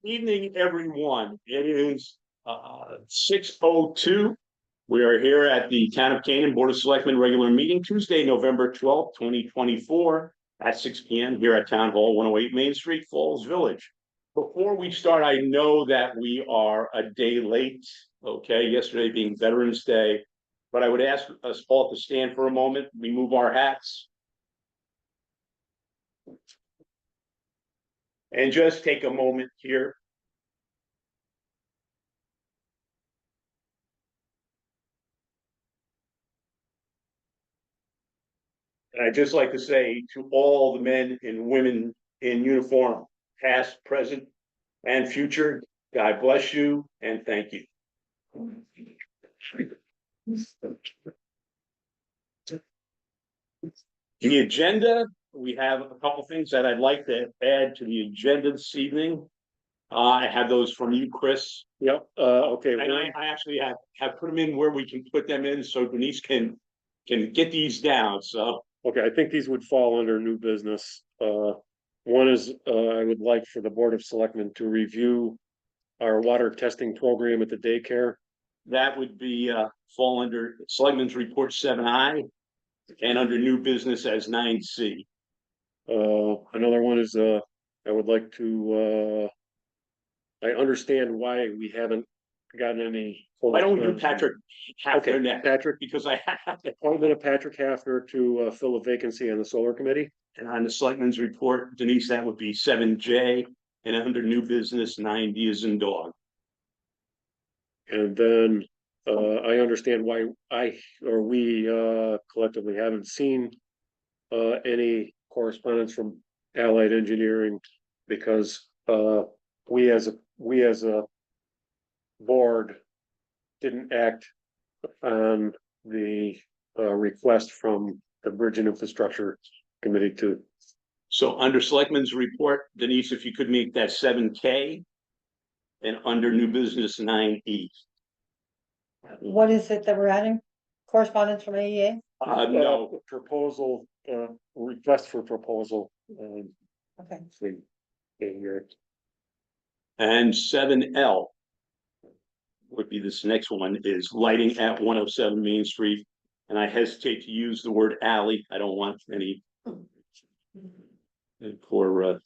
Evening, everyone. It is 6:02. We are here at the Town of Canaan Board of Selectmen regular meeting, Tuesday, November 12th, 2024, at 6 p.m. here at Town Hall, 108 Main Street, Falls Village. Before we start, I know that we are a day late, okay, yesterday being Veterans Day, but I would ask us all to stand for a moment, remove our hats, and just take a moment here. And I'd just like to say to all the men and women in uniform, past, present, and future, God bless you and thank you. The agenda, we have a couple things that I'd like to add to the agenda this evening. I have those from you, Chris. Yep, okay. And I actually have put them in where we can put them in so Denise can get these down, so. Okay, I think these would fall under new business. One is, I would like for the Board of Selectmen to review our water testing program at the daycare. That would be fall under Selectmen's Report 7I and under new business as 9C. Another one is, I would like to, I understand why we haven't gotten any. Why don't we do Patrick Hafner next? Patrick, Because I have appointment of Patrick Hafner to fill a vacancy on the solar committee. and on the Selectmen's Report, Denise, that would be 7J, and under new business 9D is in dog. And then I understand why we collectively haven't seen any correspondence from Allied Engineering, because we as a board didn't act on the request from the Bridge and Infrastructure Committee to. So under Selectmen's Report, Denise, if you could make that 7K, and under new business 9E. What is it that we're adding? Correspondence from AEA? No, Proposal, request for proposal. Okay. Here. and 7L would be this next one, is lighting at 107 Main Street. And I hesitate to use the word alley. I don't want any poor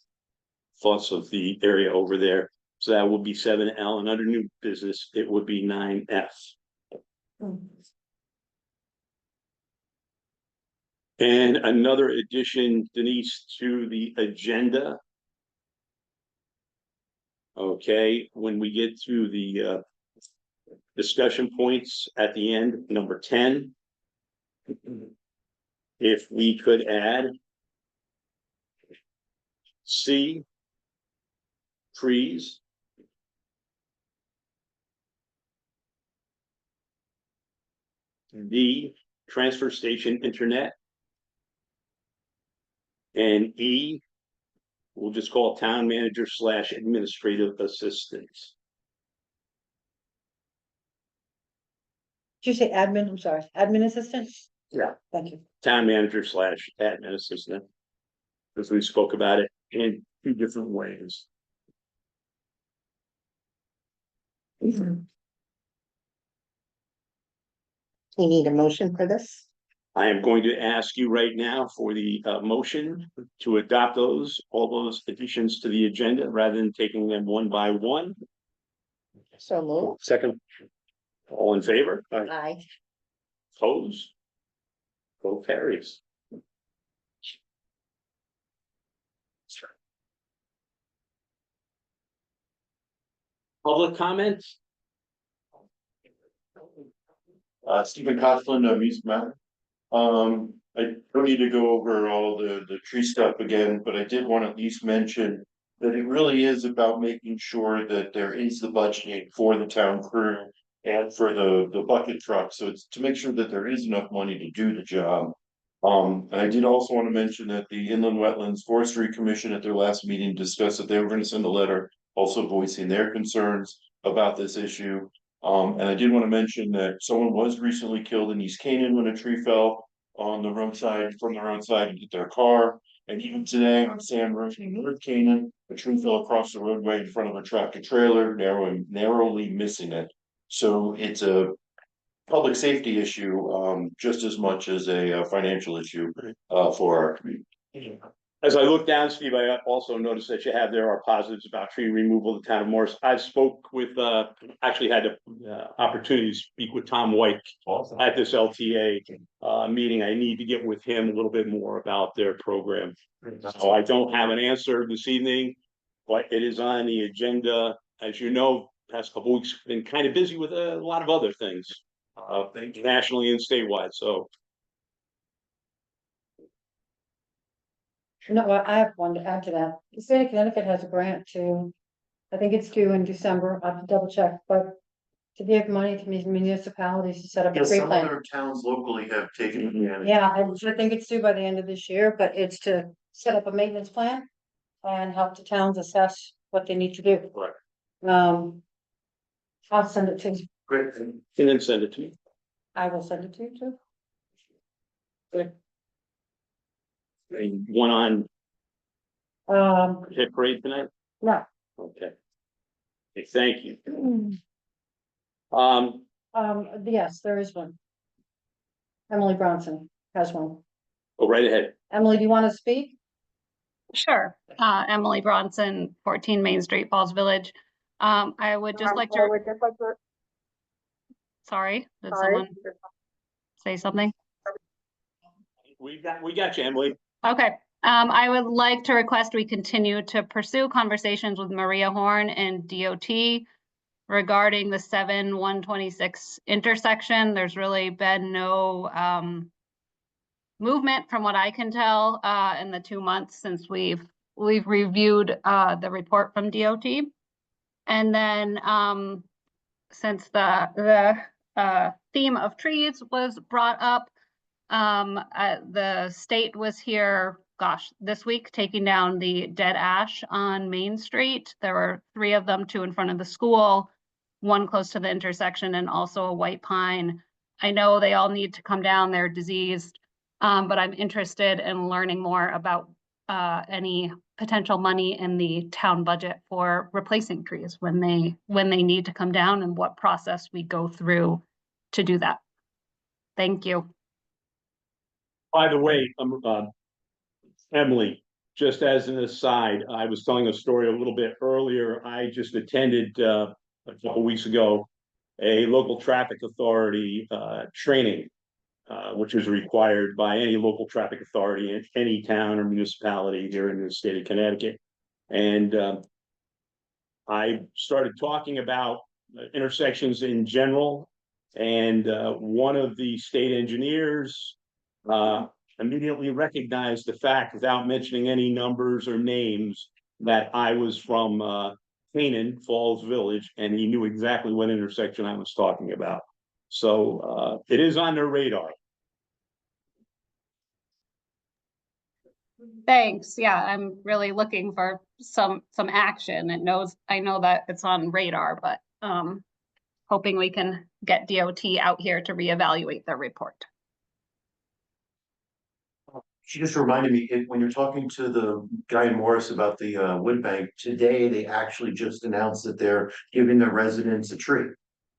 thoughts of the area over there. So that would be 7L, and under new business, it would be 9F. And another addition, Denise, to the agenda. Okay, when we get to the discussion points at the end, number 10, if we could add C, trees, D, transfer station internet, and E, we'll just call town manager / administrative assistant. Did you say admin? I'm sorry, admin assistant? Yeah. Thank you. Town manager / admin assistant, because we spoke about it in 2 different ways. You need a motion for this? I am going to ask you right now for the motion to adopt all those additions to the agenda rather than taking them one by one. So moved. Second. All in favor? Aye. Opposed? Vote carries. Public comments? Stephen Coughlin of East Mountain. I don't need to go over all the tree stuff again, but I did want to at least mention that it really is about making sure that there is the budgeting for the town crew and for the bucket truck. So it's to make sure that there is enough money to do the job. And I did also want to mention that the Inland Wetlands Forestry Commission at their last meeting discussed that they were going to send a letter also voicing their concerns about this issue. And I did want to mention that someone was recently killed in East Canaan when a tree fell on the roadside, from the roadside, and hit their car. And even today on Sand Road in North Canaan, a tree fell across the roadway in front of a tractor trailer, narrowly missing it. So it's a public safety issue, just as much as a financial issue, for our community. As I look down, Steve, I also noticed that you have there are positives about tree removal in the town of Morris. I spoke with, actually had the opportunity to speak with Tom White at this LTA meeting. I need to get with him a little bit more about their program. So I don't have an answer this evening, but it is on the agenda. As you know, past couple weeks been kind of busy with a lot of other things, nationally and statewide. So No, I have one to add to that. The state of Connecticut has a grant to, I think it's due in December, I have to double check, but to give money to these municipalities to set up a Yes, tree some plant. other towns locally have taken advantage. Yeah, I think it's due by the end of this year, but it's to set up a maintenance plan and help the towns assess what they need to do. Right. I'll send it to you. Great. and then send it to me. I will send it to you too. One on hit parade tonight? No. Okay. Okay, thank you. Yes, there is one. Emily Bronson has one. Go right ahead. Emily, do you want to speak? Sure. Emily Bronson, 14 Main Street, Falls Village. I would just like to, sorry, did someone say something? We got you, Emily. Okay. I would like to request we continue to pursue conversations with Maria Horn and DOT regarding the 7-126 intersection. There's really been no movement from what I can tell in the 2 months since we've reviewed the report from DOT. And then since the theme of trees was brought up, the state was here, gosh, this week taking down the dead ash on Main Street. There were 3 of them, 2 in front of the school, 1 close to the intersection, and also a white pine. I know they all need to come down, they're diseased, but I'm interested in learning more about any potential money in the town budget for replacing trees when they need to come down and what process we go through to do that. Thank you. By the way, Emily, just as an aside, I was telling a story a little bit earlier. I just attended a couple weeks ago a local traffic authority training, which is required by any local traffic authority in any town or municipality here in the state of Connecticut. And I started talking about intersections in general, and one of the state engineers immediately recognized the fact, without mentioning any numbers or names, that I was from Canaan, Falls Village, and he knew exactly what intersection I was talking about. So it is on their radar. Thanks. Yeah, I'm really looking for some action. I know that it's on radar, but hoping we can get DOT out here to reevaluate their report. She just reminded me, when you're talking to the guy in Morris about the wood bank, today they actually just announced that they're giving their residents a tree.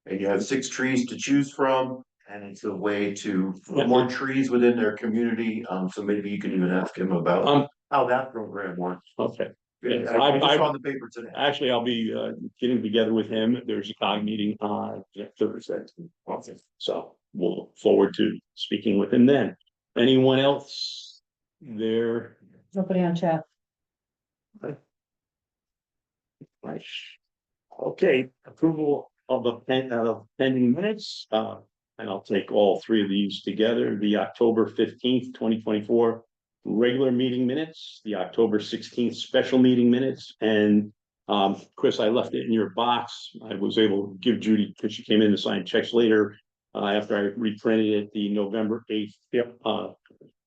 And you have 6 trees to choose from, and it's a way to put more trees within their community. So maybe you can even ask him about how that program works. Okay. Yeah, I saw the paper today. Actually, I'll be getting together with him. There's a COG meeting on Thursday. Okay. So we'll look forward to speaking with him then. Anyone else there? Nobody on chat. Right. Okay, approval of the pending minutes. And I'll take all 3 of these together. The October 15th, 2024 regular meeting minutes, the October 16th special meeting minutes, and Chris, I left it in your box. I was able to give Judy, because she came in to sign checks later, after I reprinted it, the November 8th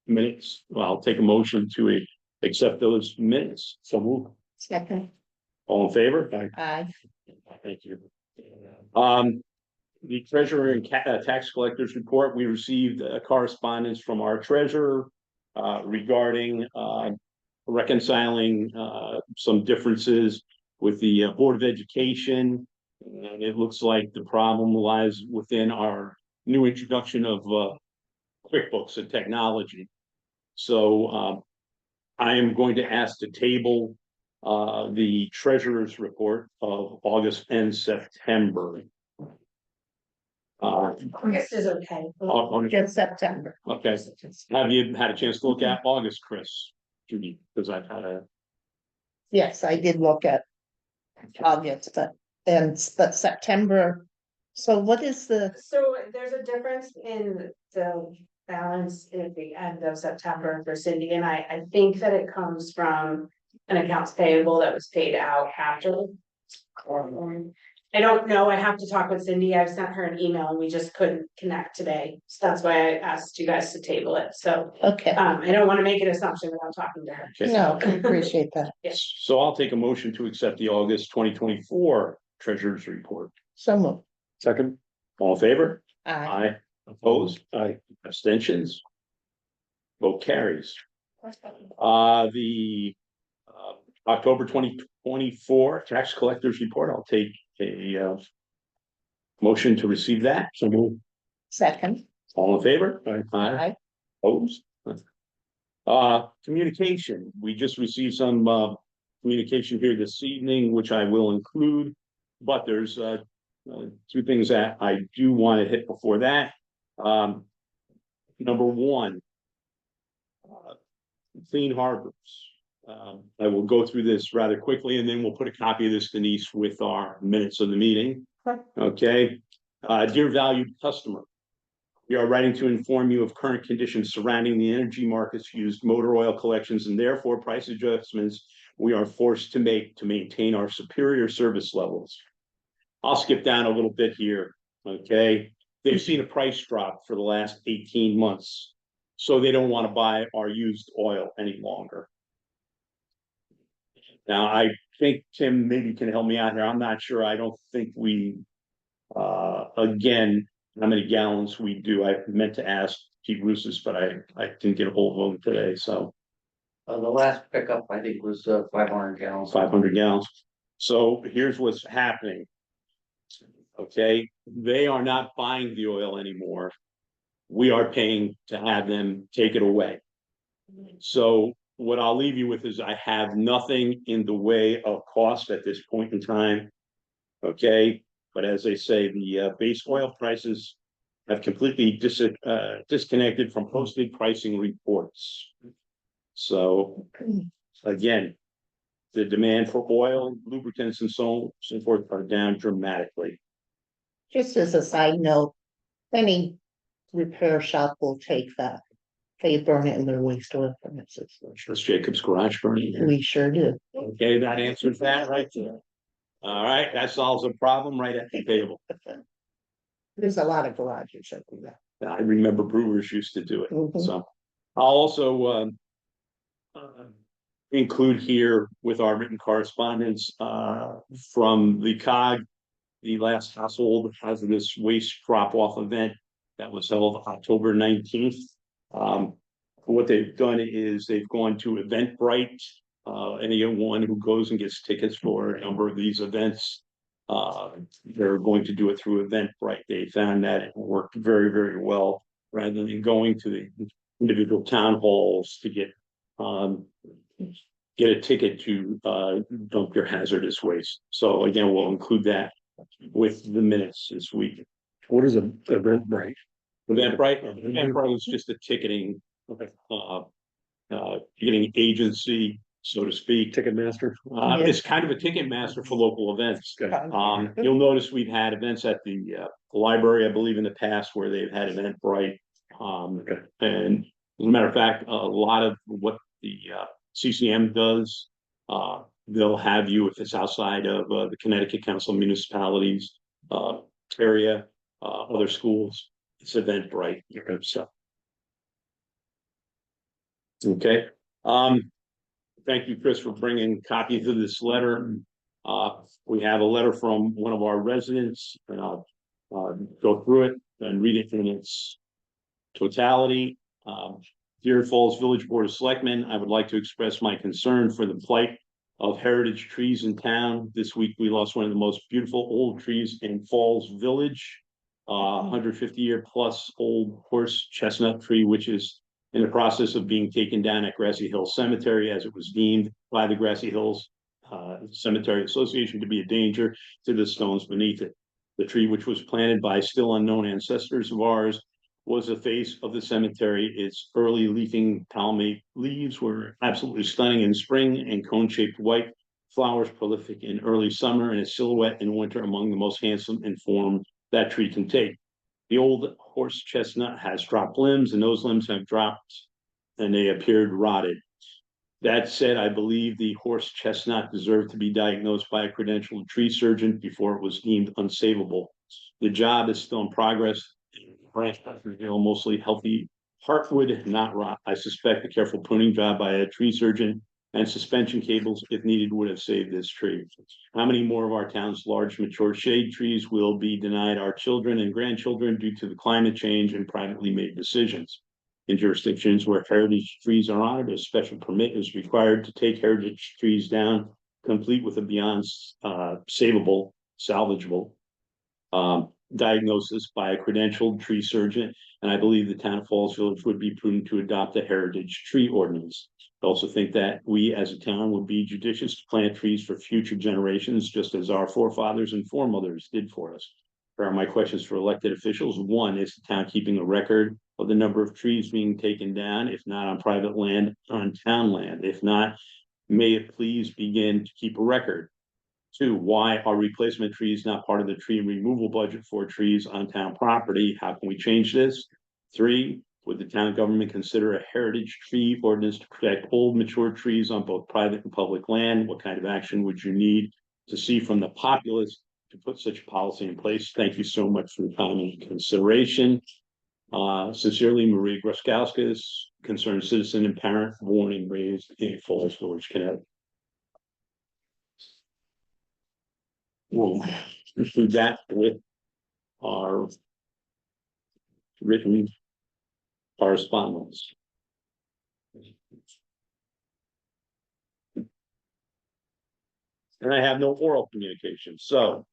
minutes. Well, I'll take a motion to accept those minutes. So move. Second. All in favor? Aye. Thank you. The treasurer and tax collectors report, we received a correspondence from our treasurer regarding reconciling, some differences with the Board of Education. And it looks like the problem lies within our new introduction of, QuickBooks and technology. So, I am going to ask to table, the treasurer's report of August and September. August is okay. Just September. Okay, have you had a chance to look at August, Chris? Judy, because I've had a, Yes, I did look at August, but September. So what is the, So there's a difference in the balance at the end of September for Cindy and I think that it comes from an accounts payable that was paid out after. I don't know, I have to talk with Cindy, I've sent her an email and we just couldn't connect today, so that's why I asked you guys to table it, so. okay, I don't wanna make an assumption without talking to her. no, I appreciate that. so I'll take a motion to accept the August 2024 treasurer's report. So moved. Second, All in favor? Aye. Aye. Opposed? aye, Abstentions? Vote carries. The October 2024 tax collectors report, I'll take a motion to receive that. so move, Second. All in favor? aye, Aye. Opposed? Communication, we just received some communication here this evening, which I will include. But there's two things that I do want to hit before that. Number one, Clean Harbors. I will go through this rather quickly and then we'll put a copy of this, Denise, with our minutes of the meeting. Okay, dear valued customer. We are writing to inform you of current conditions surrounding the energy markets used motor oil collections and therefore price adjustments we are forced to make to maintain our superior service levels. I'll skip down a little bit here, okay? They've seen a price drop for the last 18 months, so they don't want to buy our used oil any longer. Now, I think Tim maybe can help me out here. I'm not sure. I don't think we, again, how many gallons we do. I meant to ask Pete Rousas, but I didn't get a hold of him today, so. The last pickup, I think, was 500 gallons. 500 gallons. So here's what's happening. Okay, they are not buying the oil anymore. We are paying to have them take it away. So what I'll leave you with is I have nothing in the way of cost at this point in time. Okay, but as they say, the base oil prices have completely disconnected from posted pricing reports. So again, the demand for oil, lubricants, and so forth are down dramatically. Just as a side note, any repair shop will take that. They burn it in their waste oil furnaces. That's Jacob's Garage burning. We sure do. Okay, that answers that right there. All right, that solves a problem right at the table. There's a lot of garages that do that. I remember brewers used to do it, Mhm. so. I'll also include here with our written correspondence from the COG, the last household hazardous waste drop-off event that was held October 19th. What they've done is they've gone to Eventbrite. Anyone who goes and gets tickets for a number of these events, they're going to do it through Eventbrite. They found that it worked very, very well rather than going to the individual town halls to get a ticket to dump your hazardous waste. So again, we'll include that with the minutes this week. what is an Eventbrite? Eventbrite is just a ticketing ticketing agency, so to speak. Ticketmaster? It's kind of a ticket master for local events. You'll notice we've had events at the library, I believe, in the past where they've had Eventbrite. And as a matter of fact, a lot of what the CCM does, they'll have you, if it's outside of the Connecticut Council of Municipalities area, other schools, it's Eventbrite. So. Okay. Thank you, Chris, for bringing copies of this letter. We have a letter from one of our residents, and I'll go through it and read it in its totality. Deer Falls Village Board of Selectmen, I would like to express my concern for the plight of heritage trees in town. This week, we lost one of the most beautiful old trees in Falls Village. 150-year plus old horse chestnut tree, which is in the process of being taken down at Grassy Hill Cemetery, as it was deemed by the Grassy Hills Cemetery Association to be a danger to the stones beneath it. The tree, which was planted by still unknown ancestors of ours, was the face of the cemetery. Its early leafing palmate leaves were absolutely stunning in spring, and cone-shaped white flowers prolific in early summer, and a silhouette in winter among the most handsome and form that tree can take. The old horse chestnut has dropped limbs, and those limbs have dropped and they appeared rotted. That said, I believe the horse chestnut deserved to be diagnosed by a credentialed tree surgeon before it was deemed unsavable. The job is still in progress. Branch reveal mostly healthy heartwood, not rot. I suspect a careful pruning job by a tree surgeon and suspension cables, if needed, would have saved this tree. How many more of our town's large mature shade trees will be denied our children and grandchildren due to the climate change and privately made decisions? In jurisdictions where heritage trees are honored, a special permit is required to take heritage trees down, complete with a beyond salvageable diagnosis by a credentialed tree surgeon. And I believe the town of Falls Village would be prudent to adopt a heritage tree ordinance. I also think that we as a town would be judicious to plant trees for future generations, just as our forefathers and foremothers did for us. Here are my questions for elected officials. One, is the town keeping a record of the number of trees being taken down, if not on private land, on town land? If not, may it please begin to keep a record? Two, why are replacement trees not part of the tree removal budget for trees on town property? How can we change this? Three, would the town government consider a heritage tree ordinance to protect old mature trees on both private and public land? What kind of action would you need to see from the populace to put such a policy in place? Thank you so much for your time and consideration. Sincerely, Maria Gruskauskas, concerned citizen and parent, born and raised in Falls Village, Connecticut. We'll include that with our written correspondence. And I have no oral communication, so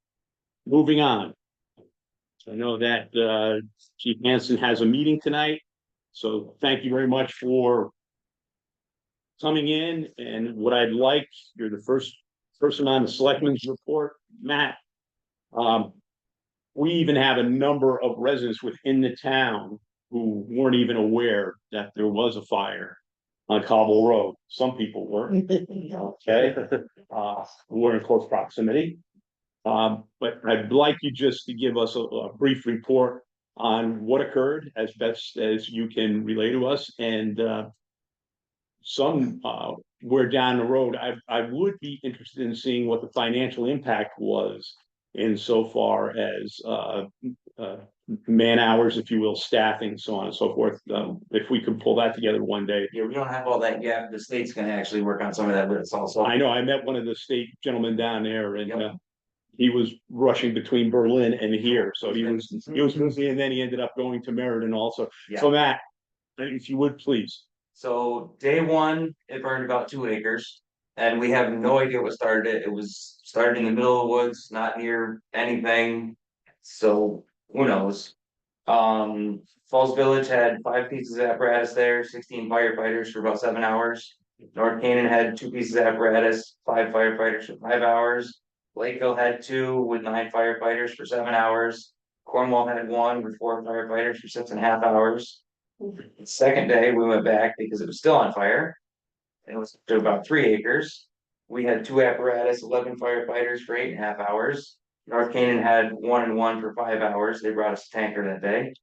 moving on. I know that Chief Hansen has a meeting tonight, so thank you very much for coming in. And what I'd like, you're the first person on the Selectmen's report, Matt. We even have a number of residents within the town who weren't even aware that there was a fire on Cobble Road. Some people were, okay, who were in close proximity. But I'd like you just to give us a brief report on what occurred as best as you can relay to us. And we're down the road. I would be interested in seeing what the financial impact was insofar as man hours, if you will, staffing, so on and so forth. If we could pull that together one day. Yeah, we don't have all that yet. The state's gonna actually work on some of that with us also. I know, I met one of the state gentlemen down there, and Yep. he was rushing between Berlin and here, so he was busy, and then he ended up going to Meriden also. Yeah. So Matt, if you would please. So day one, it burned about 2 acres. And we have no idea what started it. It was started in the middle of the woods, not near anything. So who knows? Falls Village had 5 pieces of apparatus there, 16 firefighters for about 7 hours. North Canaan had 2 pieces of apparatus, 5 firefighters for 5 hours. Lakeville had 2 with 9 firefighters for 7 hours. Cornwall had 1 with 4 firefighters for 6.5 hours. The second day, we went back because it was still on fire. It was to about 3 acres. We had 2 apparatus, 11 firefighters for 8.5 hours. North Canaan had 1 and 1 for 5 hours. They brought us a tanker that day.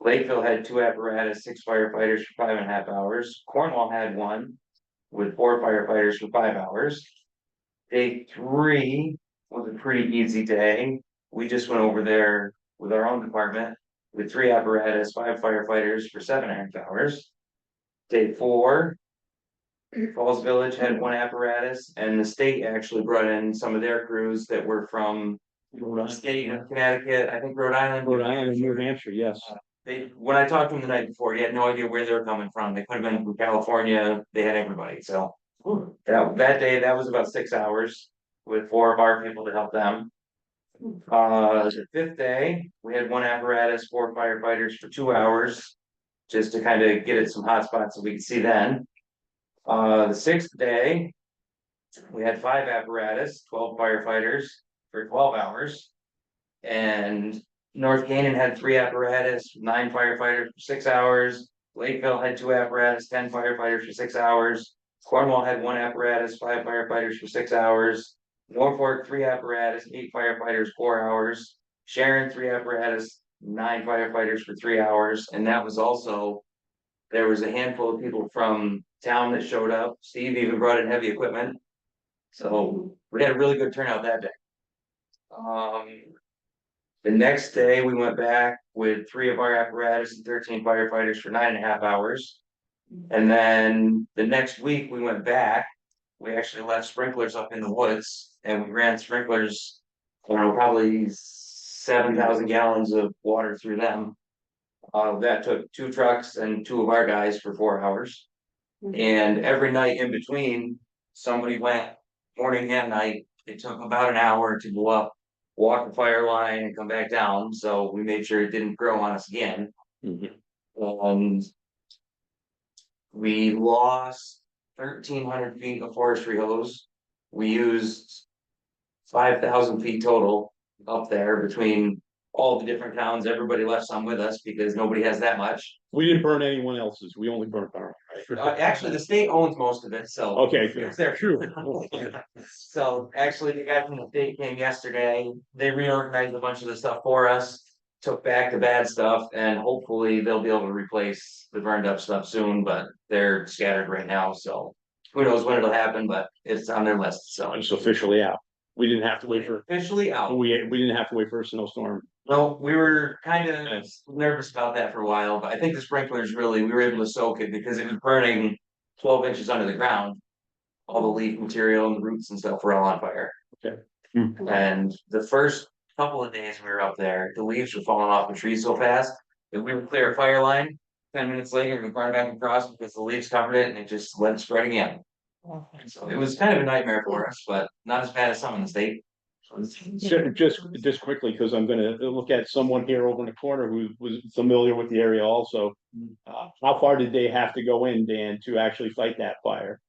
Lakeville had 2 apparatus, 6 firefighters for 5.5 hours. Cornwall had 1 with 4 firefighters for 5 hours. Day 3 was a pretty easy day. We just went over there with our own department with 3 apparatus, 5 firefighters for 7.5 hours. Day 4, Falls Village had 1 apparatus, and the state actually brought in some of their crews that were from the state of Connecticut, I think Rhode Island. Rhode Island and New Hampshire, yes. when I talked to him the night before, he had no idea where they were coming from. They could have been from California. They had everybody, so. That day, that was about 6 hours with 4 of our people to help them. The 5th day, we had 1 apparatus, 4 firefighters for 2 hours. Just to kind of get it some hot spots so we could see then. The 6th day, we had 5 apparatus, 12 firefighters for 12 hours. And North Canaan had 3 apparatus, 9 firefighters for 6 hours. Lakeville had 2 apparatus, 10 firefighters for 6 hours. Cornwall had 1 apparatus, 5 firefighters for 6 hours. Norfolk, 3 apparatus, 8 firefighters, 4 hours. Sharon, 3 apparatus, 9 firefighters for 3 hours. And that was also, there was a handful of people from town that showed up. Steve even brought in heavy equipment. So we had a really good turnout that day. The next day, we went back with 3 of our apparatus and 13 firefighters for 9.5 hours. And then the next week, we went back. We actually left sprinklers up in the woods and we ran sprinklers, I don't know, probably 7,000 gallons of water through them. That took 2 trucks and 2 of our guys for 4 hours. And every night in between, somebody went morning and night. It took about an hour to go up, walk the fire line and come back down. So we made sure it didn't grow on us again. And we lost 1,300 feet of forestry hose. We used 5,000 feet total up there between all the different towns. Everybody left some with us because nobody has that much. We didn't burn anyone else's. We only burnt our own. Actually, the state owns most of it, so. Okay, It's their. true. So actually, the guy from the state came yesterday. They reorganized a bunch of the stuff for us. Took back the bad stuff and hopefully they'll be able to replace the burned up stuff soon, but they're scattered right now, so. Who knows when it'll happen, but it's on their list, so. It's officially out. We didn't have to wait for, Officially out. we didn't have to wait for a snowstorm. Well, we were kind of nervous about that for a while, but I think the sprinklers really, we were able to soak it because it was burning 12 inches under the ground. All the leaf material and the roots and stuff were all on fire. Okay. And the first couple of days we were up there, the leaves were falling off the trees so fast that we would clear a fire line. 10 minutes later, we burned back across because the leaves covered it and it just let it spread again. So it was kind of a nightmare for us, but not as bad as some in the state. Just quickly, because I'm gonna look at someone here over in the corner who was familiar with the area also. How far did they have to go in, Dan, to actually fight that fire?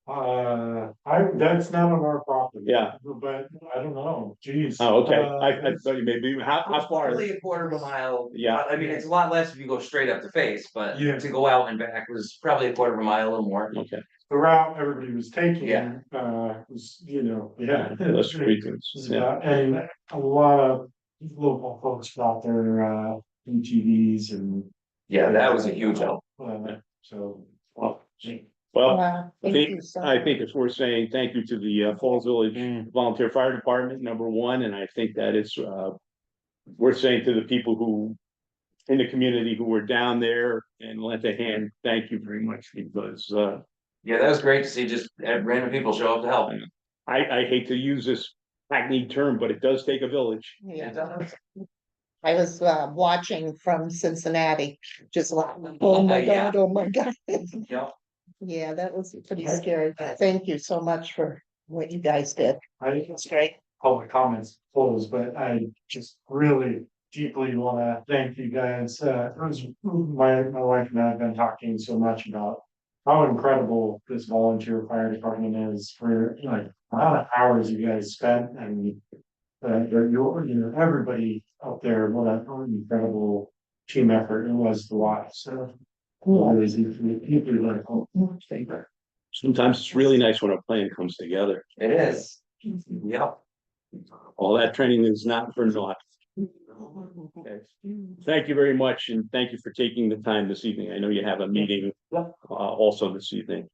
That's not on our property. Yeah. But I don't know, geez. Oh, okay. I thought you maybe, how far? Probably a quarter of a mile. Yeah. I mean, it's a lot less if you go straight up the face, but Yeah. to go out and back was probably a quarter of a mile, a little more. Okay. The route everybody was taking, Yeah. was, yeah. That's reasons. It's Yeah. about- And a lot of local folks brought their UTVs and. Yeah, that was a huge help. So. Well, Wow, I thank you so much. think it's worth saying thank you to the Falls Village Volunteer Fire Department, number one, and I think that it's worth saying to the people who in the community who were down there and lent a hand, thank you very much, because Yeah, that was great to see just random people show up to help. I hate to use this hackneyed term, but it does take a village. Yeah. I was watching from Cincinnati, just like, oh my Yeah. God, oh my God. Yep. Yeah, that was pretty scary. Thank you so much for what you guys did. It's great. Public comments closed, but I just really deeply wanna thank you guys. It was my wife and I have been talking so much about how incredible this volunteer fire department is for like a lot of hours you guys spent and everybody out there, what an incredible team effort it was to watch, so. Deeply grateful. Sometimes it's really nice when a plan comes together. It is. Yep. All that training is not for naught. Okay. Thank you very much, and thank you for taking the time this evening. I know you have a meeting also this evening.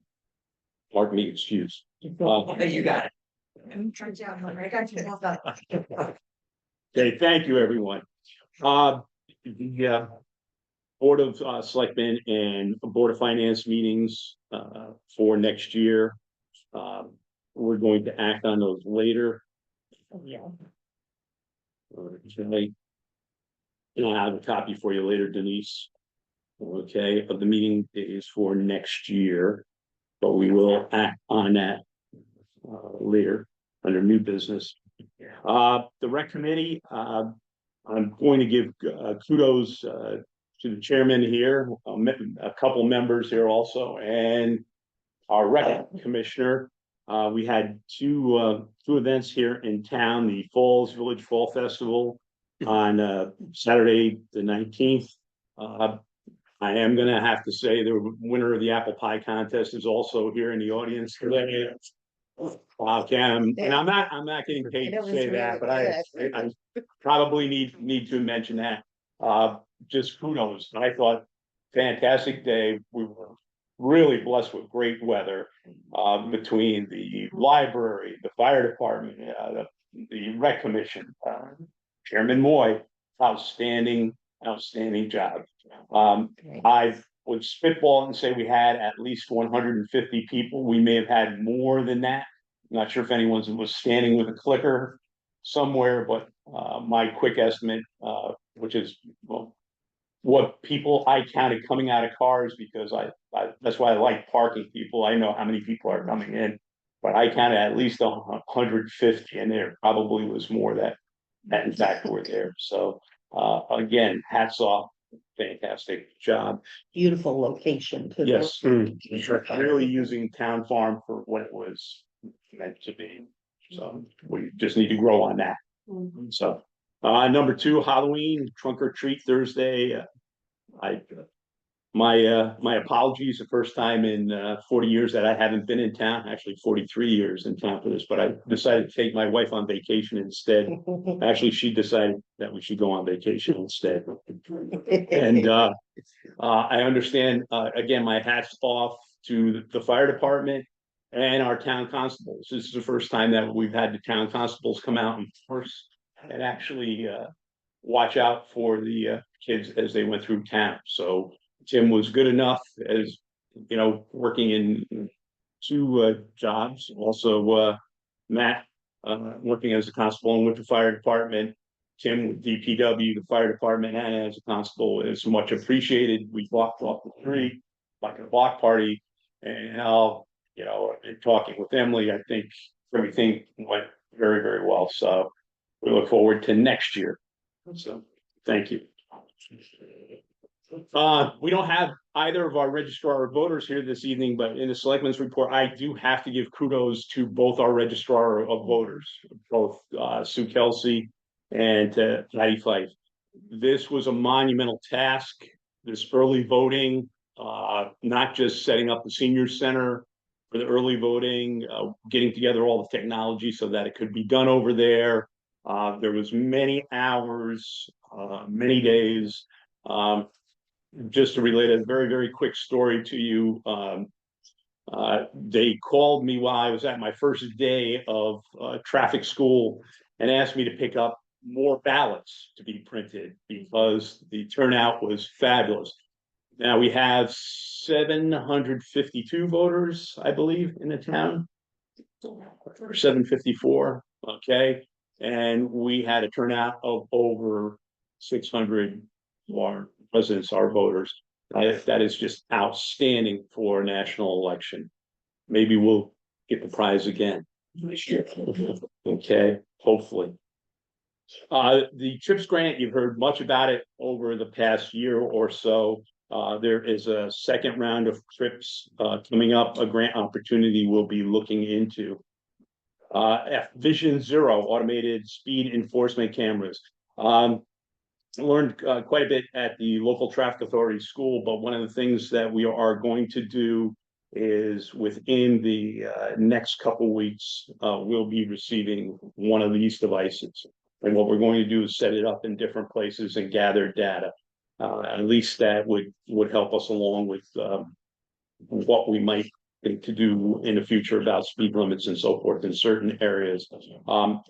Pardon me, excuse. You got it. Okay, thank you, everyone. The Board of Selectmen and Board of Finance meetings for next year. We're going to act on those later. Yeah. Okay. And I'll have a copy for you later, Denise. Okay, of the meeting days for next year, but we will act on that later under new business. The rec committee, I'm going to give kudos to the chairman here, a couple members here also, and our rec commissioner. We had two events here in town, the Falls Village Fall Festival on Saturday, the 19th. I am gonna have to say the winner of the apple pie contest is also here in the audience today. Okay, and I'm not getting paid to say that, but I probably need to mention that. Just kudos. I thought fantastic day. We were really blessed with great weather between the library, the fire department, the rec commission, Chairman Moy, outstanding job. I would spitball and say we had at least 150 people. We may have had more than that. Not sure if anyone was standing with a clicker somewhere, but my quick estimate, which is well, what people I counted coming out of cars, because I that's why I like parking people. I know how many people are coming in, but I counted at least 150, and there probably was more that in fact were there. So again, hats off, fantastic job. Beautiful location too. Yes, really using town farm for what it was meant to be. So we just need to grow on that. So number two, Halloween trunk or treat Thursday. My apologies, the first time in 40 years that I haven't been in town, actually 43 years in town for this, but I decided to take my wife on vacation instead. Actually, she decided that we should go on vacation instead. And I understand, again, my hat's off to the fire department and our town constables. This is the first time that we've had the town constables come out and force and actually watch out for the kids as they went through town. So Tim was good enough, as you know, working in two jobs. Also, Matt working as a constable with the fire department. Tim with DPW, the fire department, and as a constable is much appreciated. We walked off the street like a block party, and now, you know, in talking with Emily, I think everything went very, very well. So we look forward to next year. So thank you. We don't have either of our registrar of voters here this evening, but in the selectmen's report, I do have to give kudos to both our registrar of voters, both Sue Kelsey and Patty Fife. This was a monumental task, this early voting, not just setting up the senior center for the early voting, getting together all the technology so that it could be done over there. There was many hours, many days. Just to relate a very, very quick story to you, they called me while I was at my first day of traffic school and asked me to pick up more ballots to be printed because the turnout was fabulous. Now we have 752 voters, I believe, in the town, or 754. Okay, and we had a turnout of over 600 our residents, our voters. That is just outstanding for a national election. Maybe we'll get the prize again this year. Okay, hopefully. The CHIPS grant, you've heard much about it over the past year or so. There is a second round of trips coming up, a grant opportunity we'll be looking into. Vision Zero, automated speed enforcement cameras. Learned quite a bit at the local traffic authority school, but one of the things that we are going to do is within the next couple weeks, we'll be receiving one of these devices. And what we're going to do is set it up in different places and gather data. At least that would help us along with what we might think to do in the future about speed limits and so forth in certain areas.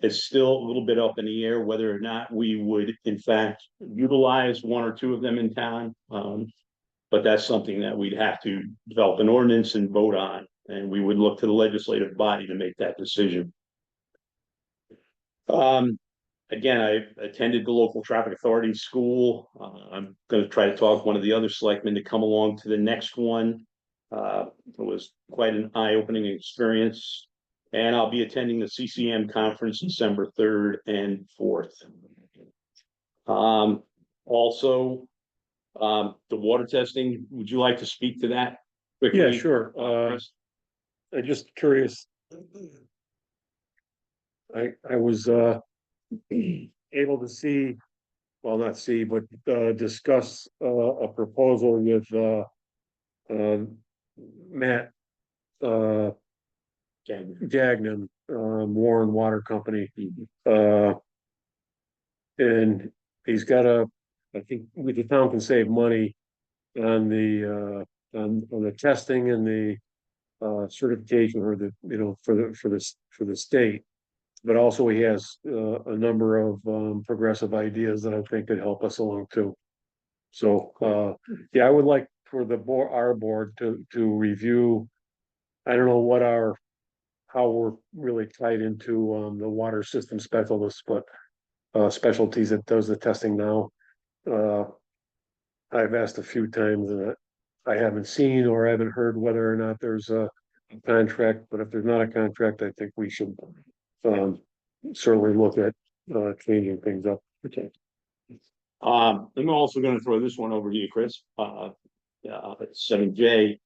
It's still a little bit up in the air whether or not we would in fact utilize one or two of them in town. But that's something that we'd have to develop an ordinance and vote on, and we would look to the legislative body to make that decision. again, I attended the local traffic authority school. I'm gonna try to talk one of the other selectmen to come along to the next one. It was quite an eye-opening experience. And I'll be attending the CCM conference December 3rd and 4th. Also, the water testing, would you like to speak to that? quickly? Yeah, sure. Chris? I'm just curious. I was able to see, well, not see, but discuss a proposal with Matt Gagnon, Warren Water Company. And he's got I think the town can save money on on the testing and the certification or for the state. But also he has a number of progressive ideas that I think could help us along too. So yeah, I would like for our board to review. I don't know how we're really tied into the water system specialists, but specialties that does the testing now. I've asked a few times and I haven't seen or haven't heard whether or not there's a contract, but if there's not a contract, I think we should certainly look at changing things up. Okay. I'm also gonna throw this one over to you, Chris. 7J,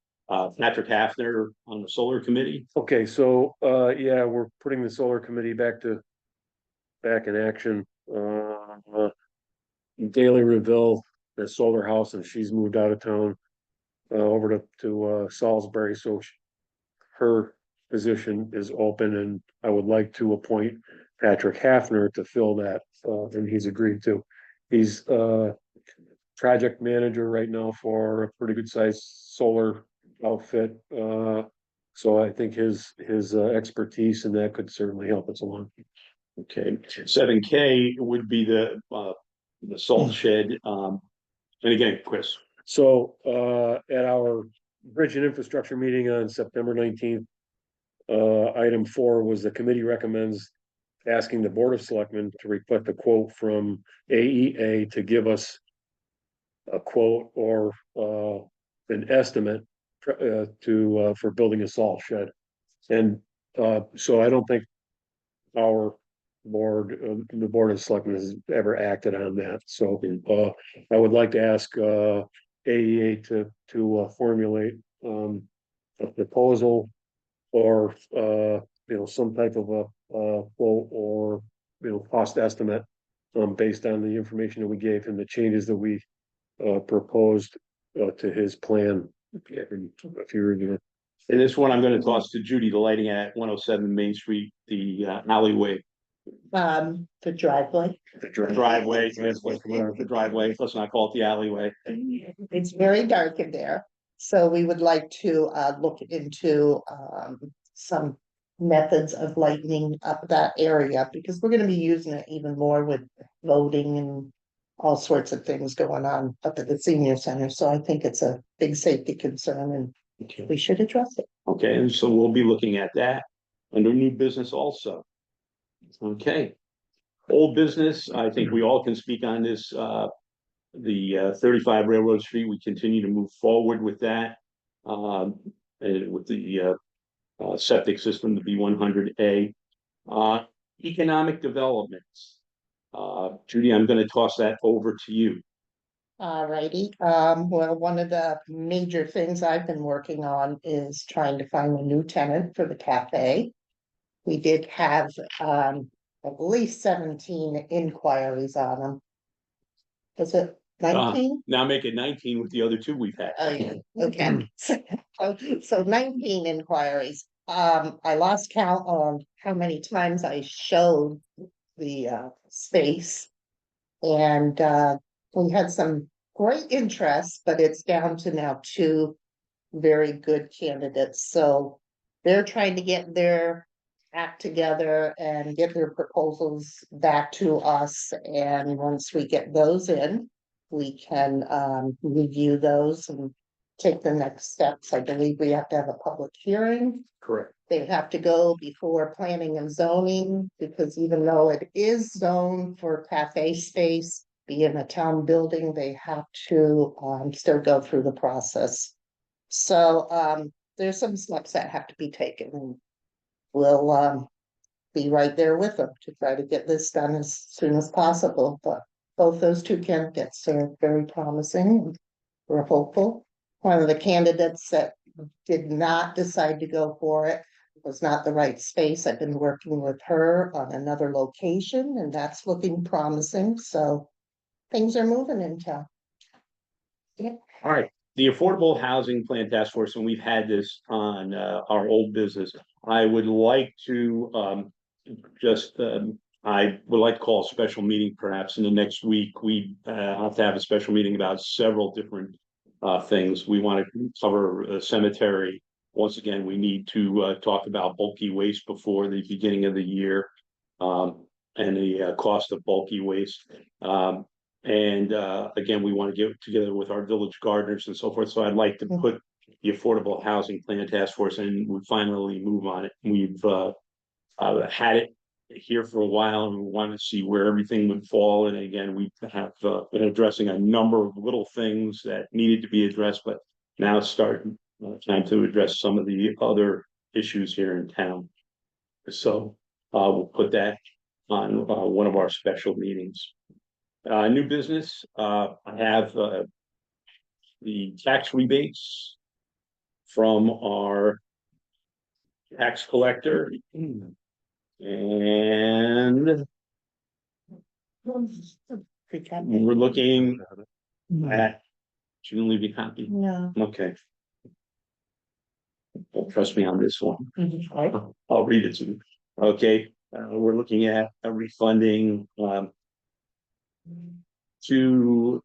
Patrick Hafner on the solar committee. Okay, so yeah, we're putting the solar committee back in action. Daily Reville, the solar house, and she's moved out of town over to Salisbury, so her position is open, and I would like to appoint Patrick Hafner to fill that, and he's agreed to. He's project manager right now for a pretty good sized solar outfit. So I think his expertise in that could certainly help us along. Okay, 7K would be the salt shed. And again, Chris. So at our bridge and infrastructure meeting on September 19th, item 4 was the committee recommends asking the Board of Selectmen to request a quote from AEA to give us a quote or an estimate for building a salt shed. And so I don't think our board, the Board of Selectmen has ever acted on that. So I would like to ask AEA to formulate a proposal or some type of a quote or cost estimate based on the information that we gave him, the changes that we proposed to his plan. If you review. And this one I'm gonna toss to Judy, the lighting at 107 Main Street, the alleyway. The driveway. The driveway, the driveway, let's not call it the alleyway. It's very dark in there, so we would like to look into some methods of lightening up that area, because we're gonna be using it even more with voting and all sorts of things going on up at the senior center, so I think it's a big safety concern and we should address it. Okay, and so we'll be looking at that under new business also. Okay. Old business, I think we all can speak on this, the 35 Railroad Street, we continue to move forward with that. And with the septic system, the B100A. Economic developments. Judy, I'm gonna toss that over to you. Alrighty, well, one of the major things I've been working on is trying to find a new tenant for the cafe. We did have, at least 17 inquiries on them. Is it 19? Now make it 19 with the other 2 we've had. Oh, yeah, okay. So 19 inquiries. I lost count on how many times I showed the space. And we had some great interest, but it's down to now 2 very good candidates. So they're trying to get their act together and get their proposals back to us. And once we get those in, we can review those and take the next steps. I believe we have to have a public hearing. Correct. They have to go before planning and zoning, because even though it is zoned for cafe space, being a town building, they have to still go through the process. So there's some steps that have to be taken, and we'll be right there with them to try to get this done as soon as possible. But both those two candidates are very promising. We're hopeful. One of the candidates that did not decide to go for it was not the right space. I've been working with her on another location, and that's looking promising. So things are moving in town. All right, the Affordable Housing Plan Task Force, and we've had this on our old business. I would like to I would like to call a special meeting perhaps in the next week. We have to have a special meeting about several different things. We want to cover a cemetery. Once again, we need to talk about bulky waste before the beginning of the year, and the cost of bulky waste. And again, we want to get together with our village gardeners and so forth. So I'd like to put the Affordable Housing Plan Task Force, and we finally move on it. We've had it here for a while, and we want to see where everything would fall. And again, we have been addressing a number of little things that needed to be addressed, but now it's starting time to address some of the other issues here in town. So we'll put that on one of our special meetings. New business, I have the tax rebates from our tax collector. And we're looking at, you can leave a copy. No. Okay. Don't trust me on this one. Right. I'll read it to you. Okay, we're looking at a refunding to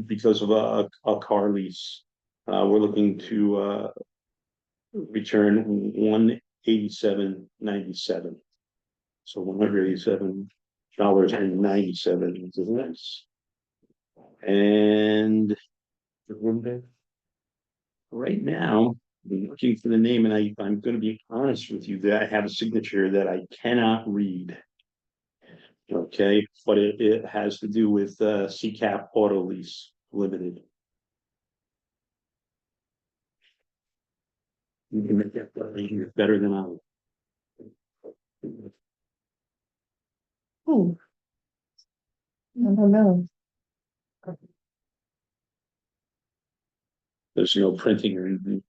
because of a car lease. We're looking to return $187.97. So $187.97. And right now, I'm looking for the name, and I'm going to be honest with you that I have a signature that I cannot read. Okay, but it has to do with CCAP Auto Lease Limited. You can make that better than I will. I don't know. There's no printing or anything.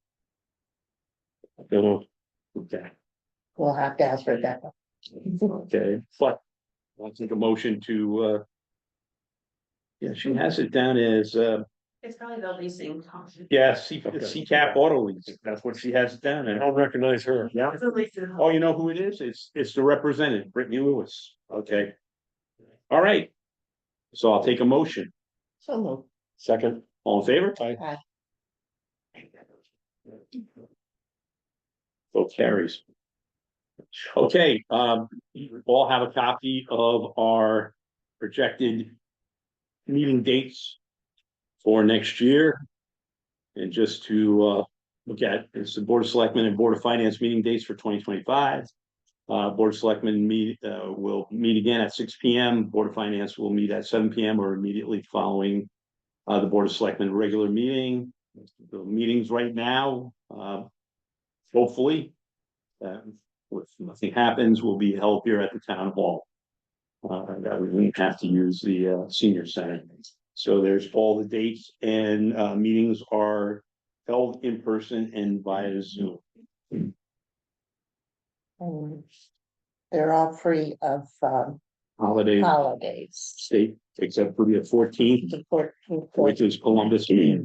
Okay. We'll have to ask for that. Okay, but I'll take a motion to yeah, she has it down as It's probably the leasing. yeah, CCAP Auto Lease. That's what she has it down I as. don't recognize her. Yeah. It's a leasing. Oh, you know who it is? It's the representative, Brittany Lewis. Okay. All right. So I'll take a motion. So moved. Second. All in favor? Aye. Vote carries. Okay, you all have a copy of our projected meeting dates for next year. And just to look at, it's the Board of Selectmen and Board of Finance meeting dates for 2025. Board of Selectmen will meet again at 6 p.m. Board of Finance will meet at 7 p.m. or immediately following the Board of Selectmen regular meeting. The meetings right now, hopefully, if nothing happens, will be held here at the town hall. That we won't have to use the senior center. So there's all the dates, and meetings are held in person and via Zoom. And they're all free of Holidays, holidays. state, except for the 14th, The 14th. which is Columbus Day.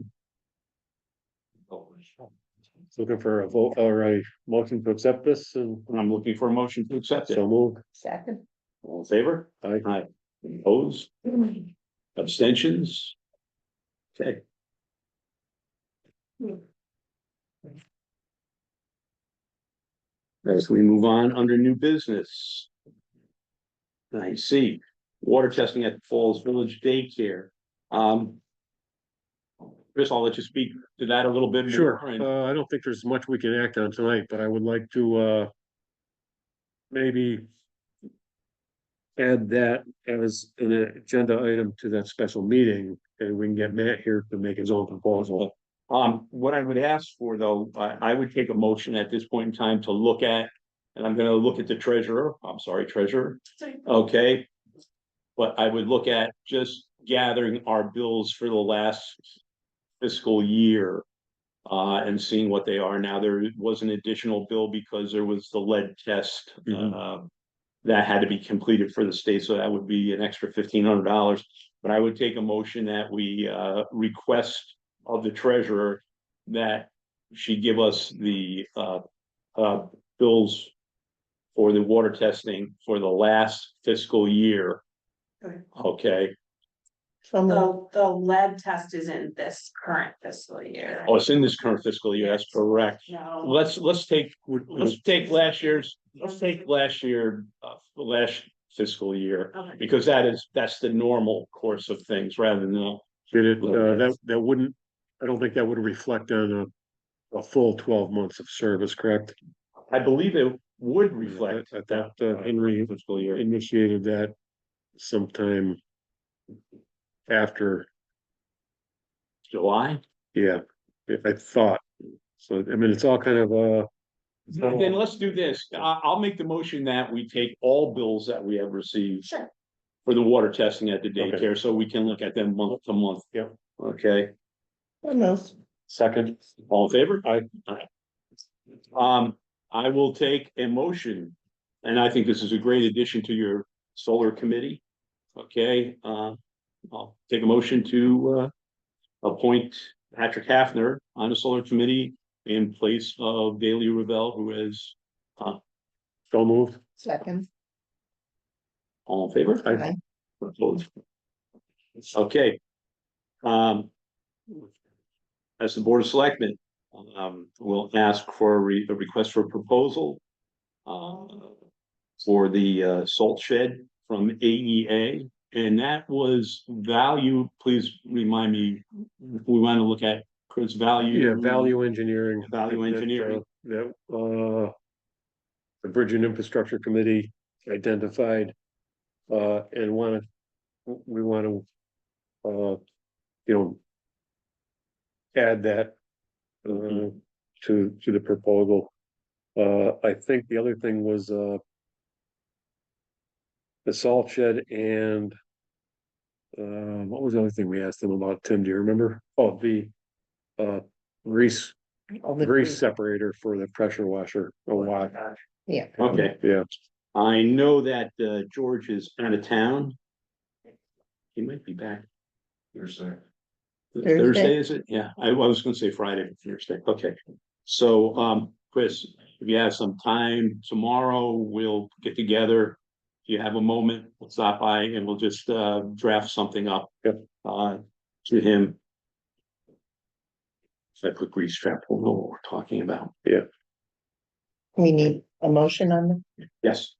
Looking for a vote or a motion to accept this, and And I'm looking for a motion to accept it. so move. Second. All in favor? Aye. Aye. Opposed? Abstentions? Okay. As we move on under new business. I see water testing at Falls Village Daycare. Chris, I'll let you speak to that a little bit more. Sure, and- I don't think there's much we can act on tonight, but I would like to, maybe add that as an agenda item to that special meeting, and we can get Matt here to make his own proposal. What I would ask for though, I would take a motion at this point in time to look at, and I'm gonna look at the treasurer, I'm sorry, treasurer. Okay. But I would look at just gathering our bills for the last fiscal year. And seeing what they are now. There was an additional bill because there was the lead test. That had to be completed for the state, so that would be an extra $1,500. But I would take a motion that we request of the treasurer that she give us the bills for the water testing for the last fiscal year. Okay. Okay, So moved. The lead test is in this current fiscal year. oh, it's in this current fiscal year, that's correct. No, Let's take last year's, last fiscal year, okay, because that's the normal course of things rather than. Did it, that wouldn't, I don't think that would reflect on a full 12 months of service, correct? I believe it would reflect I that thought Henry fiscal year. initiated that sometime after, July. yeah, I thought. So, I mean, it's all kind of, Then let's do this. I'll make the motion that we take all bills that we have received sure. for the water testing at the Okay. daycare, so we can look at them month to month. Yep. Okay, So moved. second, all in favor? Aye. I will take a motion, and I think this is a great addition to your solar committee. Okay, I'll take a motion to appoint Patrick Hafner on the solar committee in place of Daley Ravel, who is so moved. Second. all in favor. Aye. Opposed? Okay. As the Board of Selectmen, will ask for a request for a proposal for the salt shed from AEA, and that was value, please remind me, we want to look at Chris value. Yeah, value engineering. Value engineering. That, the Bridge and Infrastructure Committee identified, and we want to, you know, add that, to the proposal. I think the other thing was, the salt shed and, what was the other thing we asked them about, Tim, do you remember? Oh, the, grease separator for the pressure washer. Oh, wow. Yeah. Okay, Yeah, I know that George is out of town. He might be back. Thursday. Thursday, is it? Yeah, I was gonna say Friday, but Thursday, okay. So, Chris, if you have some time tomorrow, we'll get together. If you have a moment, we'll stop by and we'll just draft something up. Yep. To him. So I put grease trap, we'll know what we're talking about. We need a motion on the Yes,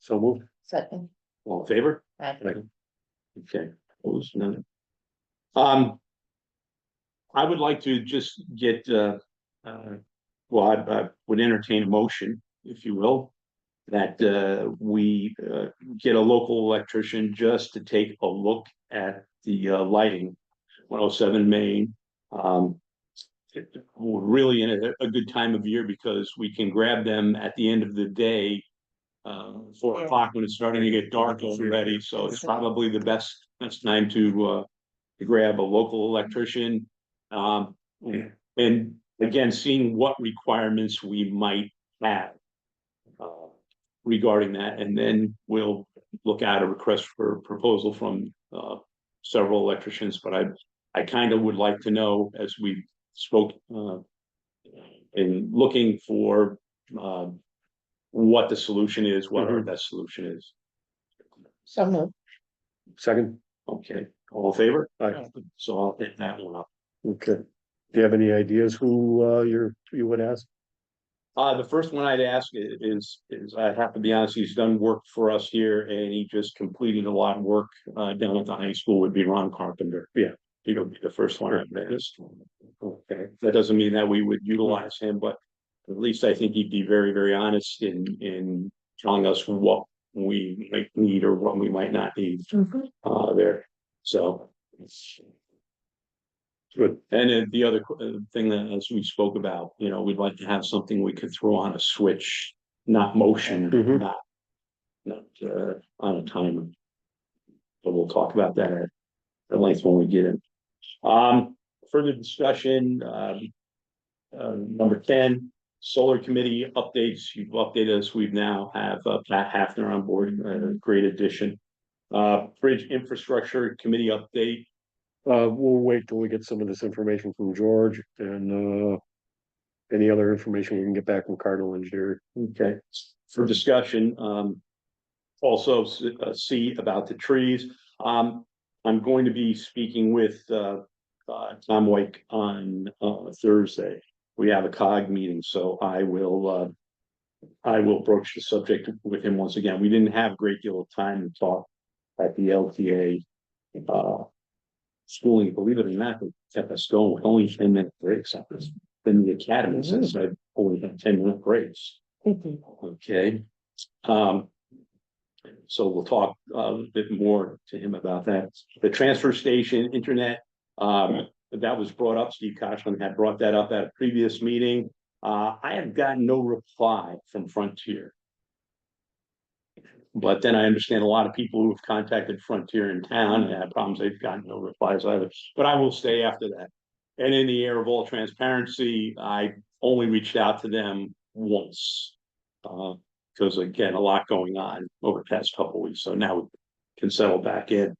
so moved. second. all in favor? Aye. Okay, opposed, none. I would like to just get, well, I would entertain a motion, if you will, that we get a local electrician just to take a look at the lighting, 107 Main. We're really in a good time of year because we can grab them at the end of the day. 4 o'clock when it's starting to get dark already, so it's probably the best time to grab a local electrician. And again, seeing what requirements we might have regarding that, and then we'll look at a request for proposal from several electricians, but I kind of would like to know, as we spoke in looking for what the solution is, what our best solution is. So moved. Second, Okay, all in favor? Aye. So I'll hit that one up. Okay. Do you have any ideas who you would ask? The first one I'd ask is I have to be honest, he's done work for us here and he just completed a lot of work down at the high school, would be Ron Carpenter. Yeah. He'll be the first one on this. Okay, that doesn't mean that we would utilize him, but at least I think he'd be very, very honest in telling us what we might need or what we might not need there. So. Good. And then the other thing that, as we spoke about, we'd like to have something we could throw on a switch, not motion, not on a timer. But we'll talk about that at length when we get in. Further discussion, number 10, solar committee updates. You've updated us. We now have Pat Hafner on board, great addition. Bridge infrastructure committee update. We'll wait till we get some of this information from George and any other information we can get back from Cardinal Engineering. Okay, for discussion, also see about the trees. I'm going to be speaking with Tom White on Thursday. We have a COG meeting, so I will broach the subject with him once again. We didn't have a great deal of time to talk at the LTA schooling, believe it or not, they kept us going with only 10-minute breaks. Then the academy says I've only had 10-minute breaks. Okay. So we'll talk a bit more to him about that. The transfer station internet, that was brought up. Steve Koshland had brought that up at a previous meeting. I have gotten no reply from Frontier. But then I understand a lot of people who have contacted Frontier in town and had problems. They've gotten no replies either. But I will stay after that. And in the air of all transparency, I only reached out to them once. Because again, a lot going on over the past couple of weeks. So now we can settle back in.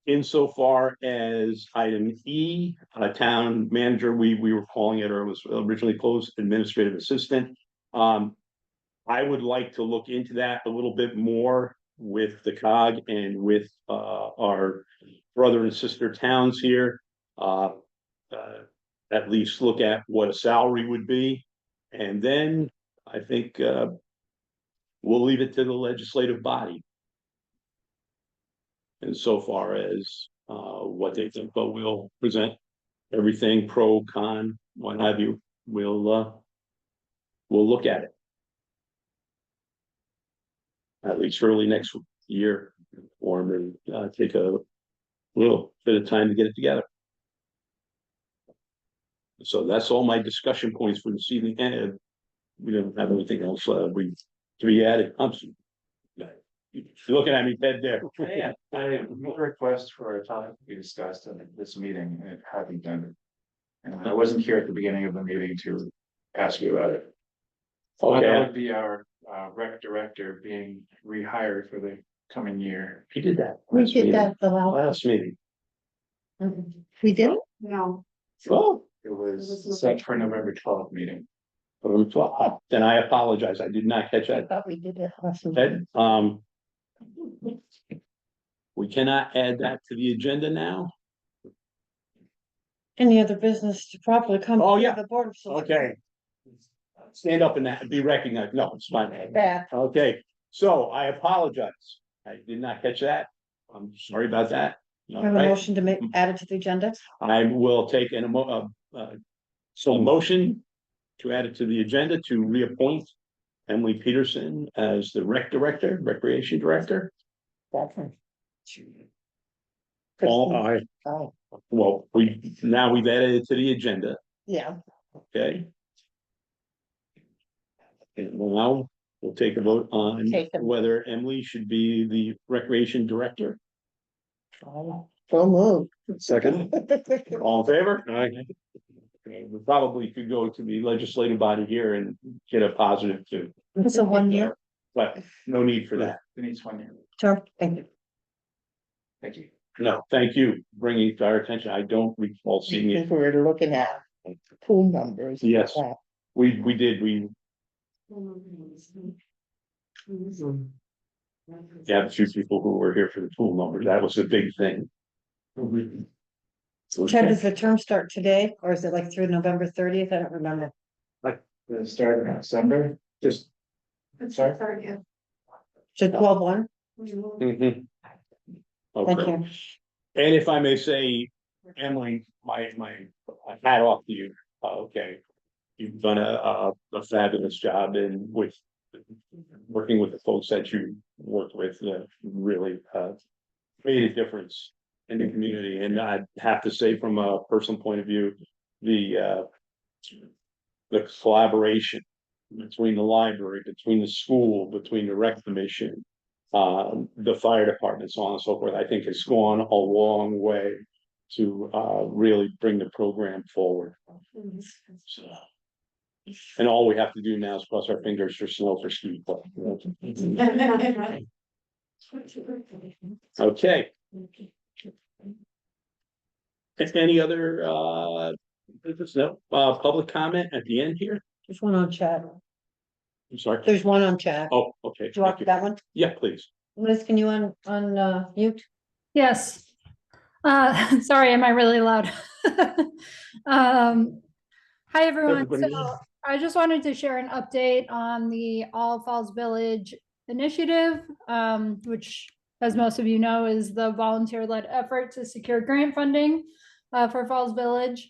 Insofar as item E, town manager, we were calling it, or it was originally closed, administrative assistant. I would like to look into that a little bit more with the COG and with our brother and sister towns here. At least look at what a salary would be. And then I think we'll leave it to the legislative body. And so far as what they think, but we'll present everything pro, con, what have you. We'll look at it. At least early next year, or maybe take a little bit of time to get it together. So that's all my discussion points for this evening. And we don't have anything else to be added. You're looking at me dead there. Yeah, I request for a topic to be discussed at this meeting, and it hadn't done it. And I wasn't here at the beginning of the meeting to ask you about it. That Okay, would be our rec director being rehired for the coming year. he did that. We last did meeting. that the Last meeting. We did? No. Oh, It was set for November 12th meeting. then I apologize. I did not catch I that. thought we did it last week. Ed, we cannot add that to the agenda now. Any other business to properly come? Oh, before yeah. The board of Selectmen. Okay. Stand up and be recognized. No, it's fine. Beth, Okay, so I apologize. I did not catch that. I'm sorry about that. I All have a right. motion to make, add it to the agenda. I will take a motion to add it to the agenda to reappoint Emily Peterson as the rec director, recreation director. Catherine. All, Aye. Oh, well, we've added it to the agenda, yeah, okay? And now we'll take a vote on Take a- whether Emily should be the recreation director. so moved. Second. All in favor? Aye. Okay, we probably could go to the legislative body here and get a positive too, It's a 1 year but no need for that. Denise, 1 year. term. Thank you. Thank you. No, thank you, for bringing it to our attention. I don't recall seeing it. If we're looking at pool numbers. Yes. We did, we had a few people who were here for the pool number. That was a big thing. Ted, does the term start today or is it like through November 30th? I don't remember. The start of December, Just. sorry. So 12/1? Mhm. Thank Okay. you. And if I may say, Emily, my hat off to you. Okay. You've done a fabulous job and with working with the folks that you worked with, really, made a difference in the community. And I have to say, from a personal point of view, the collaboration between the library, between the school, between the rec commission, the fire department, so on and so forth, I think has gone a long way to really bring the program forward. So, and all we have to do now is cross our fingers for snow for ski. Okay. Any other business? No, public comment at the end here? There's one on chat. I'm sorry. There's one on chat. Oh, okay. Do you want Thank you. that one? Yeah, please. Liz, can you mute? Yes. Sorry, am I really loud? Hi, everyone. Everybody. So I just wanted to share an update on the All Falls Village initiative, which, as most of you know, is the volunteer-led effort to secure grant funding for Falls Village.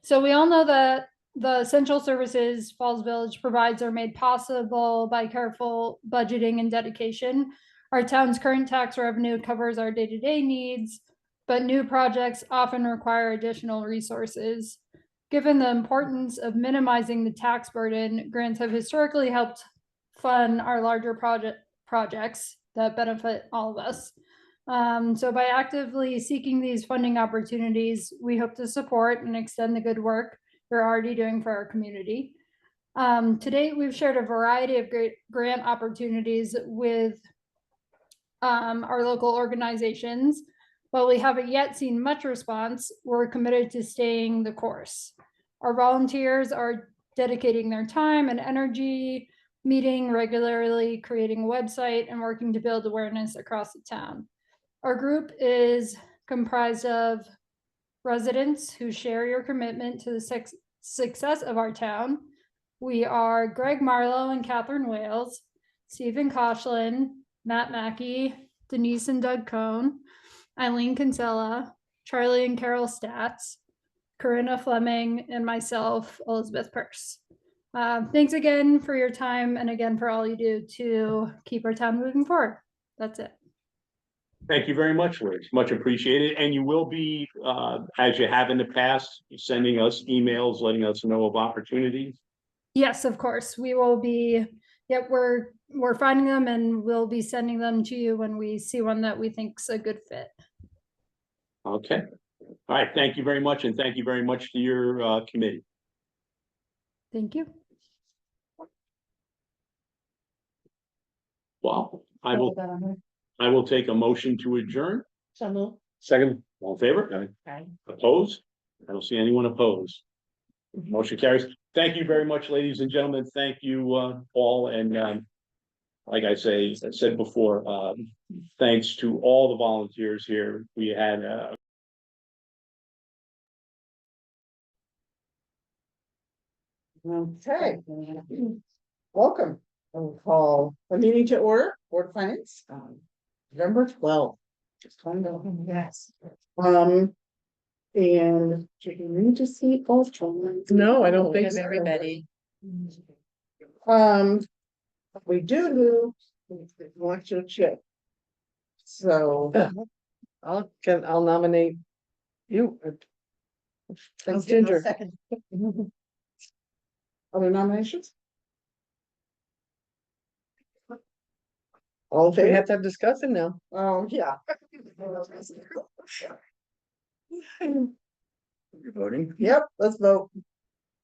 So we all know that the essential services Falls Village provides are made possible by careful budgeting and dedication. Our town's current tax revenue covers our day-to-day needs, but new projects often require additional resources. Given the importance of minimizing the tax burden, grants have historically helped fund our larger projects that benefit all of us. So by actively seeking these funding opportunities, we hope to support and extend the good work we're already doing for our community. To date, we've shared a variety of great grant opportunities with our local organizations. While we haven't yet seen much response, we're committed to staying the course. Our volunteers are dedicating their time and energy, meeting regularly, creating a website, and working to build awareness across the town. Our group is comprised of residents who share your commitment to the success of our town. We are Greg Marlowe and Catherine Wales, Stephen Koshland, Matt Mackey, Denise and Doug Cohn, Eileen Kinsella, Charlie and Carol Statz, Corinna Fleming, and myself, Elizabeth Purse. Thanks again for your time and again for all you do to keep our town moving forward. That's it. Thank you very much, Liz. Much appreciated. And you will be, as you have in the past, sending us emails, letting us know of opportunities. Yes, of course. We will be, yep, we're finding them and we'll be sending them to you when we see one that we think's a good fit. Okay. All right. Thank you very much. And thank you very much to your committee. Thank you. Well, I will take a motion to adjourn. So move. Second. All in favor? Aye. Opposed? I don't see anyone opposed. Motion carries. Thank you very much, ladies and gentlemen. Thank you all. And like I said before, thanks to all the volunteers here. We had Okay. Welcome. We'll call a meeting to order, Board of Finance, November 12th. Just kind of, yes. And do you need to see both? No, I don't think so. Everybody. We do want your chip. So. I'll nominate you. Thanks, Ginger. Second. Other nominations? All in favor? We have to have discussion now. Oh, yeah. You're voting? Yep, let's vote.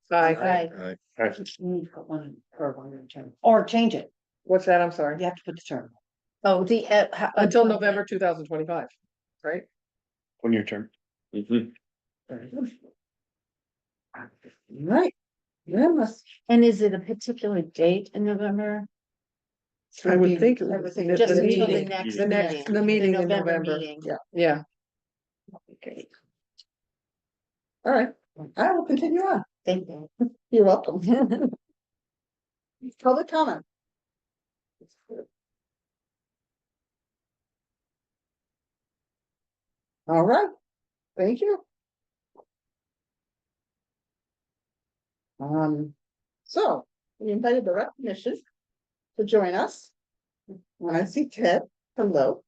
Aye. Aye. You need to put one per one term, or change it. What's that? I'm sorry. You have to put the term. Oh, the. Until November 2025, right? 1 year term. Right. And is it a particular date in November? I would think. Just the until the meeting- next the next, meeting. the meeting in November November. meeting. Yeah. Okay, All right, I will continue on. thank you. You're welcome. Public comment. All right, thank you. So we invited the rec commission to join us. When I see Ted, hello.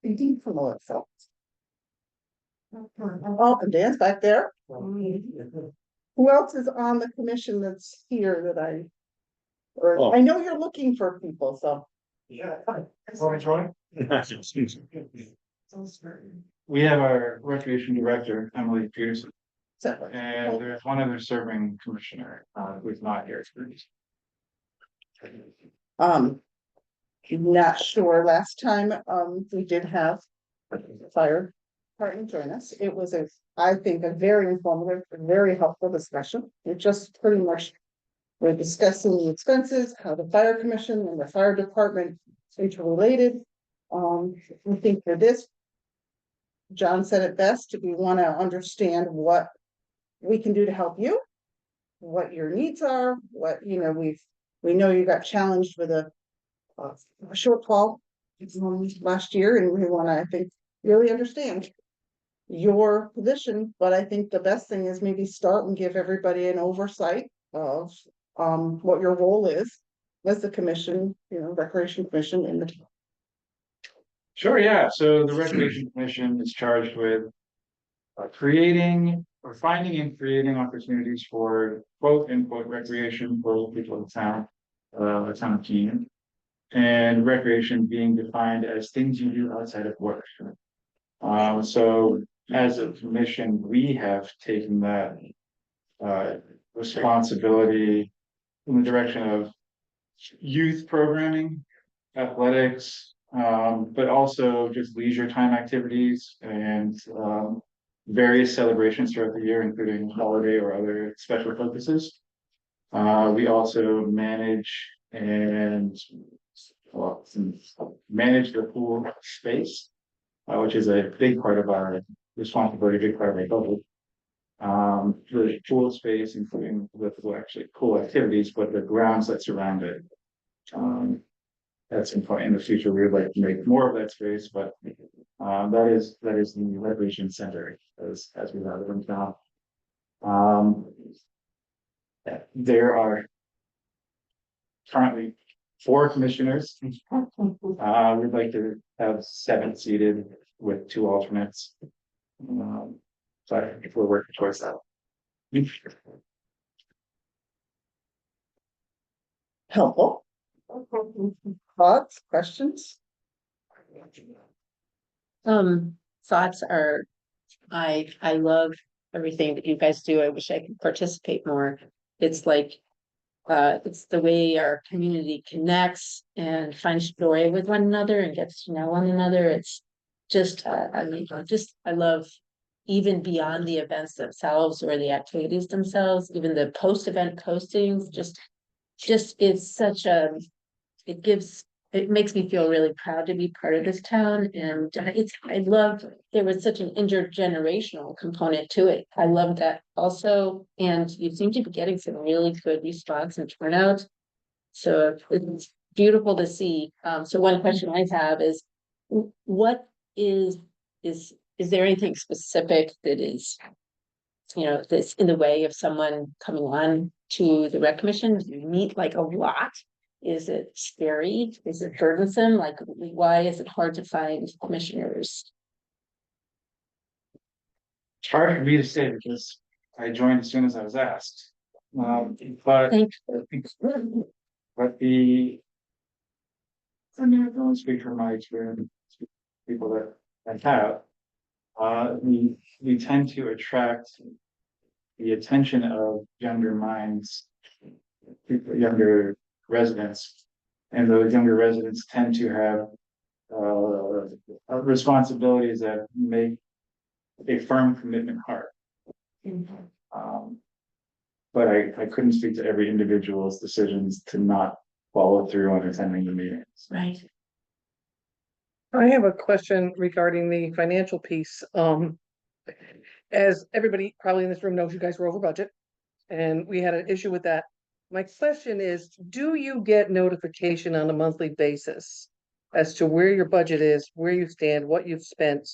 Indeed, hello itself. Oh, and Dan's back there. Who else is on the commission that's here that I? Or I know you're looking for people, so. Yeah. Want to join? We have our recreation director, Emily Peterson, and there's one other serving commissioner, who's not here. Not sure, last time, we did have fire department join us. It was I think, a very informative, very helpful discussion. It just pretty much, we're discussing the expenses, how the fire commission and the fire department interrelated. I think for this, John said it best, we want to understand what we can do to help you, what your needs are, what, we know you got challenged with a shortfall last year, and we want to, I think, really understand your position. But I think the best thing is maybe start and give everybody an oversight of what your role is as the commission, recreation commission in the town. Sure, yeah. So the Recreation Commission is charged with creating or finding and creating opportunities for quote unquote recreation for people in the town of Canaan. And recreation being defined as things you do outside of work. So as a commission, we have taken that responsibility in the direction of youth programming, athletics, but also just leisure time activities and various celebrations throughout the year, including holiday or other special focuses. We also manage the pool space, which is a big part of our responsibility, big part of our budget. The pool space, including actually pool activities, but the grounds that surround it. That's important. In the future, we would like to make more of that space, but that is the recreation center as we have it in town. There are currently 4 commissioners. We'd like to have 7 seated with 2 alternates. But if we're working towards that. Helpful. Thoughts, questions? Thoughts are, I love everything that you guys do. I wish I could participate more. It's like, it's the way our community connects and finds joy with one another and gets to know one another. It's just, I love even beyond the events themselves or the activities themselves, even the post-event postings, just it's such it makes me feel really proud to be part of this town. And I love, there was such an intergenerational component to it. I love that also. And you seem to be getting some really good response and turnout. So it's beautiful to see. So one question I have is, what is there anything specific that is, that's in the way of someone coming on to the rec commission? Do you meet like a lot? Is it scary? Is it burdensome? Like, why is it hard to find commissioners? It's hard for me to say because I joined as soon as I was asked. But I mean, I can only speak from my experience, people that I have. We tend to attract the attention of younger minds, younger residents, and those younger residents tend to have responsibilities that make a firm commitment hard. But I couldn't speak to every individual's decisions to not follow through on attending the meetings. Right. I have a question regarding the financial piece. As everybody probably in this room knows, you guys were over budget and we had an issue with that. My question is, do you get notification on a monthly basis as to where your budget is, where you stand, what you've spent,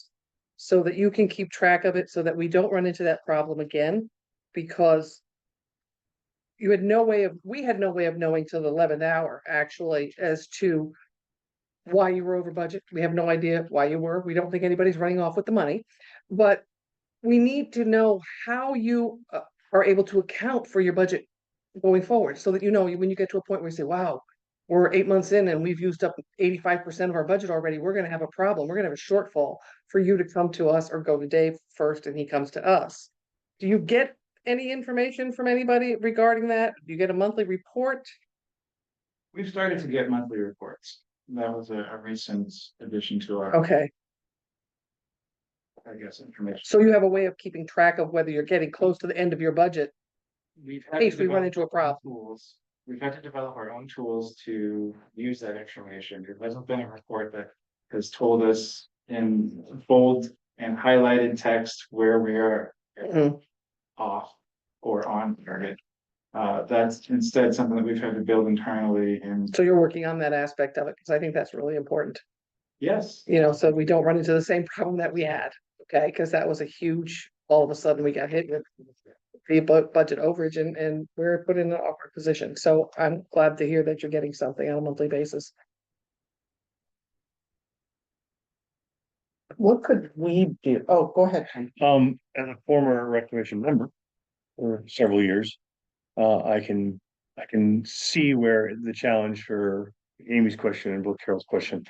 so that you can keep track of it, so that we don't run into that problem again, because we had no way of knowing till the 11th hour, actually, as to why you were over budget. We have no idea why you were. We don't think anybody's running off with the money, but we need to know how you are able to account for your budget going forward, so that you know, when you get to a point where you say, wow, we're 8 months in and we've used up 85% of our budget already, we're gonna have a problem, we're gonna have a shortfall, for you to come to us or go to Dave first and he comes to us. Do you get any information from anybody regarding that? Do you get a monthly report? We've started to get monthly reports. That was a recent addition to our, Okay, I guess, information. so you have a way of keeping track of whether you're getting close to the end of your budget, We've in had to case we run develop into a our own problem. tools. We've had to develop our own tools to use that information. There hasn't been a report that has told us in bold and highlighted text where we are Mhm. off or on target. That's instead something that we've had to build internally, and So you're working on that aspect of it, because I think that's really important, yes. so we don't run into the same problem that we had, okay? Because that was a huge, all of a sudden we got hit with the budget overage, and we're put in an awkward position. So I'm glad to hear that you're getting something on a monthly basis. What could we do? Oh, go ahead, Ken. As a former recreation member for several years, I can see where the challenge for Amy's question and both Carol's question.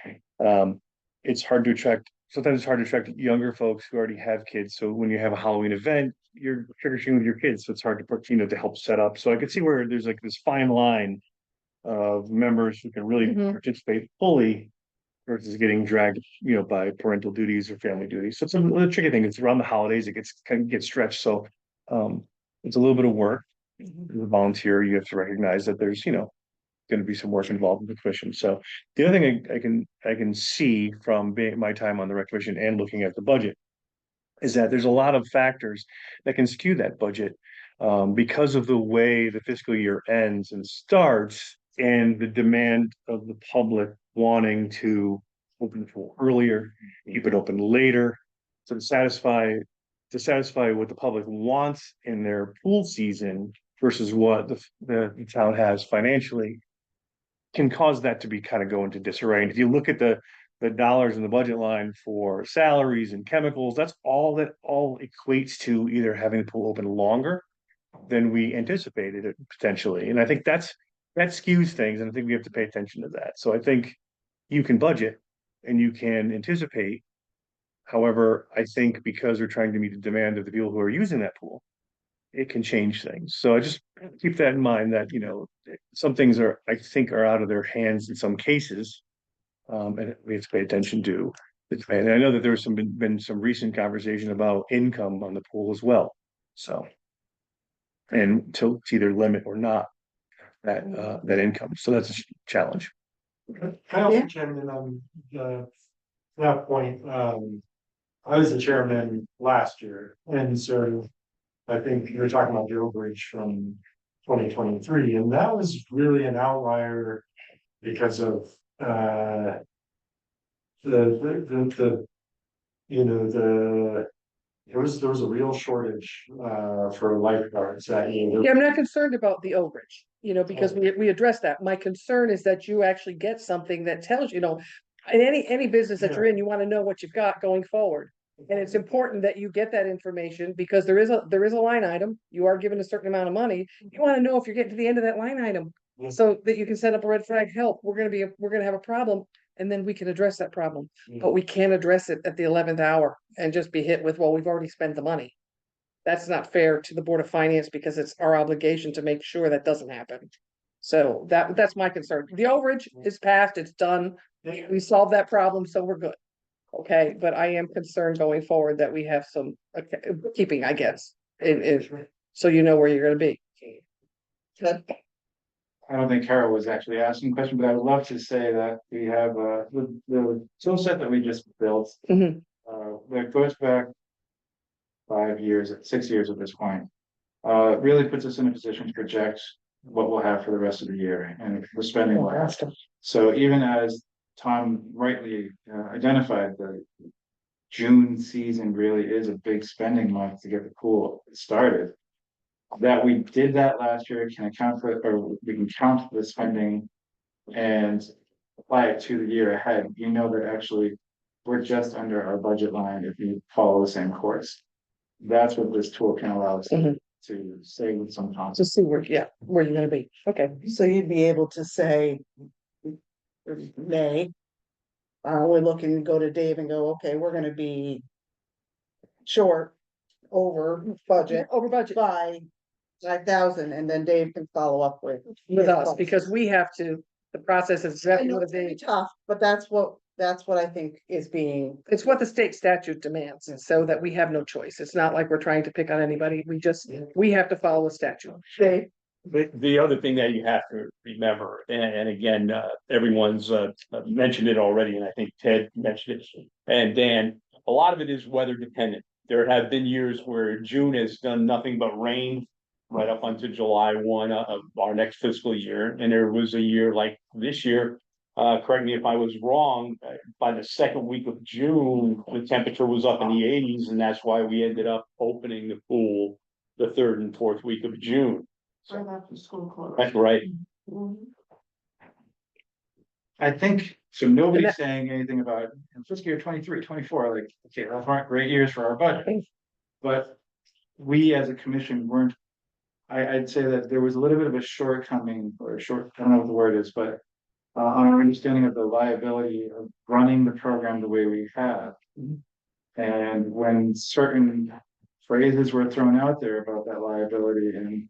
It's hard to attract, sometimes it's hard to attract younger folks who already have kids. So when you have a Halloween event, you're trick-or-treating with your kids, so it's hard to put, to help set up. So I could see where there's like this fine line of members who can really Mhm. participate fully versus getting dragged, by parental duties or family duties. So it's a tricky thing. It's around the holidays, it kind of gets stretched. So it's a little bit of work. As a volunteer, you have to recognize that there's, going to be some work involved with the commission. So the other thing I can see from my time on the rec commission and looking at the budget is that there's a lot of factors that can skew that budget because of the way the fiscal year ends and starts, and the demand of the public wanting to open the pool earlier, keep it open later, so to satisfy what the public wants in their pool season versus what the town has financially, can cause that to be kind of go into disarray. And if you look at the dollars in the budget line for salaries and chemicals, that all equates to either having the pool open longer than we anticipated it potentially. And I think that skews things, and I think we have to pay attention to that. So I think you can budget and you can anticipate. However, I think because we're trying to meet the demand of the people who are using that pool, it can change things. So I just keep that in mind that, some things I think are out of their hands in some cases. And we have to pay attention to. And I know that there's been some recent conversation about income on the pool as well. So. And to either limit or not that income. So that's a challenge. I also chairman on that point, I was the chairman last year, and so I think you were talking about the overage from 2023, and that was really an outlier because of the there was a real shortage for lifeguards that year. Yeah, I'm not concerned about the overage, because we addressed that. My concern is that you actually get something that tells, in any business that you're in, you want to know what you've got going forward. And it's important that you get that information, because there is a line item, you are given a certain amount of money. You want to know if you're getting to the end of that line item, so that you can set up a red flag, help, we're gonna have a problem, and then we can address that problem. But we can't address it at the 11th hour and just be hit with, well, we've already spent the money. That's not fair to the Board of Finance, because it's our obligation to make sure that doesn't happen. So that's my concern. The overage is passed, it's done. We solved that problem, so we're good. Okay, but I am concerned going forward that we have some keeping, I guess, so you know where you're gonna be. Good. I don't think Carol was actually asking a question, but I would love to say that we have the tool set that we just built. Mhm. That goes back 5 years, 6 years at this point. Really puts us in a position to project what we'll have for the rest of the year, and we're spending less. So even as Tom rightly identified, the June season really is a big spending month to get the pool started. That we did that last year can account for, or we can count the spending and apply it to the year ahead. You know that actually we're just under our budget line if you follow the same course. That's what this tool can allow us to say with some To confidence. see where, yeah, where you're gonna be. Okay. So you'd be able to say. May. We're looking to go to Dave and go, okay, we're gonna be. Short, over budget Over budget by 5,000, and then Dave can follow up with. with us, because we have to, the process is I exactly know what it's gonna be they, tough, but that's what I think is being. it's what the state statute demands, and so that we have no choice. It's not like we're trying to pick on anybody. We have to follow the statute. Dave, The other thing that you have to remember, and again, everyone's mentioned it already, and I think Ted mentioned it, and Dan, a lot of it is weather dependent. There have been years where June has done nothing but rain right up until July 1 of our next fiscal year, and there was a year like this year. Correct me if I was wrong, by the second week of June, the temperature was up in the 80s, and that's why we ended up opening the pool the third and fourth week of June. Right after school closed. That's right. I think, so nobody's saying anything about in fiscal year 23, 24. Like, okay, those aren't great years for our budget. But we as a commission weren't, I'd say that there was a little bit of a shortcoming, or a short, I don't know what the word is, but on our understanding of the liability of running the program the way we have. And when certain phrases were thrown out there about that liability, and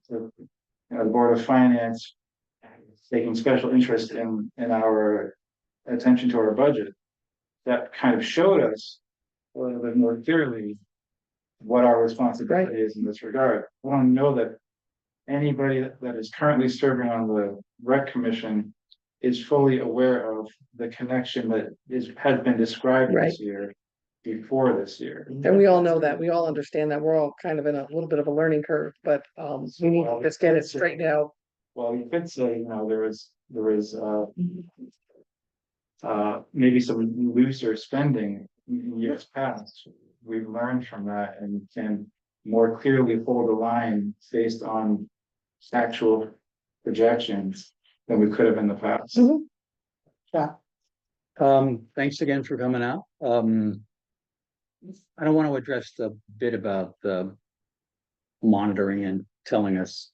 the Board of Finance taking special interest in our attention to our budget, that kind of showed us a little bit more clearly what our responsibility is in this regard. I want to know that anybody that is currently serving on the rec commission is fully aware of the connection that has been described this year before this year. And we all know that, we all understand that, we're all kind of in a little bit of a learning curve, but we need to just get it straightened out. Well, you could say, there was maybe some looser spending in years past. We've learned from that and can more clearly hold the line based on actual projections than we could have in the past. Thanks again for coming out. I don't want to address the bit about the monitoring and telling us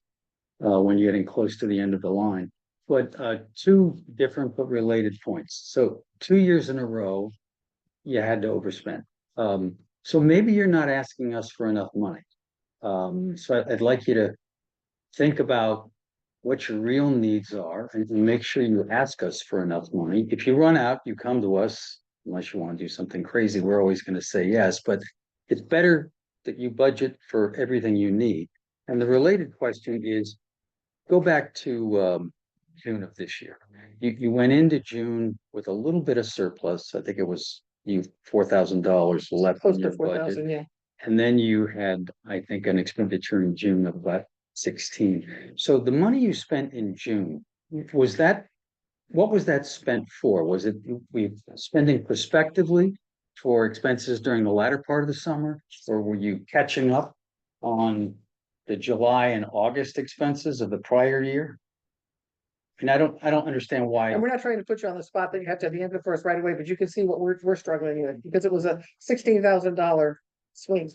when you're getting close to the end of the line, but two different but related points. So 2 years in a row, you had to overspend. So maybe you're not asking us for enough money. So I'd like you to think about what your real needs are and make sure you ask us for enough money. If you run out, you come to us, unless you want to do something crazy, we're always going to say yes, but it's better that you budget for everything you need. And the related question is, go back to June of this year. You went into June with a little bit of surplus. I think it was $4,000 left Close in to your 4,000, budget. yeah. And then you had, I think, an expenditure in June of about 16. So the money you spent in June, what was that spent for? Was it we spending prospectively for expenses during the latter part of the summer? Or were you catching up on the July and August expenses of the prior year? And I don't understand why. And we're not trying to put you on the spot that you have to have the answer for us right away, but you can see what we're struggling with, because it was a $16,000 swing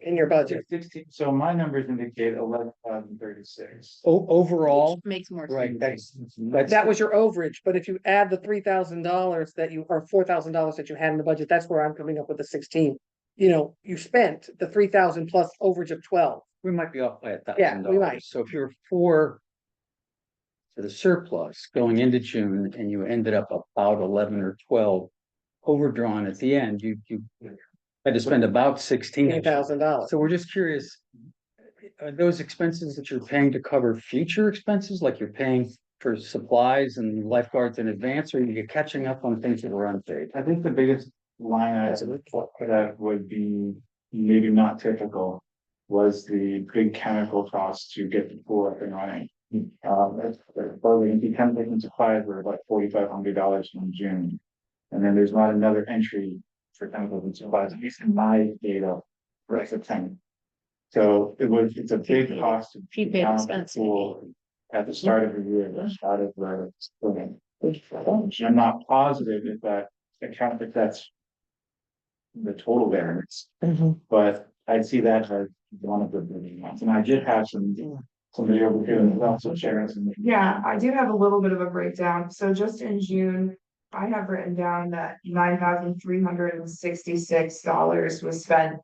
in your budget. 16, so my numbers indicate 11,036. Overall, Makes more right, sense. That was your overage, but if you add the $3,000 that you, or $4,000 that you had in the budget, that's where I'm coming up with the 16. You spent the 3,000 plus overage of 12. we might be off by $1,000. Yeah, we might. So if you're for the surplus going into June and you ended up about 11 or 12 overdrawn at the end, you had to spend about $16,000. So we're just curious, are those expenses that you're paying to cover future expenses, like you're paying for supplies and lifeguards in advance, or are you catching up on things that were unpaid? I think the biggest line item that would be maybe not typical was the big chemical costs to get the pool up and running. For the chemicals and supplies were about $4,500 in June. And then there's not another entry for chemicals and supplies, at least in my data, for September. So it's a big cost. to Prepaid balance the expense. pool At the start of the year, the start of the spring. I'm not positive if that's the total variance, but I see that as one of the big ones. And I did have somebody over here that also sharing some. Yeah, I do have a little bit of a breakdown. So just in June, I have written down that $9,366 was spent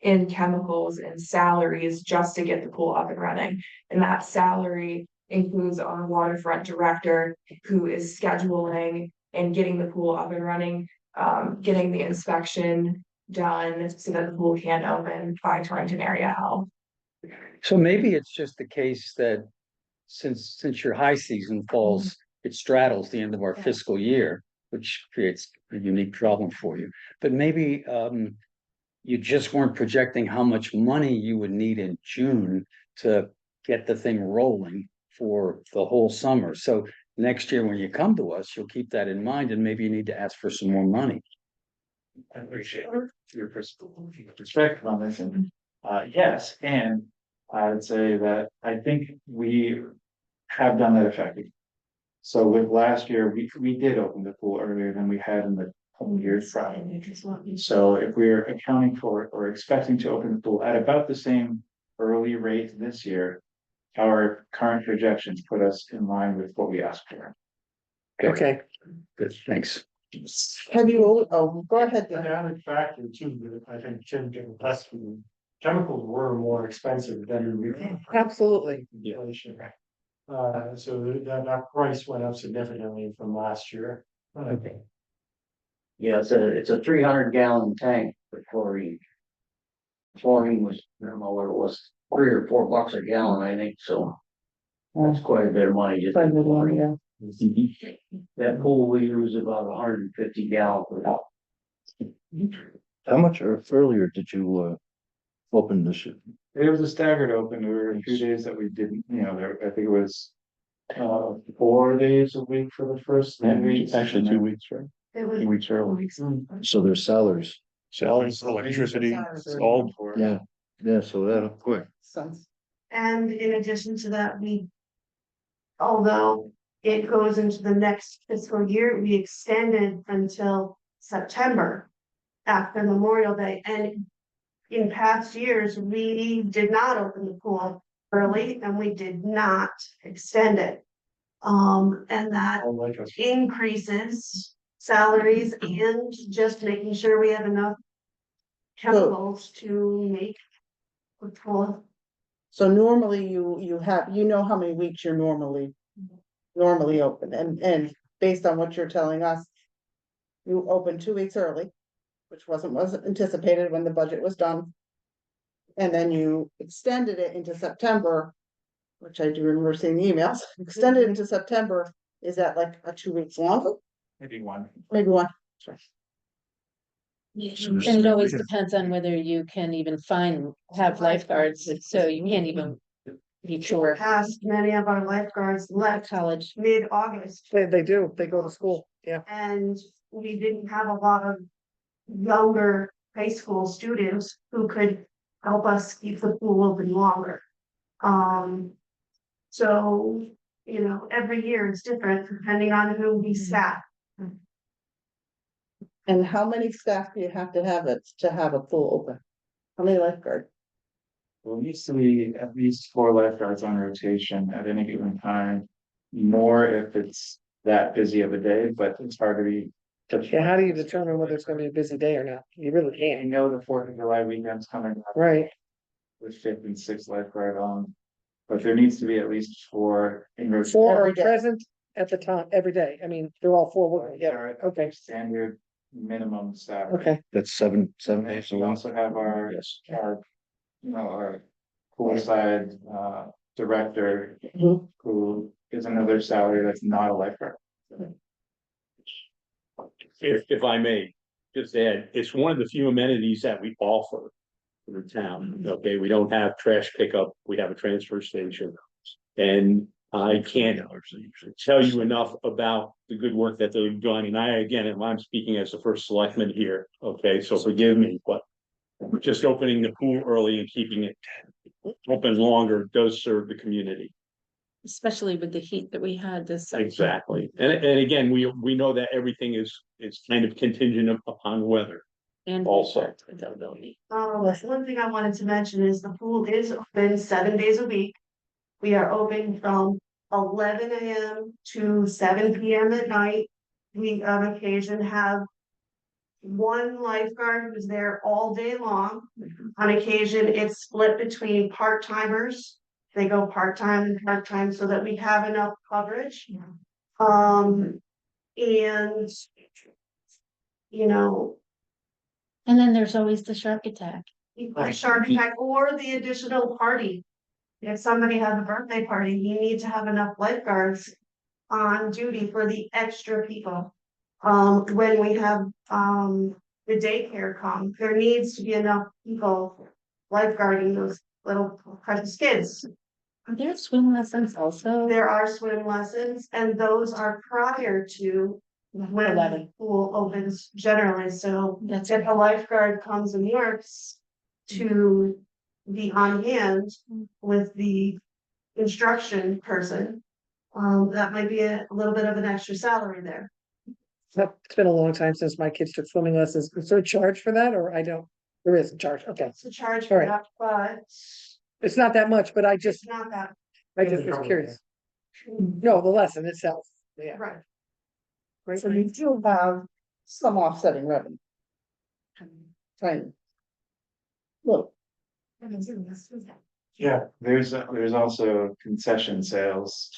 in chemicals and salaries just to get the pool up and running. And that salary includes our waterfront director who is scheduling and getting the pool up and running, getting the inspection done so that the pool can open by Torrington Area Health. So maybe it's just the case that since your high season falls, it straddles the end of our fiscal year, which creates a unique problem for you. But maybe you just weren't projecting how much money you would need in June to get the thing rolling for the whole summer. So next year, when you come to us, you'll keep that in mind, and maybe you need to ask for some more money. I appreciate your perspective on this, and yes, and I would say that I think we have done that effectively. So with last year, we did open the pool earlier than we had in the couple years prior. So if we're accounting for or expecting to open the pool at about the same early rate this year, our current projections put us in line with what we asked for. Okay. Good, thanks. Have you, go ahead. The added factor too, that I think Jim did less from chemicals were more expensive than we. Absolutely. Inflation. So that price went up significantly from last year. Okay. Yeah, it's a 300-gallon tank for chlorine. Chlorine was, I don't know what it was, $3 or $4 a gallon, I think, so. That's quite a bit of money. Just Quite a bit of money, yeah. That pool we use about 150 gallons per hour. How much earlier did you open this? It was a staggered open. There were a few days that we didn't, I think it was 4 days a week for the first 10 weeks. Actually, 2 weeks, right? It was 2 weeks early. So there's salaries. Salaries, electricity, it's all. Yeah, so that'll quick. And in addition to that, although it goes into the next fiscal year, we extended until September after Memorial Day. And in past years, we did not open the pool early and we did not extend it. And that increases salaries and just making sure we have enough chemicals to make the pool. So normally you have, how many weeks you're normally open, and based on what you're telling us, you opened 2 weeks early, which wasn't anticipated when the budget was done. And then you extended it into September, which I do remember seeing the emails, extended into September. Is that like a 2 weeks longer? Maybe one. Maybe one. And it always depends on whether you can even have lifeguards, so you can't even be sure. Past many of our lifeguards left College. mid-August. They do, they go to school, yeah. And we didn't have a lot of younger high school students who could help us keep the pool open longer. So, every year it's different depending on who we staff. And how many staff do you have to have a pool open? How many lifeguards? Well, it used to be at least 4 lifeguards on rotation at any given time. More if it's that busy of a day, but it's hard to be. Yeah, how do you determine whether it's gonna be a busy day or not? You really I can't. know the 4th of July weekend's coming up. Right. With 5th and 6th lifeguard on, but there needs to be at least 4 in rotation. 4 are Every day. present at the time, every day. I mean, they're all 4 working together. Okay, Standard minimum staff. okay. That's 7 days a We week. also have our poolside director, Mhm. who is another salary that's not a lifeguard. If I may, just add, it's one of the few amenities that we offer for the town. Okay, we don't have trash pickup, we have a transfer station. And I can't tell you enough about the good work that they've done. And I'm speaking as the first selectman here, okay, so forgive me, but just opening the pool early and keeping it open longer does serve the community. Especially with the heat that we had this. summer. Exactly. And again, we know that everything is kind of contingent upon weather. And Also. availability. One thing I wanted to mention is the pool is open 7 days a week. We are open from 11 AM to 7 PM at night. We on occasion have one lifeguard who's there all day long. On occasion, it's split between part-timers. They go part-time and part-time so that we have enough coverage. And you know, And then there's always the shark attack. the shark attack or the additional party. If somebody has a birthday party, you need to have enough lifeguards on duty for the extra people. When we have, the daycare come, there needs to be enough people lifeguarding those little precious kids. Are there swim lessons also? There are swim lessons and those are prior to when the 11. pool opens generally, so That's if a lifeguard comes and works to be on hand with the instruction person, that might be a little bit of an extra salary there. It's been a long time since my kids took swimming lessons. Is there a charge for that or I don't? There is a charge. Okay. It's a charge All for right. that, but It's not that much, but I it's just not that, was curious. No, the lesson itself. Yeah. right. So you do have some offsetting revenue. Right. Look, Yeah, there's also concession sales.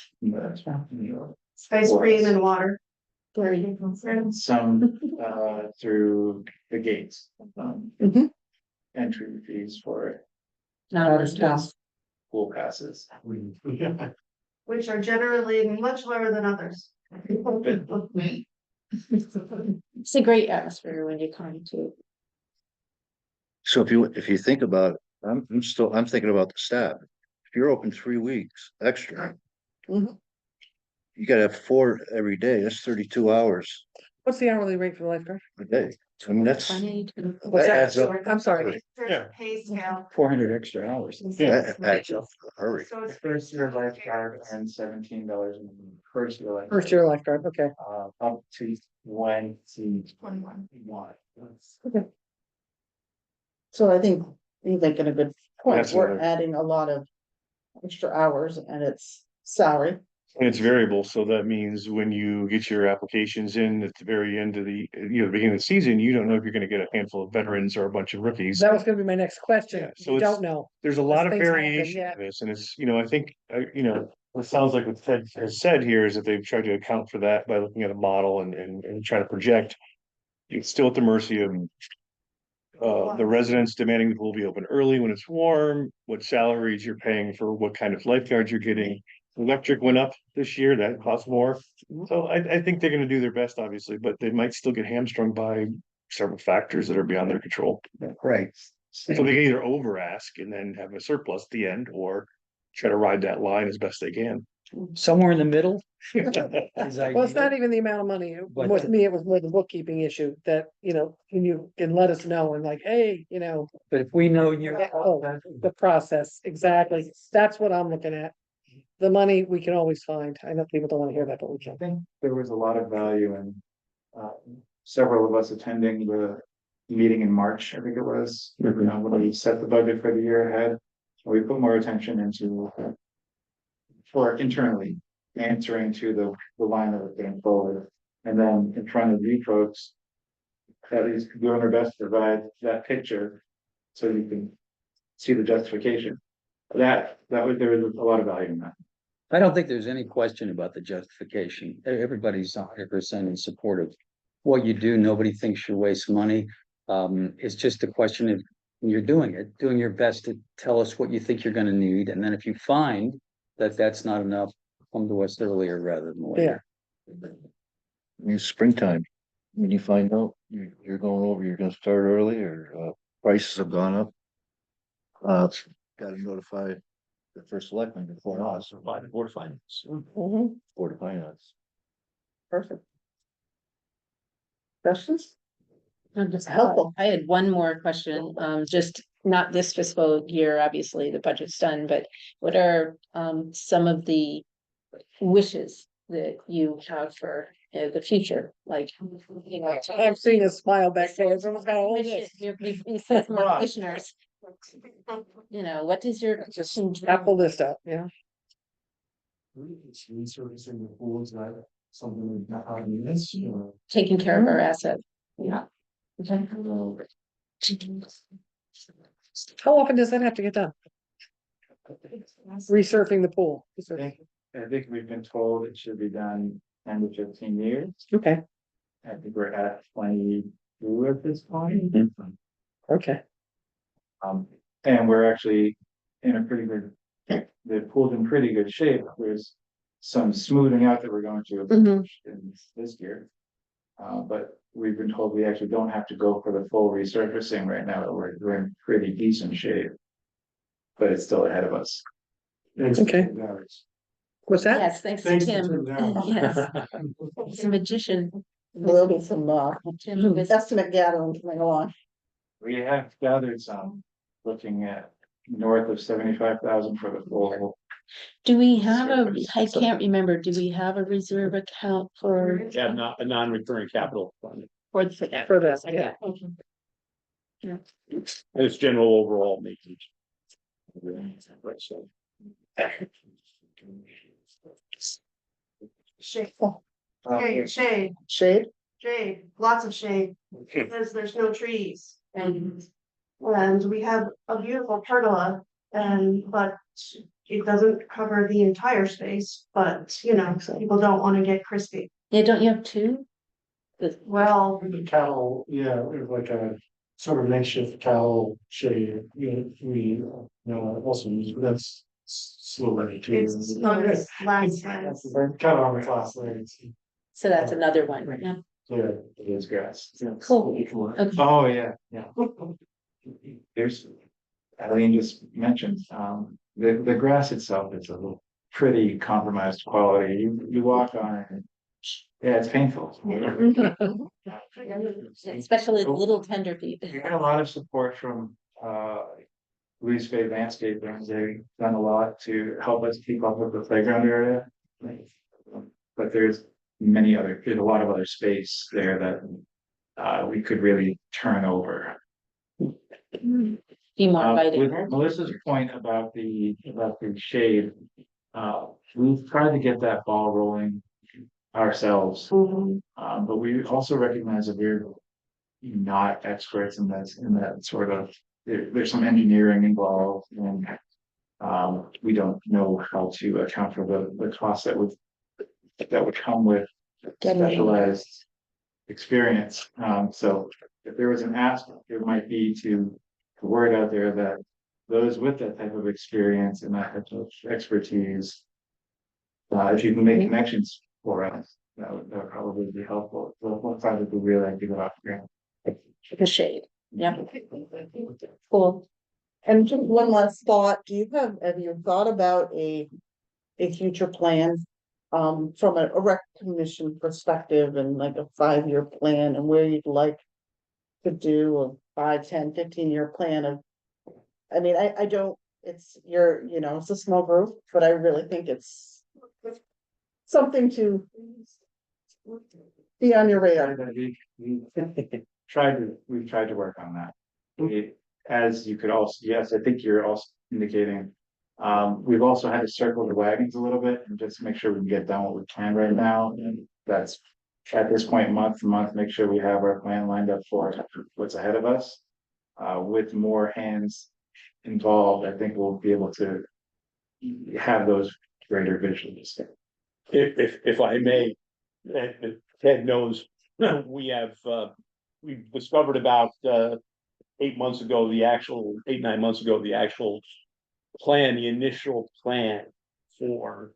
Ice cream and water. Some through the gates. Mhm. Entry fees for it, Not as tough. pool passes. Which are generally much lower than others. It's a great atmosphere when you come to. So if you think about it, I'm thinking about the staff. If you're open 3 weeks extra. Mhm. You gotta have 4 every day, that's 32 hours What's the hourly rate for the lifeguard? a day. I mean, that's, What's that adds that? up, I'm sorry. There's a pay scale. 400 extra hours. that adds up in a hurry. So it's First year lifeguard and $17 first year lifeguard. First year lifeguard, okay. Up to 21. So I think you're making a good point. That's We're another- adding a lot of extra hours and it's salary. And it's variable, so that means when you get your applications in at the very end of the, beginning of the season, you don't know if you're gonna get a handful of veterans or a bunch of rookies. That was gonna be my next question. Yeah, so You it's- don't know. There's a lot of things happen, variation yeah. in this, and it's, I think, what sounds like what Ted has said here is that they've tried to account for that by looking at a model and trying to project. It's still at the mercy of the residents demanding the pool be open early when it's warm, what salaries you're paying for what kind of lifeguards you're getting. Electric went up this year, that costs more. So I think they're gonna do their best, obviously, but they might still get hamstrung by several factors that are beyond their control. Right. So they can either over ask and then have a surplus at the end, or try to ride that line as best they can. Somewhere in the middle. is Well, it's not ideal. even the amount of money. But- With me, it was more the bookkeeping issue that, you can let us know and like, hey, But if we know you're. the process, exactly. That's what I'm looking at. The money we can always find. I know people don't want to hear that, but we I can. think there was a lot of value in several of us attending the meeting in March, I think it was. When we set the budget for the year ahead, we put more attention into for internally answering to the line that was going forward. And then in front of you folks, at least doing our best to provide that picture so you can see the justification. There was a lot of value in that. I don't think there's any question about the justification. Everybody's 100% in support of what you do. Nobody thinks you waste money. It's just a question of you're doing your best to tell us what you think you're gonna need. And then if you find that that's not enough, come to us earlier rather than later. I mean, springtime, when you find out you're going over, you're gonna start early or prices have gone up. Gotta notify the first selectman before us, By the Board of Finance. Mhm, Board of Finance. perfect. Questions? Just helpful. I had one more question, just not this fiscal year, obviously, the budget's done, but what are, some of the wishes that you have for the future, like, you know. I'm seeing a smile back there. Everyone's got all this. You said more commissioners. You know, what is your? Just apple this up, yeah. Resurfacing the pools, like something we've not had in this, you know. Taking care of our assets, yeah. Okay. How often does that have to get done? Resurfing the pool. I think we've been told it should be done 10 to 15 years. Okay, I think we're at 22 at this point. okay. And we're actually in a pretty good, the pool's in pretty good shape. There's some smoothing out that we're going to in this year. But we've been told we actually don't have to go for the full resurfacing right now. We're in pretty decent shape. But it's still ahead of us. Okay. What's that? Yes, thanks to Thanks to Tim. Tim Dow. Yes, he's a magician. There'll be some, Tim is- estimate gathering coming along. We have gathered some, looking at north of 75,000 for the full. Do we have I can't remember, do we have a reserve account for? Yeah, not a non-recurring capital fund. For For this, yeah. And it's general overall maintenance. Right, so. Shade, Uh, shade, Shade? shade, lots of shade, because there's no trees. And we have a beautiful pergola, but it doesn't cover the entire space, but, you know, people don't wanna get crispy. Yeah, don't you have two? Well, The cattle, yeah, it was like a sort of makeshift cattle shade, we also use, but that's slow ready too. it's not as last Kind nice. of on the class legs. So that's another one, yeah. Yeah. It is grass. Cool. Okay. Oh, yeah, yeah. There's, Eileen just mentioned, the grass itself is a little pretty compromised quality. You walk on it, and, yeah, it's painful. Especially the little tender feet. We got a lot of support from, Louis Bay Landscaping. They've done a lot to help us keep up with the playground area. But there's a lot of other space there that, we could really turn over. Be more With inviting. Melissa's point about the shade, we've tried to get that ball rolling ourselves. But we also recognize that we're not experts in that sort of, there's some engineering involved and we don't know how to account for the costs that would come with specialized experience. So if there was an ask, it might be to word out there that those with that type of experience and that type of expertise, if you can make connections for us, that would probably be helpful. We'll probably really like to go out there. The shade, yeah. Cool. And just one last thought, have you thought about a future plan? From a rec commission perspective and like a 5-year plan and where you'd like to do a 5, 10, 15-year plan of. I mean, I don't, it's it's a small group, but I really think it's something to be on your radar. We've tried to work on that. As you could also, yes, I think you're also indicating, we've also had to circle the wagons a little bit and just make sure we can get done what we can right now. And that's at this point, month to month, make sure we have our plan lined up for what's ahead of us. With more hands involved, I think we'll be able to have those greater visuals. If I may, Ted knows, we discovered about 8 months ago, 8-9 months ago, the actual plan, the initial plan for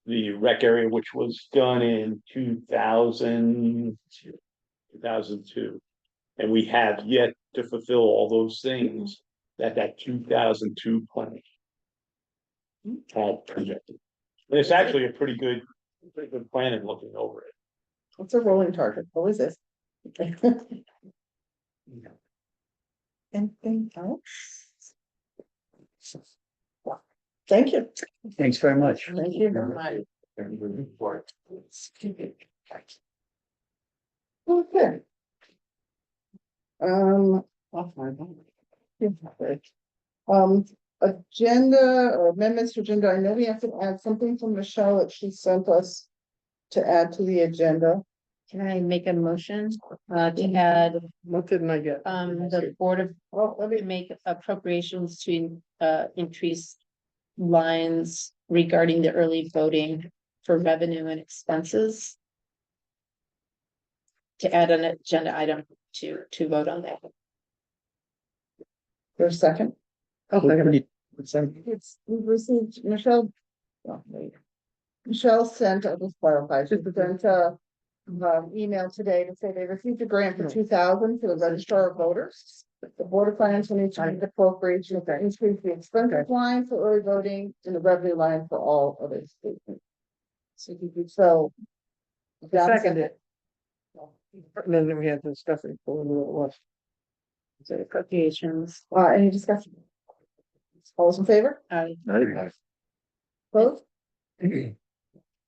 the rec area, which was done in 2002. And we have yet to fulfill all those things that 2002 plan. projected. And it's actually a pretty good plan in looking over it. What's a rolling target? What is this? Anything else? Thank you. Thanks very much. Thank you very much. Okay. Off my mind. Agenda or amendments to agenda, I know we have to add something from Michelle that she sent us to add to the agenda. Can I make a motion, to add, What didn't I get? the Board of, Let me make appropriations to, increase lines regarding the early voting for revenue and expenses? To add an agenda item to vote on that. for a second. We've received, Michelle. Michelle sent, I'll just clarify, she sent email today to say they received a grant for 2,000 for the registrar of voters. The Board of Finance will need to make the appropriation to increase the expenses line for early voting and the revenue line for all other statements. So. Seconded. And then we had to discuss it for what it was. So appropriations, Any discussion? All those in favor? Opposed?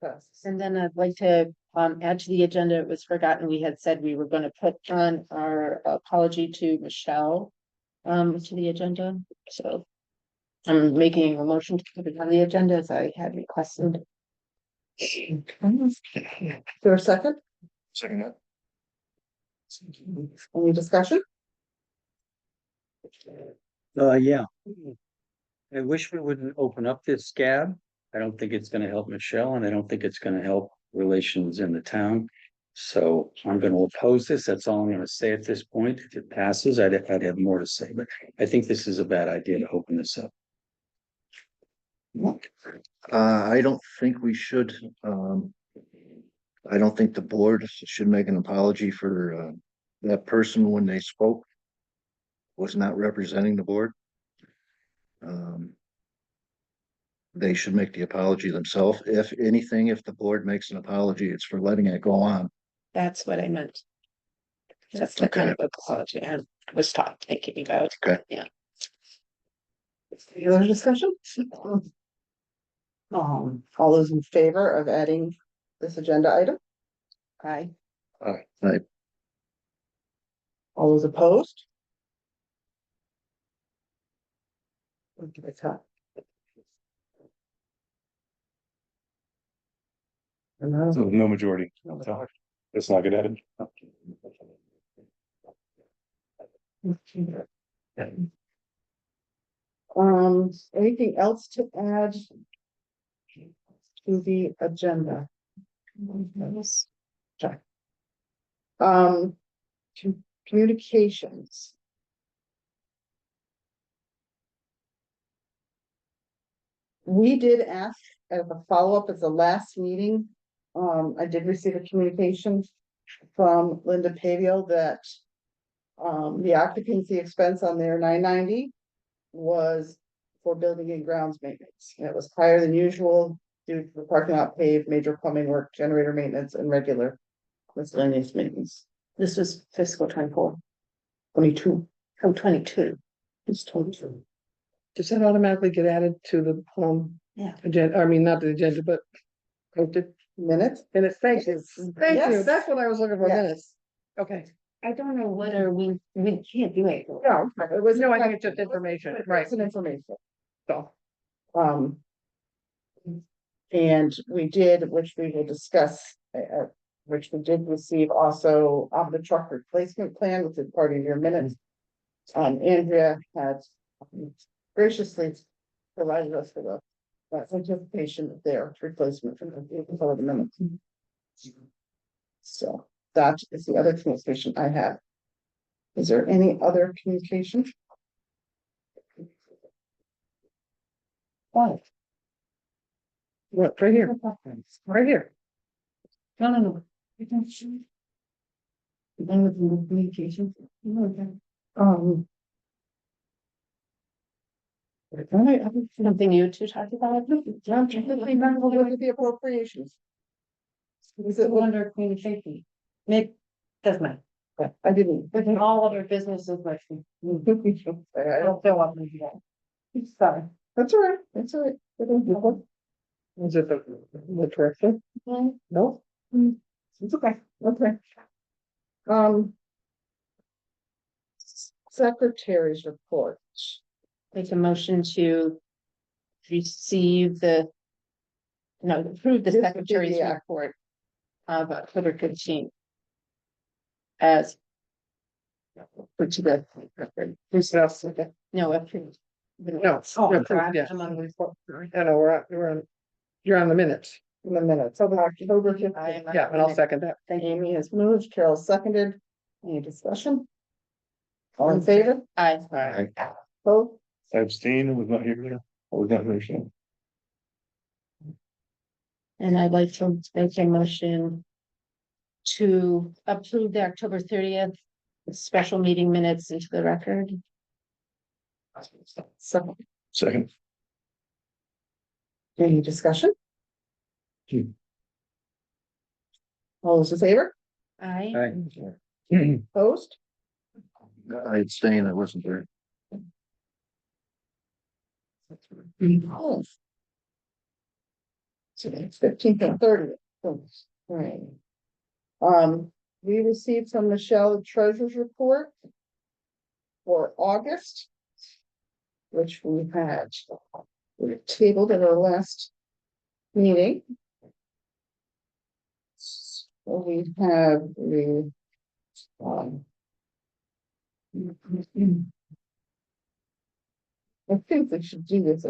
Passes. and then I'd like to, add to the agenda, it was forgotten, we had said we were gonna put on our apology to Michelle. To the agenda, so. I'm making a motion to put it on the agenda as I had requested. Is there a second? Second. Any discussion? Yeah. I wish we wouldn't open up this scab. I don't think it's gonna help Michelle, and I don't think it's gonna help relations in the town. So I'm gonna oppose this. That's all I'm gonna say at this point. If it passes, I'd have more to say, but I think this is a bad idea to open this up. I don't think we should, I don't think the board should make an apology for, that person when they spoke. Was not representing the board. They should make the apology themselves. If anything, if the board makes an apology, it's for letting it go on. That's what I meant. That's the kind of apology I was thinking about. Okay. Yeah. Any other discussion? All those in favor of adding this agenda item? Aye. I All those opposed? Okay, that's hot. So no majority. So it's not gonna happen. Anything else to add to the agenda? Check. Communications. We did ask as a follow-up at the last meeting, I did receive a communication from Linda Pavio that the occupancy expense on their 990 was for building and grounds maintenance. And it was higher than usual due to the parking lot paved, major plumbing work, generator maintenance, and regular miscellaneous maintenance. This was fiscal 24. 22. Oh, 22. It's 22. Does that automatically get added to the Yeah. agenda? I mean, not the agenda, but posted minutes? Minutes, thank you. Thank you. Yes. That's what I was looking for, Yes. minutes. Okay. I don't know whether we can't do it. No, it was, no, I think it's just information, right? It's an information. So. And we did, which we will discuss, which we did receive also of the truck replacement plan, which is part of your minutes. Andrea had graciously provided us with a anticipation of their replacement for the minutes. So that is the other communication I have. Is there any other communication? What? What, right here? Right here. No. Then with the communication. Something you two talked about? John, remember look at the appropriations. Is it under communication? Make, doesn't matter. I didn't. But in all other businesses, like. I don't feel up to that. Sorry. That's all right, that's all right. Is it the director? No? It's okay, okay. Secretary's report. Make a motion to receive approve the This would be secretary's the, report of October 15th. As put to the record. No, approved. No. Oh, approved, yeah. I'm on the report. I know, you're on the minutes. In the minutes, so October 15th. Yeah, and I'll second that. Amy has moved, Carol seconded. Any discussion? All in favor? Aye. Aye. Vote. I abstained and was not here there. I was not there. And I'd like to make a motion to approve the October 30th special meeting minutes into the record. So, Second. any discussion? All those in favor? Aye. Opposed? I abstain, I wasn't there. Oh. So that's 15th and 30th. Right. We received from Michelle the treasurer's report for August, which we tabled at our last meeting. So we have the I think we should do this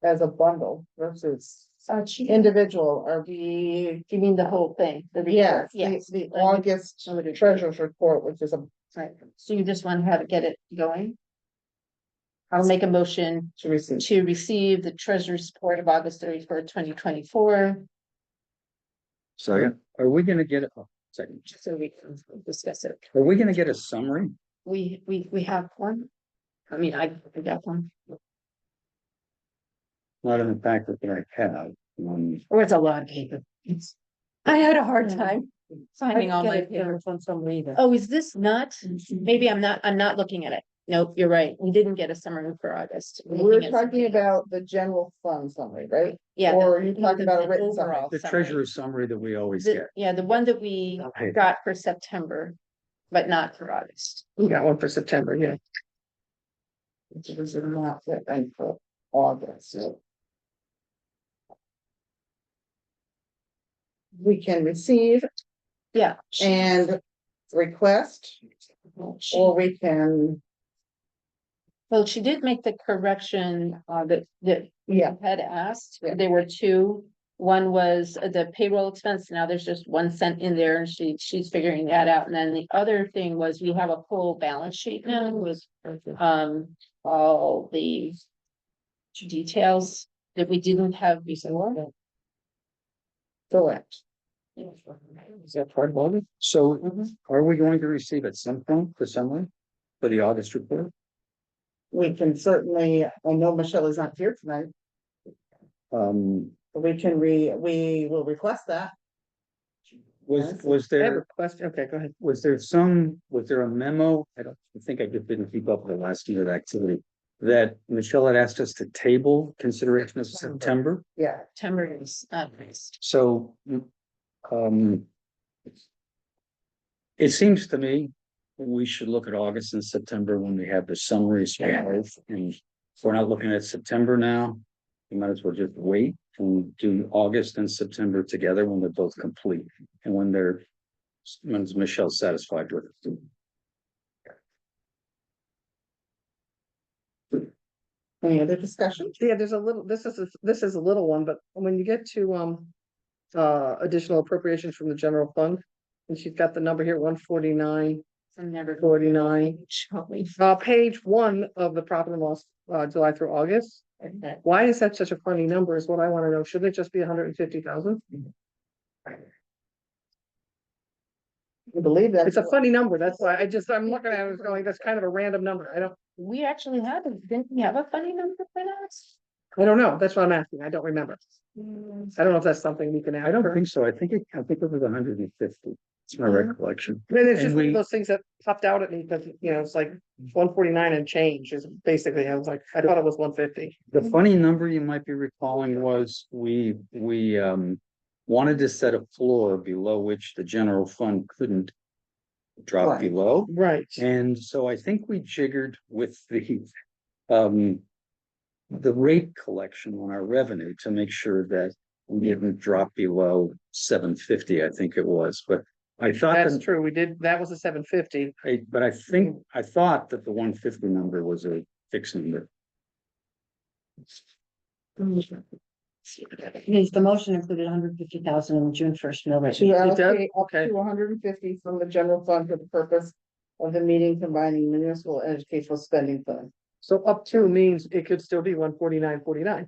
as a bundle versus individual. Are we? You mean the whole thing? The report? Yes, Yes. the August treasurer's report, which is a. Right. So you just want to have it get it going? I'll make a motion To receive. to receive the treasurer's report of August 31st, 2024. Second. Are we gonna get a second? So we can discuss it. Are we gonna get a summary? We have one. I mean, I got one. Not in the packet that I have. Or it's a lot of paper. I had a hard time finding all my Get it papers. on some reason. Oh, is this not? Maybe I'm not looking at it. Nope, you're right. We didn't get a summary for August. We're talking about the general fund summary, right? Yeah. Or are you talking about a written summary? overall The summary. treasurer's summary that we always The- get. Yeah, the one that we Okay. got for September, but not for August. We got one for September, yeah. Which is not that and for August. We can receive Yeah. and request, or we can, Well, she did make the correction, that yeah, had asked. Yeah. There were two. One was the payroll expense. Now there's just 1 cent in there and she's figuring that out. And then the other thing was we have a full balance sheet now with, all the details that we didn't have before. correct. Is that part of it? So are we going to receive at some point the summary for the August report? We can certainly, I know Michelle is not here tonight, we can we will request that. Was I have there, a question, okay, go ahead. was there a memo? I don't I think I just didn't keep up with the last year of activity. That Michelle had asked us to table consideration of September. Yeah, September is not nice. So, it seems to me we should look at August and September when we have the summaries. And if we're not looking at September now, we might as well just wait and do August and September together when they're both complete and when Michelle's satisfied with it. any other discussion? Yeah, there's a little, this is a little one, but when you get to, additional appropriations from the general fund, and she's got the number here, 149. I'm never. 49. Page 1 of the profit and loss, July through August. Okay. Why is that such a funny number is what I want to know. Should it just be 150,000? You believe that? It's a funny number. That's why I'm looking at it going, that's kind of a random number. I don't. we actually had, didn't we have a funny number for that? I don't know. That's what I'm asking. I don't remember. I don't know if that's something we can add. I don't think so. I think it was 150. It's my recollection. I mean, it's And just one of we- those things that popped out at me because, you know, it's like 149 and change is basically, I was like, I thought it was 150. The funny number you might be recalling was we wanted to set a floor below which the general fund couldn't drop Right. below. Right. And so I think we jiggered with the rate collection on our revenue to make sure that we didn't drop below 750, I think it was, but I thought That's that, true. We did, that was a 750. but I thought that the 150 number was a fixed number. Yes, the motion included 150,000 in the June 1st mill rate. To does? allocate up Okay. to 150 from the general fund for the purpose of the meeting combining municipal and educational spending fund. So up to means it could still be 149.49.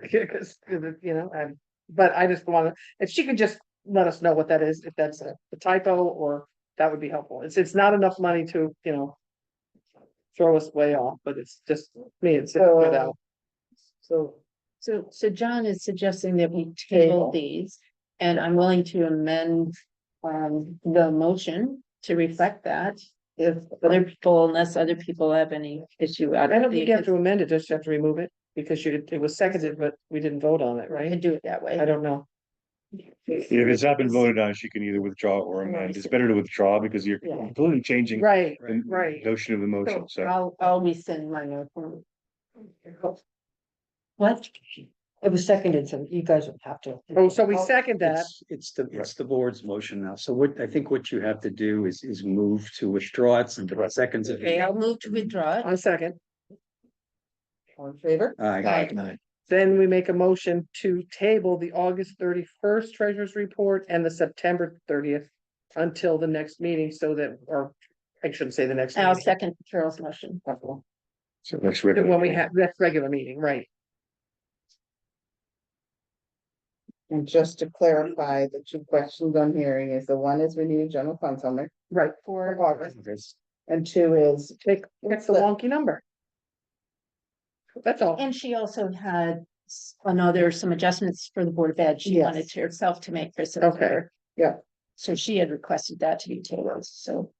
Because, you know, but I just want to, if she could just let us know what that is, if that's a typo or that would be helpful. It's not enough money to, you know, throw us way off, but it's just me, it's good out. So John is suggesting that we table these, and I'm willing to amend the motion to reflect that. If other people, unless other people have any issue out I of don't think you have the, to amend it, just have to remove it because it was seconded, but we didn't vote on it, I right? can do it that way. I don't know. If it's not been voted on, she can either withdraw or amend. It's better to withdraw because you're Yeah. completely changing Right, the right. notion of the motion, so. I'll rescind my motion. What? It was seconded, so you guys would have to. Oh, so we second that. It's the board's motion now. So I think what you have to do is move to withdraw it and the seconds of. Okay, I'll move to withdraw it. On second. all in favor? Aye. Then we make a motion to table the August 31st treasurer's report and the September 30th until the next meeting so that, or I shouldn't say the next. I'll meeting. second Carol's motion. So next regular. When we have, that's regular meeting, right? And just to clarify, the two questions I'm hearing is the one is we need a general fund summary Right. for August, Yes. and two is Pick the wonky number. That's all. And she also had some adjustments for the Board of Ed. She Yes. wanted to herself to make for Okay. September. Yeah. So she had requested that to be tabled, so.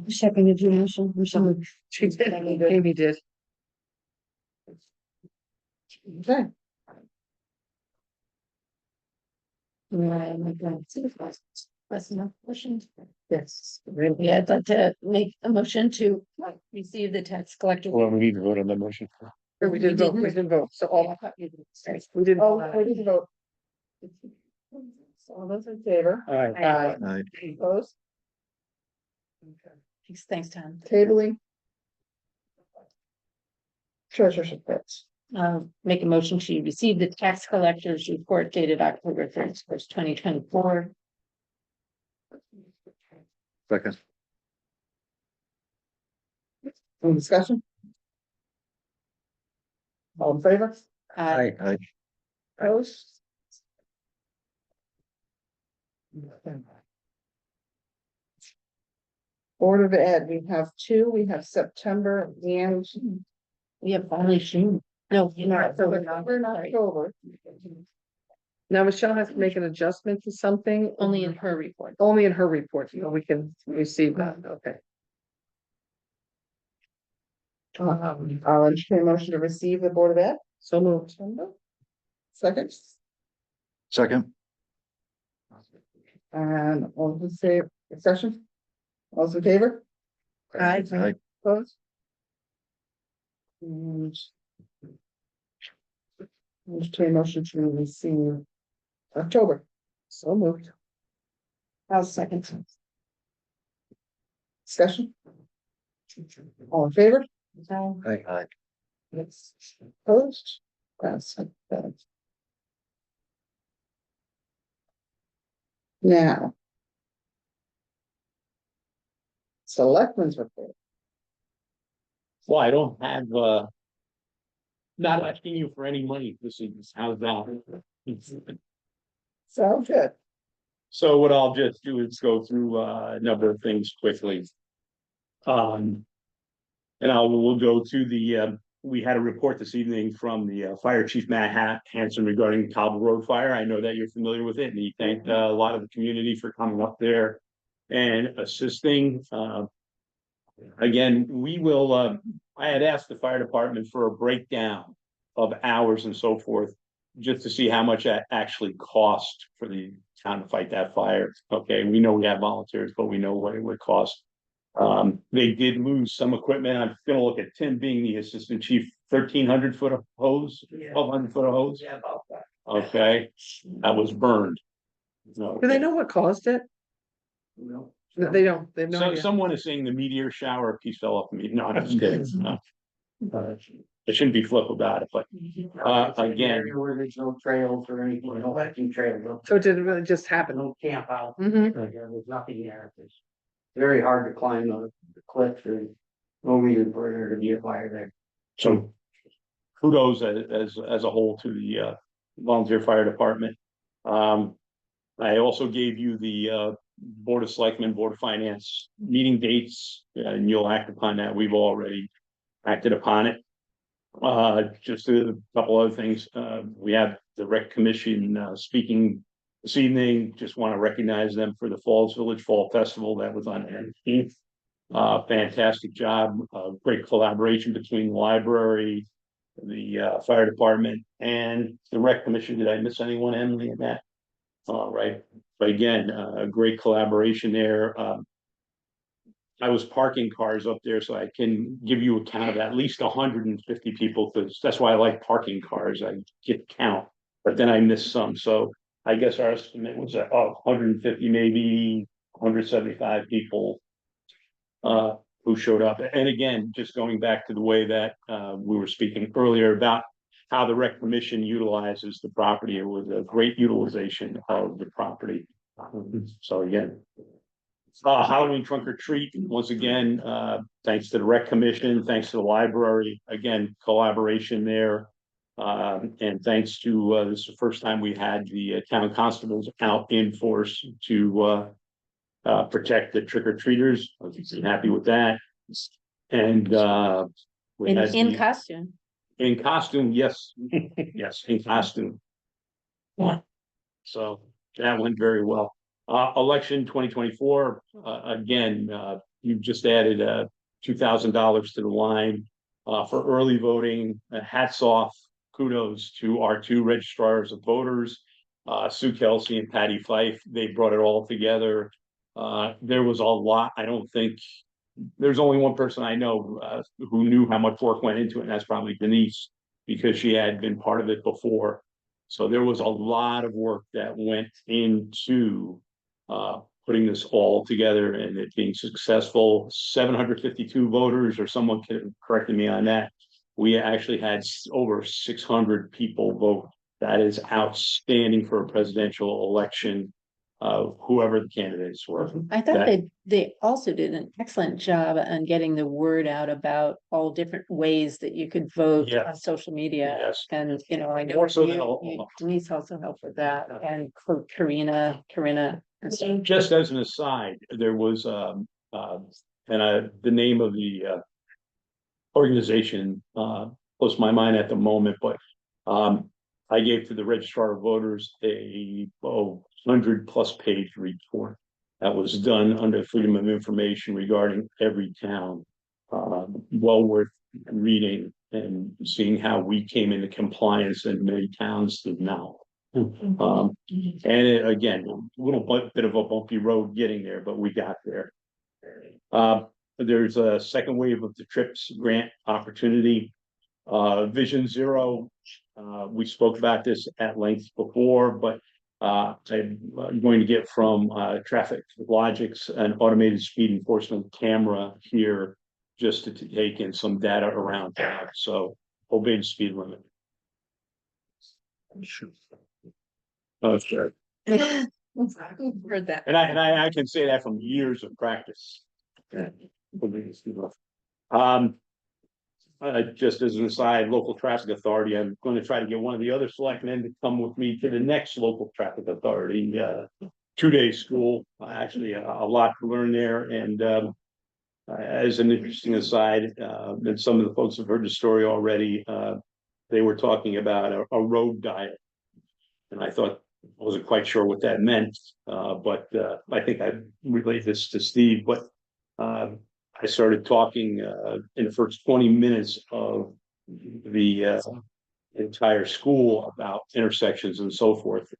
Seconded your motion, or something. She did, Amy did. okay. That's enough questions. Yes. Yeah, I'd like to make a motion to receive the tax collector. Well, we need to vote on that motion. We didn't vote, so all, we didn't. Oh, we didn't vote. So all those in favor? Aye. Aye. Opposed? Thanks, Tom. Tabling. Treasurer's reports. Make a motion to receive the tax collector's report dated October 31st, 2024. Second. Any discussion? All in favor? Aye. Opposed? Board of Ed, we have two, we have September and. We have only June. No, October. Now Michelle has to make an adjustment to something. only in her report. Only in her report, so we can receive that, okay. I'll entertain a motion to receive the Board of Ed. So moved. Second, Second. and all in favor, discussion? All those in favor? Aye. Opposed? And entertain a motion to receive October. So moved. I'll second. Discussion? All in favor? Aye. Yes. Opposed? That's. Now. Selectmen's report. Well, I don't have, not asking you for any money this evening. How's that? Sounds good. So what I'll just do is go through a number of things quickly. And we'll go to we had a report this evening from the Fire Chief Matt Hanson regarding the Cobble Road fire. I know that you're familiar with it, and he thanked a lot of the community for coming up there and assisting. Again, we will, I had asked the fire department for a breakdown of hours and so forth, just to see how much that actually cost for the town to fight that fire. Okay, we know we have volunteers, but we know what it would cost. They did lose some equipment. I'm gonna look at Tim being the assistant chief, 1,300 foot of hose, 1,200 foot of hose. Yeah, about that. Okay, that was burned. No. Do they know what caused it? No. They don't, they have no So idea. someone is saying the meteor shower piece fell off me. No, I'm just kidding. No. I shouldn't be flip about it, but again, Where there's no trails or anything, no hiking trails, So it didn't really just happen. no camp out. Mhm. There's nothing there. It's very hard to climb the cliff, and no reason for there to be a fire there. so kudos as a whole to the volunteer fire department. I also gave you the Board of Selectmen, Board of Finance meeting dates, and you'll act upon that. We've already acted upon it. Just a couple other things. We have the Rec Commission speaking this evening. Just want to recognize them for the Falls Village Fall Festival that was on the 18th. Fantastic job, great collaboration between the library, the fire department, and the Rec Commission. Did I miss anyone, Emily, in that? All right, but again, a great collaboration there. I was parking cars up there, so I can give you a count of at least 150 people, because that's why I like parking cars. I get count, but then I missed some. So I guess our estimate was 150, maybe 175 people who showed up. And again, just going back to the way that we were speaking earlier about how the Rec Commission utilizes the property. It was a great utilization of the property. So again, Halloween trunk or treat, once again, thanks to the Rec Commission, thanks to the library, again, collaboration there. And thanks to, this is the first time we had the town constables out in force to protect the trick or treaters. I was happy with that. And we had the- costume. in costume, yes, yes, in costume. So that went very well. Election 2024, again, you've just added $2,000 to the line for early voting. Hats off, kudos to our two registrars of voters, Sue Kelsey and Patty Fife. They brought it all together. There was a lot. I don't think there's only one person I know who knew how much work went into it, and that's probably Denise, because she had been part of it before. So there was a lot of work that went into putting this all together and it being successful. 752 voters, or someone corrected me on that. We actually had over 600 people vote. That is outstanding for a presidential election. Whoever the candidates were. I thought they also did an excellent job on getting the word out about all different ways that you could vote Yeah. on social media. Yes. And, you know, I know More so than Denise also helped with that, and for Corinna. and so- Just as an aside, there was the name of the organization close to my mind at the moment, but I gave to the registrar of voters a 100+ page report that was done under Freedom of Information regarding every town. Well worth reading and seeing how we came into compliance and many towns did not. And again, a little bit of a bumpy road getting there, but we got there. There's a second wave of the TRIPS grant opportunity. Vision Zero, we spoke about this at length before, but I'm going to get from Traffic Logics an automated speed enforcement camera here just to take in some data around that. So obey the speed limit. Oh, sure. Heard that. And I can say that from years of practice. Just as an aside, local traffic authority, I'm going to try to get one of the other selectmen to come with me to the next local traffic authority 2-day school. Actually, a lot to learn there, and as an interesting aside, and some of the folks have heard the story already, they were talking about a road diet. And I thought, I wasn't quite sure what that meant, but I think I relayed this to Steve, but I started talking in the first 20 minutes of the entire school about intersections and so forth.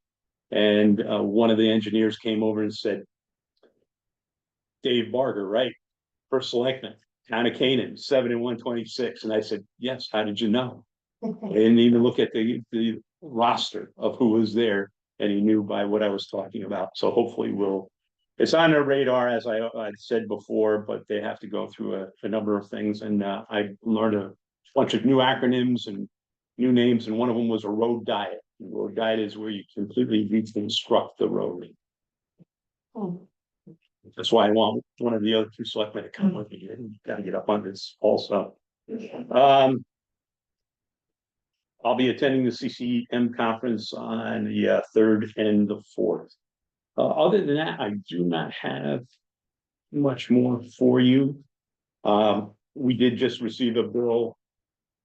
And one of the engineers came over and said, Dave Barger, right? First selectman, town of Canaan, 7 and 126. And I said, yes, how did you know? I didn't even look at the roster of who was there, and he knew by what I was talking about. So hopefully it's on their radar, as I said before, but they have to go through a number of things. And I learned a bunch of new acronyms and new names, and one of them was a road diet. A road diet is where you completely reconstruct the road. That's why I want one of the other two selectmen to come with me and gotta get up on this also. I'll be attending the CCM conference on the 3rd and the 4th. Other than that, I do not have much more for you. We did just receive a bill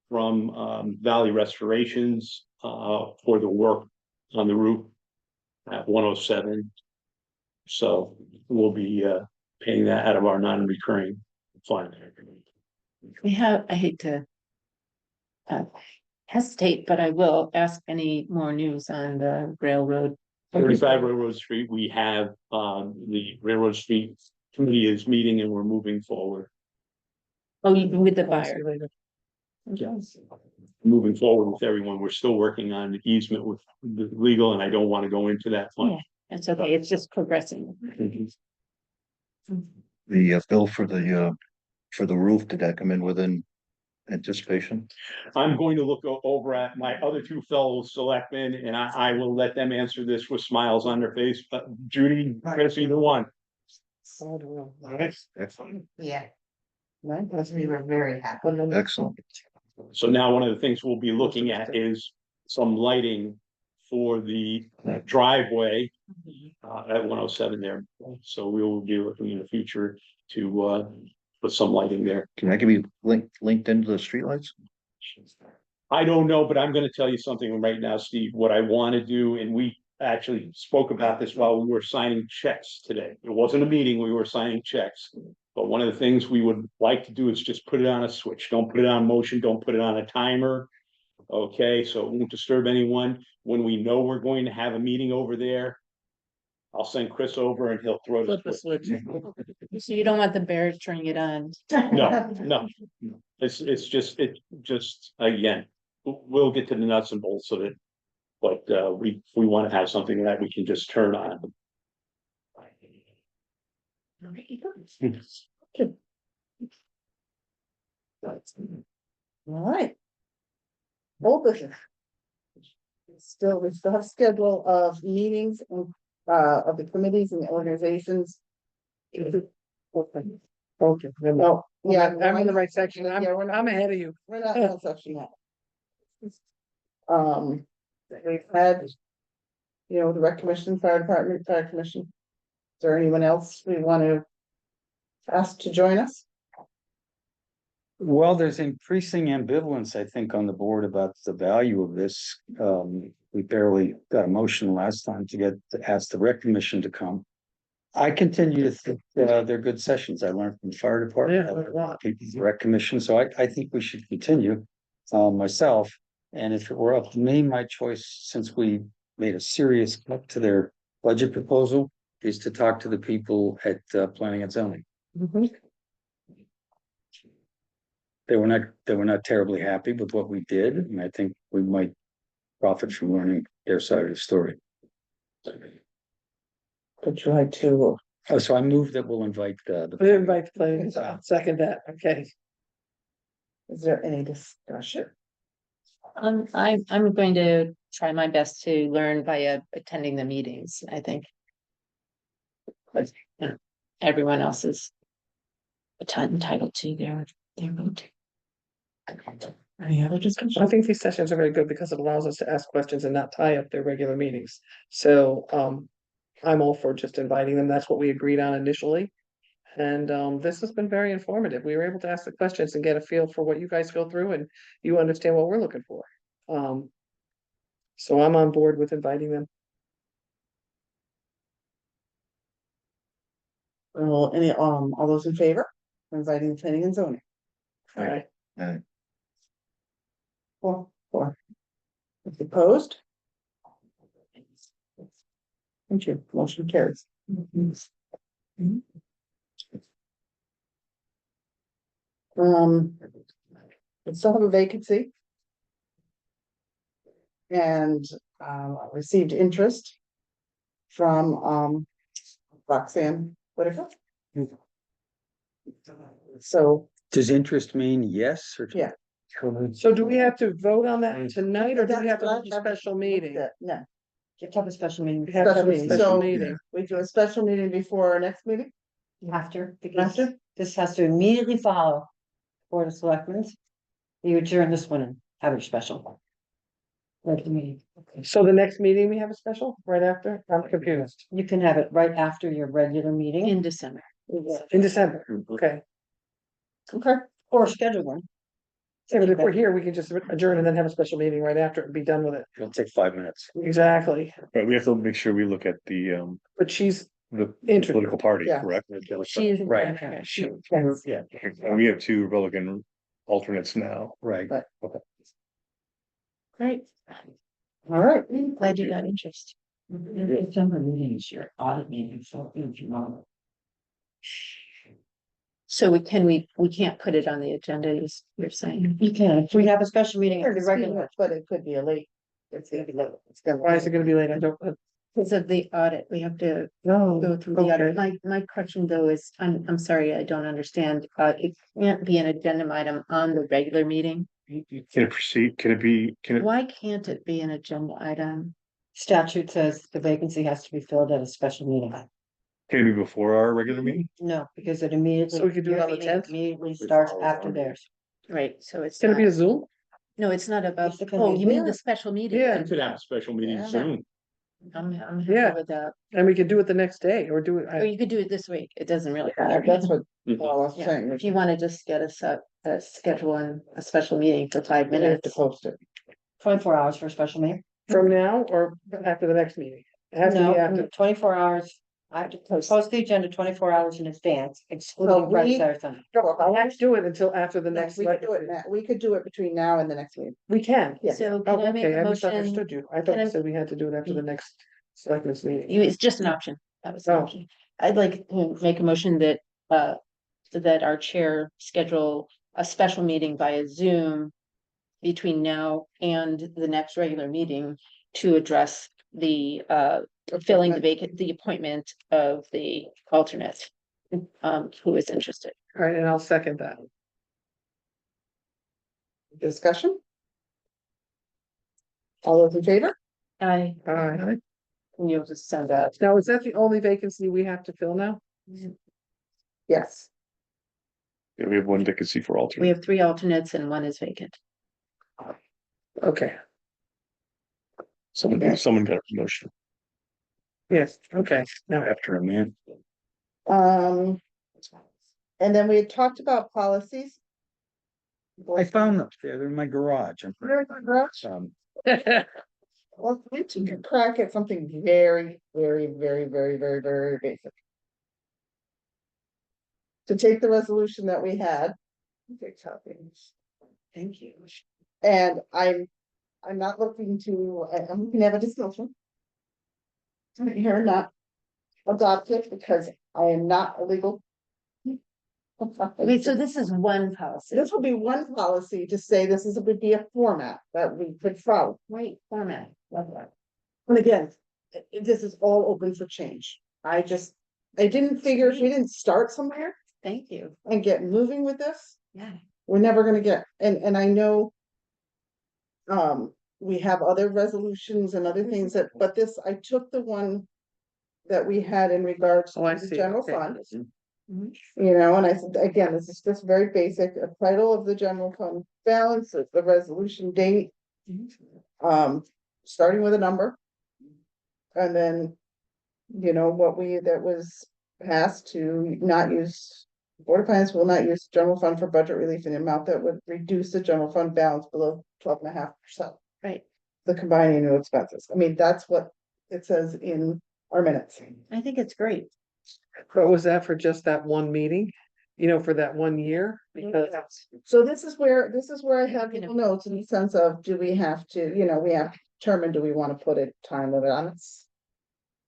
from Valley Restorations for the work on the roof at 107. So we'll be paying that out of our non-recurring fund. I hate to hesitate, but I will ask any more news on the railroad. 35 Railroad Street, we have the Railroad Street Committee is meeting and we're moving forward. Oh, with the buyer. Yes. Moving forward with everyone. We're still working on the easement with the legal, and I don't want to go into that Yeah, one. it's okay. It's just progressing. The bill for the roof, did that come in within anticipation? I'm going to look over at my other two fellow selectmen, and I will let them answer this with smiles on their face. But Judy, Chris, either one. I don't know. All right. Excellent. Yeah. We were very happy. Excellent. So now one of the things we'll be looking at is some lighting for the driveway at 107 there. So we will be looking in the future to put some lighting there. Can I give you linked into the streetlights? I don't know, but I'm going to tell you something right now, Steve, what I want to do, and we actually spoke about this while we were signing checks today. It wasn't a meeting, we were signing checks. But one of the things we would like to do is just put it on a switch. Don't put it on motion, don't put it on a timer. Okay, so it won't disturb anyone. When we know we're going to have a meeting over there, I'll send Chris over and he'll throw Flip the the switch. switch. So you don't want the bear turning it on. No. It's just, again, we'll get to the nuts and bolts of it. But we want to have something that we can just turn on. All right. Old business. We still have schedule of meetings and of the committees and the organizations. Okay. No, Yeah, I'm in the right section. Yeah, we're not- I'm ahead of you. We're not in that section yet. We've had, the rec commission, fire department, fire commission. Is there anyone else we want to ask to join us? Well, there's increasing ambivalence, I think, on the board about the value of this. We barely got a motion last time to ask the rec commission to come. I continue to think they're good sessions. I learned from the fire department, Yeah, a lot. the rec commission, so I think we should continue myself. And if it were up to me, my choice, since we made a serious cut to their budget proposal, is to talk to the people at planning and zoning. They were not terribly happy with what we did, and I think we might profit from learning their side of the story. Would you like to? Oh, so I move that we'll invite We invite the players. Second that, okay. Is there any discussion? I'm going to try my best to learn via attending the meetings, I think. But everyone else is entitled to their vote. Any other discussion? I think these sessions are very good because it allows us to ask questions and not tie up their regular meetings. So I'm all for just inviting them. That's what we agreed on initially. And this has been very informative. We were able to ask the questions and get a feel for what you guys go through and you understand what we're looking for. So I'm on board with inviting them. Well, all those in favor, of inviting planning and zoning? All right. Four. Opposed? Thank you, motion carries. We still have a vacancy. And, received interest from, Roxanne Whitaker. So, Does interest mean yes or? yeah. So do we have to vote on that tonight or do we have to have a special meeting? No. You have to have a special meeting. We have to have a special So- meeting. We do a special meeting before our next meeting? After, because After? this has to immediately follow Board of Selectmen. You adjourn this one and have your special. Regular meeting. So the next meeting, we have a special right after? I'm confused. You can have it right after your regular meeting. In December. In December, okay. Okay. Or schedule one. Yeah, but if we're here, we can just adjourn and then have a special meeting right after and be done with it. It'll take 5 minutes. Exactly, But we have to make sure we look at the but she's the interested. political party, Yeah. correct? She's. Right. Yeah, and we have 2 Republican alternates now. Right. Great. All right. Glad you got interest. December meeting is your audit meeting, so if you want. So we can't put it on the agenda, you're saying? You can, if we have a special meeting, at the regular. But it could be a late. It's gonna be late. It's gonna. Why is it gonna be late? I don't, Because of the audit, we have to no, go through the audit. okay. My question though is, I'm sorry, I don't understand. It can't be an agenda item on the regular meeting. Can it proceed? Can it be, can it? Why can't it be an agenda item? Statute says the vacancy has to be filled at a special meeting. Can it be before our regular meeting? No, because it immediately. So we could do it your on the meeting 10th? Immediately starts after theirs. Right, so it's Can it be a not, Zoom? no, it's not about, It's gonna oh, be- you mean Yeah. the special meeting? Yeah. We could have a special meeting Yeah. soon. I'm Yeah. happy with that. And we could do it the next day or do it. Or you could do it this week. It doesn't really Yeah, matter. that's what Paul was Yeah, saying. if you want to just get a schedule on a special meeting for 5 We have to minutes. post it. 24 hours for a special meeting. From now or after the next meeting? It has to No, be after. 24 hours. I have to post the agenda 24 hours in advance, So excluding Friday, we- Saturday, Sunday. I have to do it until after the next. We could do it now. We could do it between now and the next meeting. We can. Yeah. So Oh, can I make okay, a I motion? misunderstood you. I Can thought I- you said we had to do it after the next selectmen's meeting. It's just an option. That was an Oh. option. I'd like to make a motion that, that our chair schedule a special meeting via Zoom between now and the next regular meeting to address the, filling the vacant, the appointment of the alternate, who is interested. All right, and I'll second that. Discussion? All those in favor? I, All right. you'll just send that. Now, is that the only vacancy we have to fill now? Yes. Yeah, we have 1 vacancy for We alternate. have 3 alternates and 1 is vacant. Okay, Someone got a promotion yes, okay. Now, after a man. And then we had talked about policies. I found them. They're in my garage. I'm Very good, Russ. Well, we took a crack at something very, very, very, very, very, very basic. To take the resolution that we had. Thank you. And I'm not looking to, I'm looking to have a discussion. Here, not adopt it because I am not a legal. Okay, so this is one policy. This will be one policy to say this is, would be a format that we could follow. Great format. Love that. And again, this is all open for change. I didn't figure if we didn't start somewhere Thank you. and get moving with this, Yeah. we're never gonna get, and I know. We have other resolutions and other things that, but this, I took the one. That we had in regards Oh, I to the see. general Okay. fund. Mhm. You know, and I said, again, this is just very basic, a title of the general fund balance, the resolution date. Starting with a number. And then, you know, that was passed to not use. Board of Finance will not use general fund for budget relief in an amount that would reduce the general fund balance below 12.5%. Right. The combined annual expenses. I mean, that's what it says in our minutes. I think it's great. But was that for just that one meeting? You know, for that 1 year? Because So this is where I have little notes in the sense of, do we have to, we have to determine, do we want to put a time limit on it?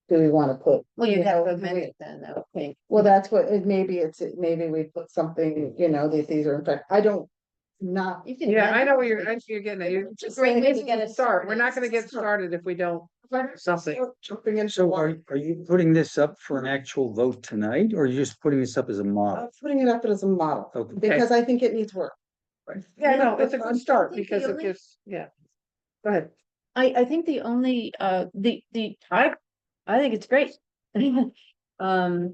Do we want to put? Well, you you have know, to do amend we- it then, I would think. Well, that's what, maybe we put something, that these are in fact, I don't, not. You can yeah, amend I it. know where you're getting at. You're It's a great way this to is get a it start. We're started. not gonna get started if we don't. Something. Jumping into So water. are you putting this up for an actual vote tonight, or are you just putting this up as a model? I'm putting it up as a model, Okay. because I think it needs work. Yeah, no, it's a good start I think because the it only- gives, yeah. Go ahead. I think the only, I think it's great. I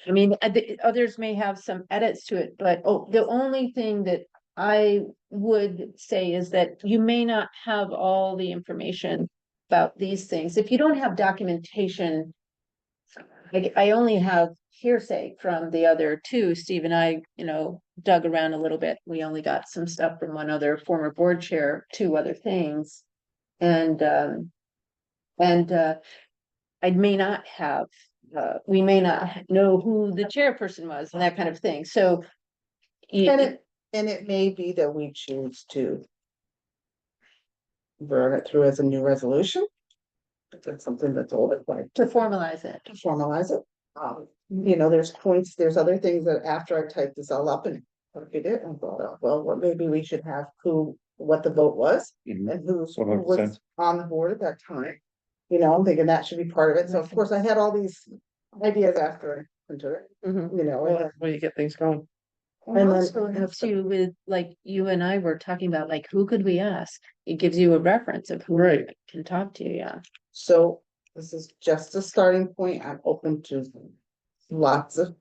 mean, others may have some edits to it, but the only thing that I would say is that you may not have all the information about these things. If you don't have documentation, like I only have hearsay from the other two. Steve and I, dug around a little bit. We only got some stuff from one other former board chair, two other things. And I may not have, we may not know who the chairperson was and that kind of thing, so. And it may be that we choose to burn it through as a new resolution. If that's something that's all like To formalize it. to formalize it. There's points, there's other things that after I typed this all up and looked at it and thought, well, what maybe we should have what the vote was Mhm. and who 100%. was on the board at that time. I'm thinking that should be part of it. So of course I had all these ideas after I printed it, Mhm. and Well, that's where you get things going. And And also then- have to with, like, you and I were talking about, like, who could we ask? It gives you a reference of who Right. can talk to, yeah. So this is just a starting point. I'm open to lots of.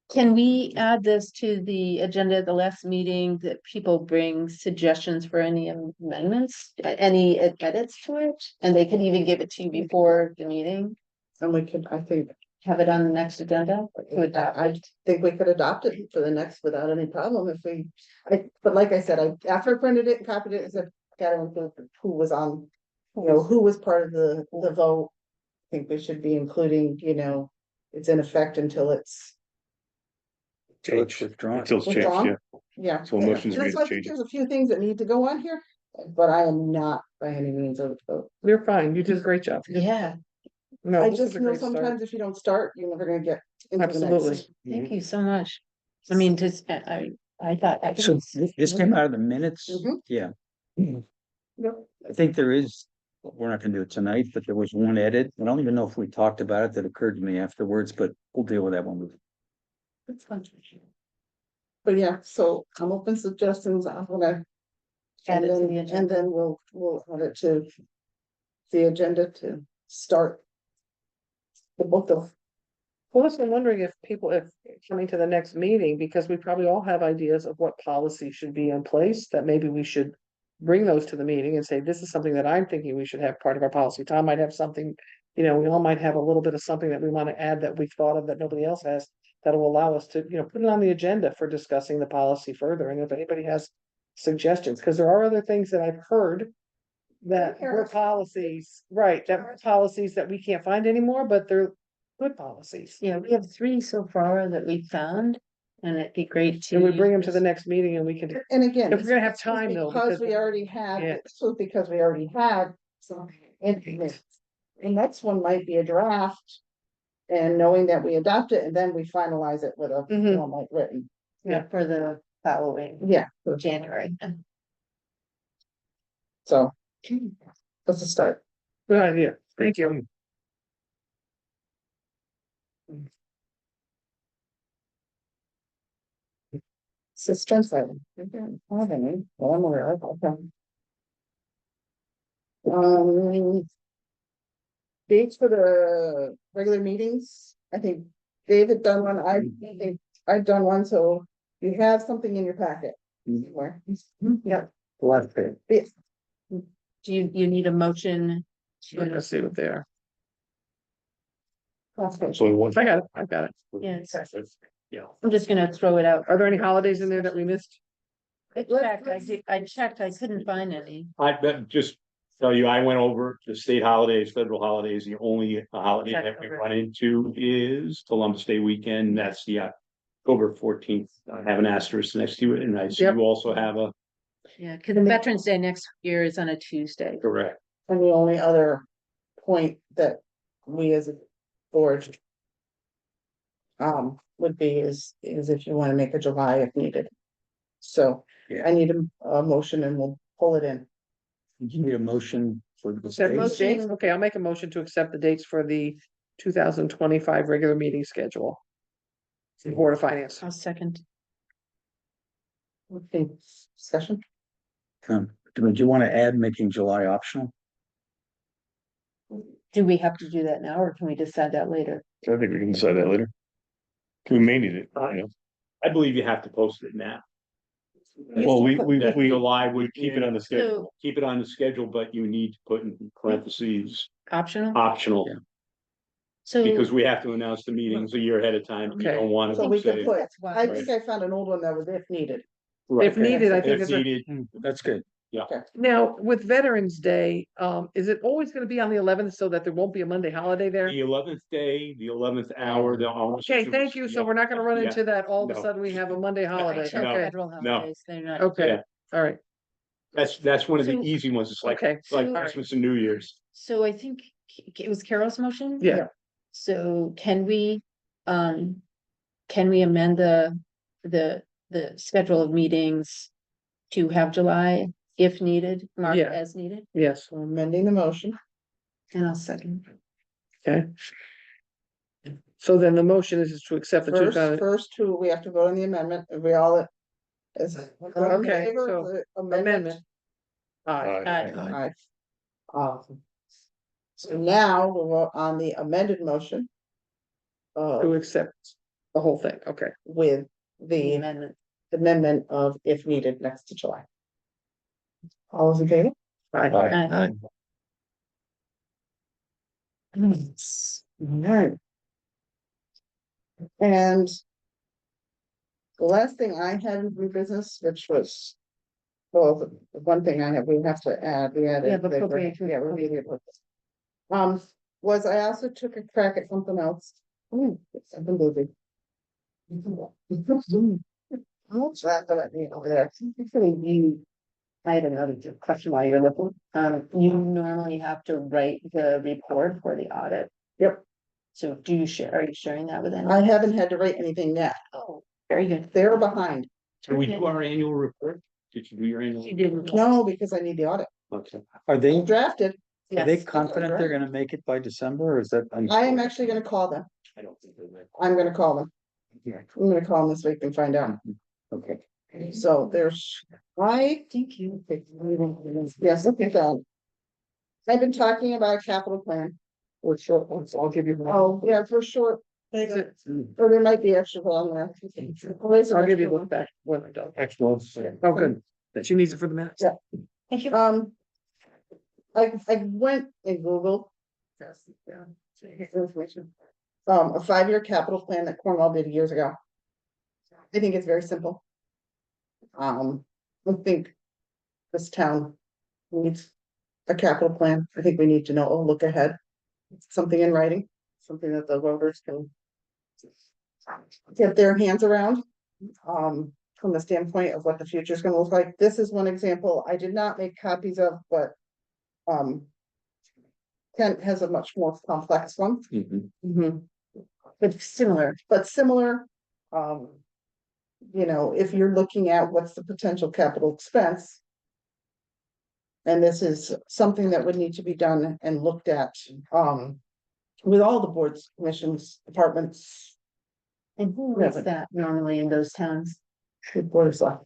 Can we add this to the agenda at the last meeting that people bring suggestions for any amendments, any edits to it? And they could even give it to you before the meeting, And we could, I think, have it on the next agenda to adopt I it. think we could adopt it for the next without any problem if but like I said, after I printed it and copied it, I said, gotta include who was on, who was part of the vote. I think we should be including, it's in effect until it's. So it's withdrawn. Until it's changed, Withdrawn? yeah. Yeah. So motion's And made so I to think change it. there's a few things that need to go on here, but I am not by any means of. You're fine. You did a great job. Yeah, No, I this just is a know great start. sometimes if you don't start, you're never gonna get. into the next. Absolutely. thank you so much. I mean, just, I thought. I So think this came out of the minutes? Mhm. Yeah. Yep. I think there is, we're not gonna do it tonight, but there was one edit. I don't even know if we talked about it that occurred to me afterwards, but we'll deal with that one. That's fun. But yeah, so I'm open suggestions. I'm gonna. Add And it to then, the and agenda. then we'll add it to. The agenda to start. The book of. Well, that's what I'm wondering if people, if coming to the next meeting, because we probably all have ideas of what policy should be in place, that maybe we should. Bring those to the meeting and say, this is something that I'm thinking we should have part of our policy. Tom might have something. We all might have a little bit of something that we want to add that we've thought of that nobody else has. That will allow us to, put it on the agenda for discussing the policy further, and if anybody has suggestions, because there are other things that I've heard. That were policies, right, that were policies that we can't find anymore, but they're good policies. Yeah, we have 3 so far that we found, and it'd be great to. And we bring them to the next meeting and we can, And again. if we're gonna have this was time though. Because we already had, Yeah. this was because we already had some. The next one might be a draft. And knowing that we adopt it and then we finalize it with a Mhm. form like written. Yeah, for the following Yeah, January. so. That's a start. Good idea, thank you. Suspense item. Have any, well, I'm aware of, okay. Dates for the regular meetings, I think David done one, I think I've done one, so you have something in your packet. Somewhere. Yeah. Last page. Yes. Do you need a motion? Let's see what they are. That's good. So we want. I got it, I've got it. Yeah, Yeah. I'm just gonna throw it out. Are there any holidays in there that we missed? I checked, I couldn't find any. I bet just tell you, I went over the state holidays, federal holidays, the only holiday Check that we over. run into is Columbus Day weekend, that's the October 14th. I have an asterisk next to it, and I see Yep. you also have a. Yeah, cause Veterans Day next year is on a Tuesday. Correct. And the only other point that we as a board would be is if you want to make a July if needed. So Yeah. I need a motion and we'll pull it in. You need a motion for the Accept those state. dates? Okay, I'll make a motion to accept the dates for the 2025 regular meeting schedule. The Board of Finance. I'll second. Okay, discussion? Do you want to add making July optional? Do we have to do that now or can we decide that later? I think we can decide that later. We may need it, you know. I believe you have to post it now. Well, That we July would keep it on the schedule. So keep it on the schedule, but you need to put in parentheses, optional, optional, Yeah. so. because we have to announce the meetings a year ahead of time. You Okay. don't want So to we can say. put, That's why. I think I found an old one that was if needed. If needed, I think If it's a- needed, That's good. now with Veterans Day, is it always gonna be on the 11th so that there won't be a Monday holiday there? the 11th day, the 11th hour, the. Okay, thank you. So we're not gonna run Yeah. into that. All of a No. sudden we have a Monday I holiday. checked Okay, federal no. holidays, they're not. okay, Yeah. all right. That's one of the So- easy ones. It's like, Okay. it's like So- Christmas and New Year's. So I think it was Carol's motion? Yeah. So can we amend the schedule of meetings to have July if needed, marked Yeah. as needed? Yes, So amending the motion. And I'll second. okay. So then the motion is to accept the First two, we have to vote on the amendment. Are we all is all in Okay, favor so of the amendment? Aye. Aye. So now we'll vote on the amended motion. To accept the whole thing, okay. With The the amendment. amendment of if needed next to July. All those in favor? Aye. Aye. Alright. And the last thing I had in new business, which was, well, the one thing I have, we have to add, we added. We have appropriation. Yeah, we're reading it. Was I also took a crack at something else. I've been moving. What's that over there? I had another question while you're looking. You normally have to write the report for the audit. Yep. So are you sharing that with I anyone? haven't had to write anything yet. Oh, very good. They're behind. Did we do our annual report? Did you do your annual? You didn't. No, because I need the audit Okay. Are they drafted. Yes. confident they're gonna make it by December or is that? I am actually gonna call them. I don't think they're. I'm gonna call them. Yeah. I'm gonna call them this week and find out. Okay. So there's, Thank you. yes, okay, done. I've been talking about a capital plan. Or short ones, I'll give you. Oh, yeah, for short. Or there might be extra on there. I'll give you a look back when I'm done. Excellent. Oh, good. She needs it for the minutes. Yeah. Thank you. I went and Googled. Information. A 5-year capital plan that Cornwall did years ago. I think it's very simple. I think this town needs a capital plan. I think we need to know, look ahead. Something in writing, something that the voters can get their hands around. From the standpoint of what the future is gonna look like. This is one example I did not make copies of, but Kent has a much more complex one. But similar. But similar. You know, if you're looking at what's the potential capital expense. And this is something that would need to be done and looked at, with all the boards, commissions, departments. And who is that normally in those towns? The board of select,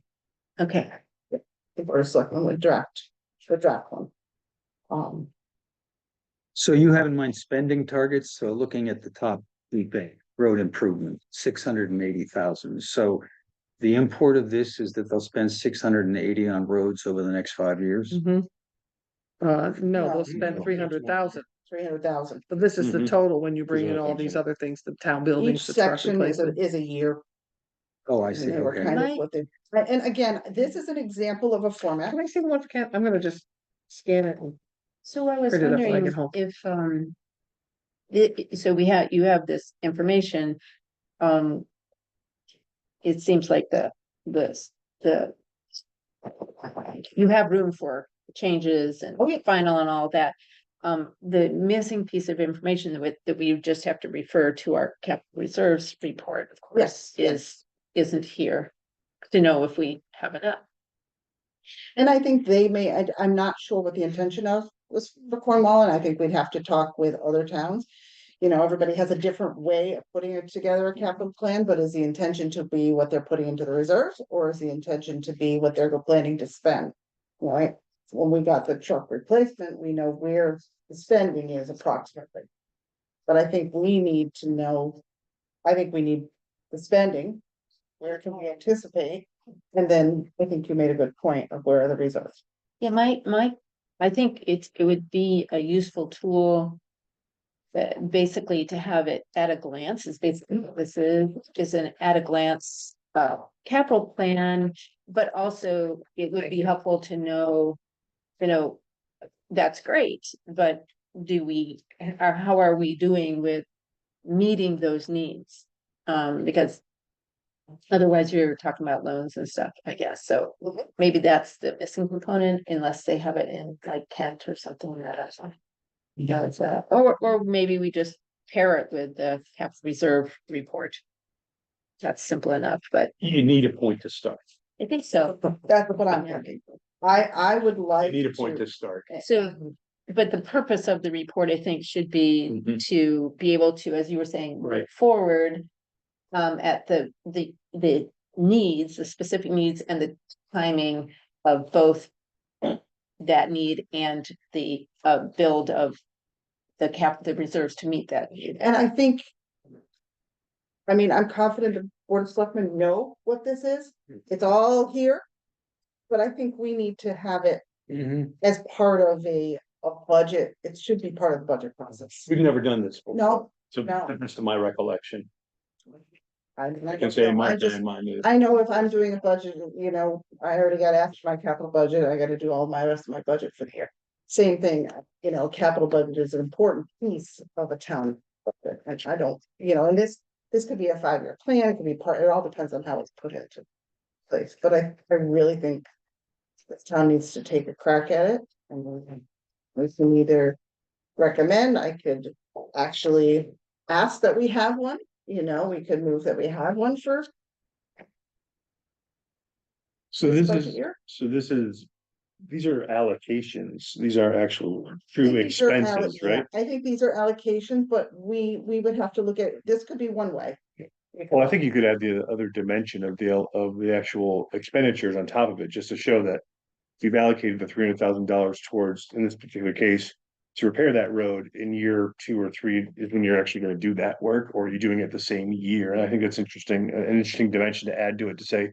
Okay. the board of selectmen would draft, the draft one. So you have in mind spending targets, so looking at the top, the big road improvement, 680,000. So the import of this is that they'll spend 680 on roads over the next 5 years. No, No. they'll spend 300,000. 300,000, but this is the Mhm. total when you bring These in other all things these in it. other things, the town Each buildings, the truck section is replacement. is a year. Oh, I And see, they were okay. kind of Right. what they, and again, this is an example of a format. Can I see the one for Ken? I'm gonna just scan it. And So I was print it up when I wondering get home. if, so you have this information, um. It seems like the. You have room for changes and final and all that. The missing piece of information that we just have to refer to our capital reserves report, of course, isn't here. To know if we have enough. And I think they may, I'm not sure what the intention of was for Cornwall, and I think we'd have to talk with other towns. You know, everybody has a different way of putting it together, a capital plan, but is the intention to be what they're putting into the reserves, or is the intention to be what they're planning to spend? Right, when we got the truck replacement, we know where the spending is approximately. But I think we need to know, I think we need the spending, where can we anticipate? And then I think you made a good point of where are the reserves. Yeah, I think it would be a useful tool. That basically to have it at a glance is basically what this is an at a glance capital plan, but also it would be helpful to know, that's great, but how are we doing with meeting those needs? Because otherwise you're talking about loans and stuff, I guess, so maybe that's the missing component unless they have it in like Kent or something like that. Does or maybe we just pair it with the capital reserve report. That's simple enough, but You need a point to start. I think so. That's what I'm thinking. I would You like need a point to, to start. So, but the purpose of the report, I think, should be Mhm. to be able to, as you were saying, Right. look forward. At the needs, the specific needs and the timing of both. That need and the build of the reserves to meet that need. and I think. I mean, I'm confident the Board of Selectmen know what this is. It's all here. But I think we need to have it as part of a budget. It should be part of the budget process. We've never done this before. No, So no. difference to my recollection. I I can say my just, mine is. I know if I'm doing a budget, I already got after my capital budget, I gotta do all my rest of my budget for the year. Same thing, capital budget is an important piece of a town budget, and I don't, and this could be a 5-year plan, it could be it all depends on how it's put into place, but I really think this town needs to take a crack at it, and we can either recommend, I could actually ask that we have one. We could move that we have one for So this this budget is, year. these are allocations, these are actual true These are expenses, right? I think these are allocations, but we would have to look at, this could be one way. Well, I think you could add the other dimension of the actual expenditures on top of it, just to show that. You've allocated the $300,000 towards, in this particular case, to repair that road in year 2 or 3 is when you're actually going to do that work, or are you doing it the same year? And I think that's interesting, an interesting dimension to add to it to say.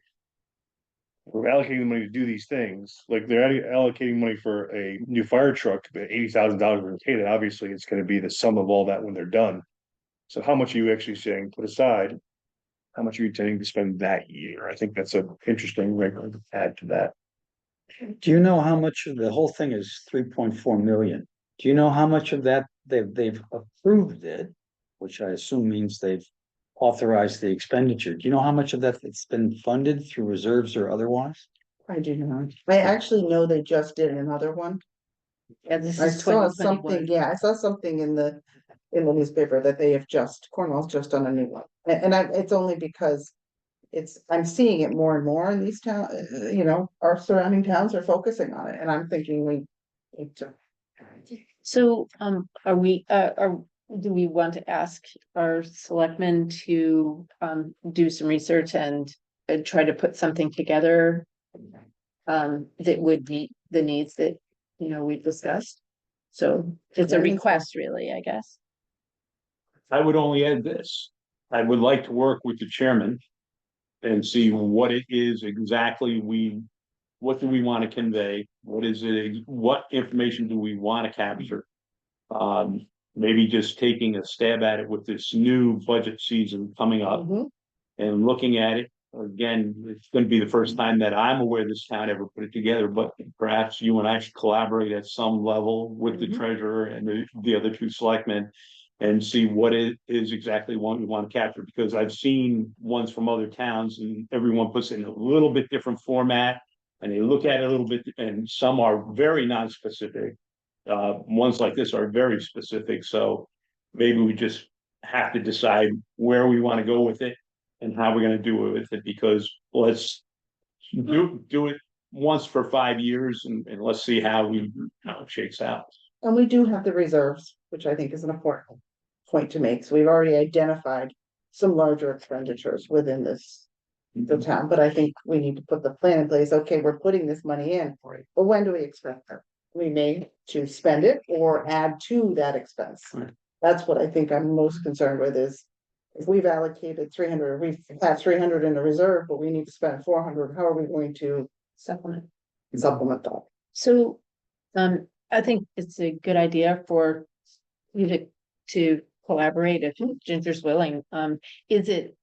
We're allocating the money to do these things, like they're allocating money for a new fire truck, but $80,000 we're paid it. Obviously, it's going to be the sum of all that when they're done. So how much are you actually saying put aside? How much are you intending to spend that year? I think that's an interesting record to add to that. Do you know how much of the whole thing is 3.4 million? Do you know how much of that they've approved it? Which I assume means they've authorized the expenditure. Do you know how much of that it's been funded through reserves or otherwise? I do not. I actually know they just did another one. Yeah, this I is saw 2021. something, I saw something in the newspaper that they have Cornwall's just done a new one. And it's only because I'm seeing it more and more in these towns, our surrounding towns are focusing on it, and I'm thinking we need to. So, do we want to ask our selectmen to, do some research and try to put something together? That would meet the needs that, we've discussed. So it's a request really, I guess. I would only add this. I would like to work with the chairman. And see what it is exactly what do we want to convey? What is it? What information do we want to capture? Maybe just taking a stab at it with this new budget season coming up Mhm. and looking at it. Again, it's gonna be the first time that I'm aware this town ever put it together, but perhaps you and I should collaborate at some level with the Mhm. treasurer and the other two selectmen. And see what it is exactly what we want to capture, because I've seen ones from other towns and everyone puts it in a little bit different format. And they look at it a little bit, and some are very non-specific. Ones like this are very specific, so maybe we just have to decide where we want to go with it and how we're gonna do it with it, because let's do it once for 5 years and let's see how it shakes out. And we do have the reserves, which I think is an important point to make. So we've already identified some larger expenditures within this, the town, but I think we need to put the plan in place. Okay, we're putting this money in, but when do we expect that? We may to spend it or add to that expense. Right. That's what I think I'm most concerned with is if we've allocated 300, we've had 300 in the reserve, but we need to spend 400, how are we going to Supplement. supplement that? So, I think it's a good idea for you to collaborate if Ginger's willing. Is it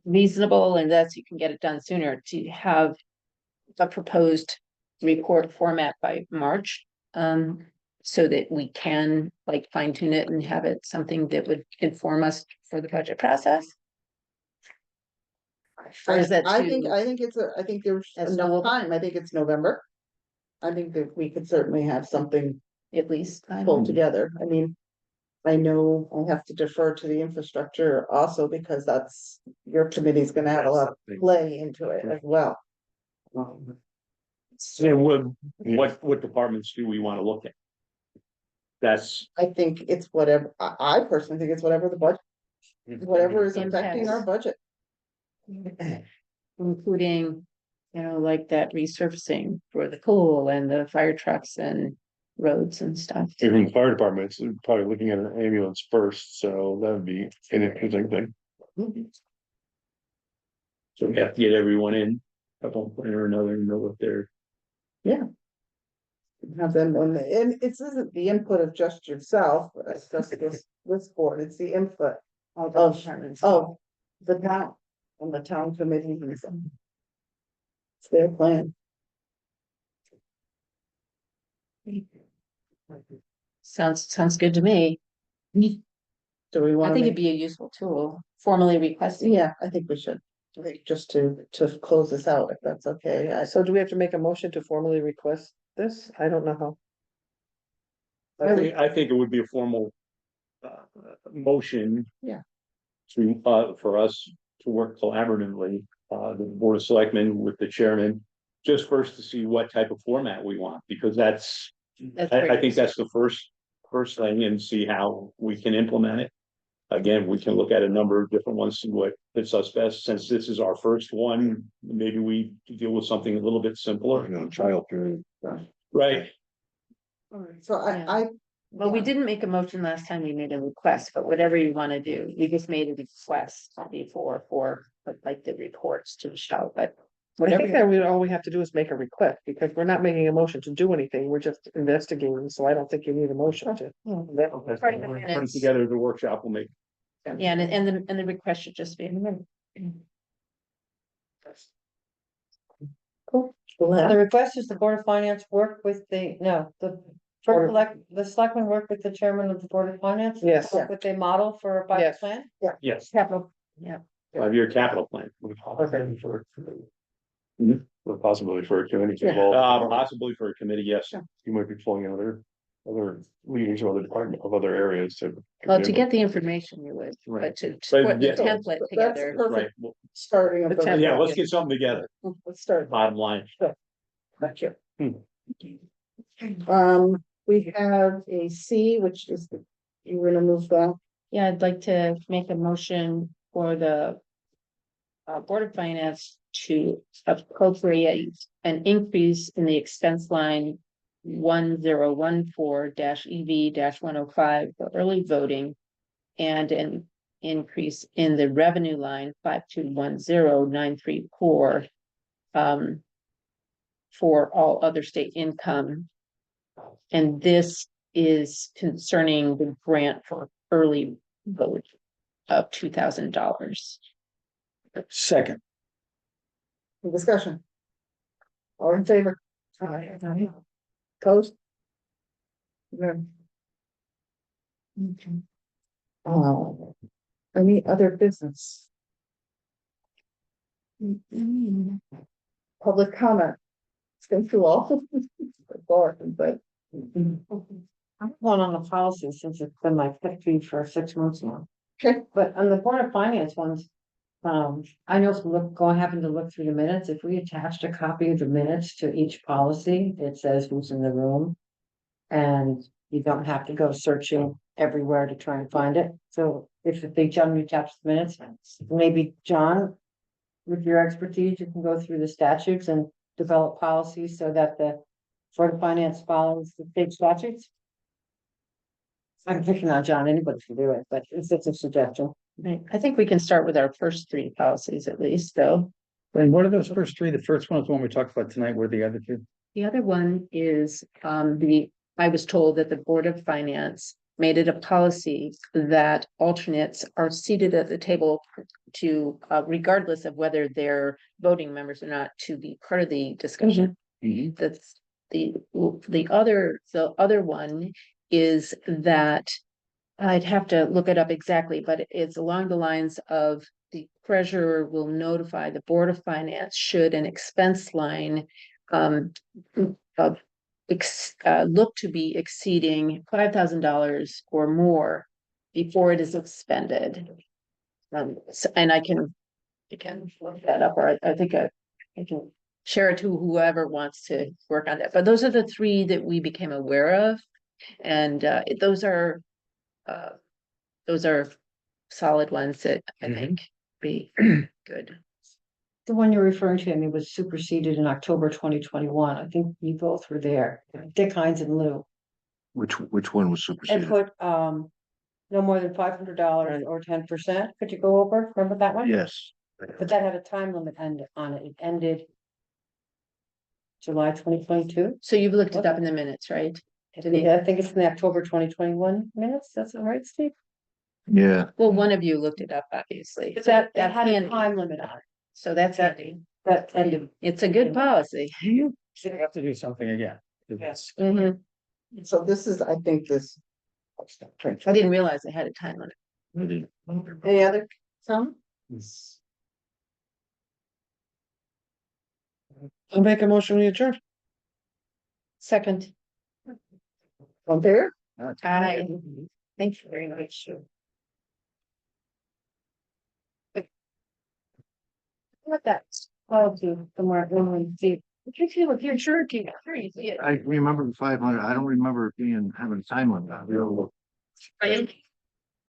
reasonable, and that's you can get it done sooner, to have a proposed report format by March? So that we can like fine tune it and have it something that would inform us for the budget process? Or is that I too- think, I think there's That's enough doable? time. I think it's November. I think that we could certainly have something At least. pulled together. I mean, I know I have to defer to the infrastructure also because that's, your committee's gonna have a lot of play into it as well. And what departments do we want to look at? That's. I think it's whatever, I personally think it's whatever the budget, whatever is affecting our budget. Including, like that resurfacing for the pool and the fire trucks and roads and stuff. Even the fire department's probably looking at an ambulance first, so that would be an interesting thing. So we have to get everyone in at one point or another and know what they're. Have them, and it's isn't the input of just yourself, but it's just this board, it's the input of the town and the town committee. It's their plan. Sounds good to me. Do we I want think it'd to? be a useful tool, formally requesting. Yeah, I think we should. I think just to close this out, if that's okay. So do we have to make a motion to formally request this? I don't know how. I think it would be a formal motion. Yeah. To, for us to work collaboratively, the Board of Selectmen with the chairman, just first to see what type of format we want, because that's, I think that's the first thing, and see how we can implement it. Again, we can look at a number of different ones, see what fits us best. Since this is our first one, maybe we deal with something a little bit simpler. Child care. Right. So I, Well, we didn't make a motion last time, we made a request, but whatever you want to do, we just made a request before for like the reports to show, but I whatever. think that all we have to do is make a request, because we're not making a motion to do anything, we're just investigating, so I don't think you need a motion to. Okay. Part of the Put minutes. together the workshop, we'll make. Yeah, and the request should just be in the minute. cool. The request is the Board of Finance work with the the selectmen work with the chairman of the Board of Finance? Yes. Work with a model for a budget Yes. plan? Yes, Capital, yeah. 5-year capital plan. With possibility for a committee to Yeah. involve, Possibly for a committee, yes. you might be pulling other leaders of other department of other areas to. Well, to get the information you would, Right. but to But put the yeah. template That's together. perfect. Right, well, Starting. of the- yeah, let's get something together, Let's start. bottom line. Thank you. Hmm. We have a C, which is, you're gonna move that. Yeah, I'd like to make a motion for the Board of Finance to appropriate an increase in the expense line 1014-EV-105 for early voting, and an increase in the revenue line 5210934 for all other state income. And this is concerning the grant for early vote of $2,000. Second. Discussion. All in favor? Opposed? None. Okay. Any other business? Public comment. It's been too long. But. I'm going on the policy since it's been my pet peeve for 6 months now. Okay. But on the Board of Finance ones, I know going having to look through the minutes, if we attached a copy of the minutes to each policy, it says who's in the room. And you don't have to go searching everywhere to try and find it. So if they John attach the minutes, maybe John, with your expertise, you can go through the statutes and develop policies so that the Board of Finance follows the state statutes. I'm picking on John, anybody can do it, but it's a suggestion. Right. I think we can start with our first 3 policies at least, though. And what are those first 3? The first one is the one we talked about tonight, where the other 2? The other one is I was told that the Board of Finance made it a policy that alternates are seated at the table to, regardless of whether they're voting members or not, to be part of the discussion. That's the other one is that I'd have to look it up exactly, but it's along the lines of the treasurer will notify the Board of Finance should an expense line look to be exceeding $5,000 or more before it is expended. And I can look that up, or I think I can share it to whoever wants to work on that. But those are the 3 that we became aware of. And those are solid ones that I think be good. The one you're referring to, I mean, was superseded in October 2021. I think you both were there, Dick, Hines and Lou. Which one was And superseded? put, no more than $500 or 10%. Could you go over? Remember that one? Yes. But that had a time limit on it. It ended July 2022. So you've looked it up in the minutes, right? Yeah, I think it's in the October 2021 minutes. That's all right, Steve? Yeah. Well, one of you looked it up, obviously. That That's had a handy. time limit on it. So that's handy. That ended. It's a good policy. You have to do something again. Yes. Mhm. So this is, I think this. I didn't realize it had a time limit. Any other, some? I'll make a motion to adjourn. Second. On there? Aye. Thank you very much. What that? Oh, to somewhere, see. What you feel with your shirt? You see it. I remember the 500. I don't remember it having a time limit.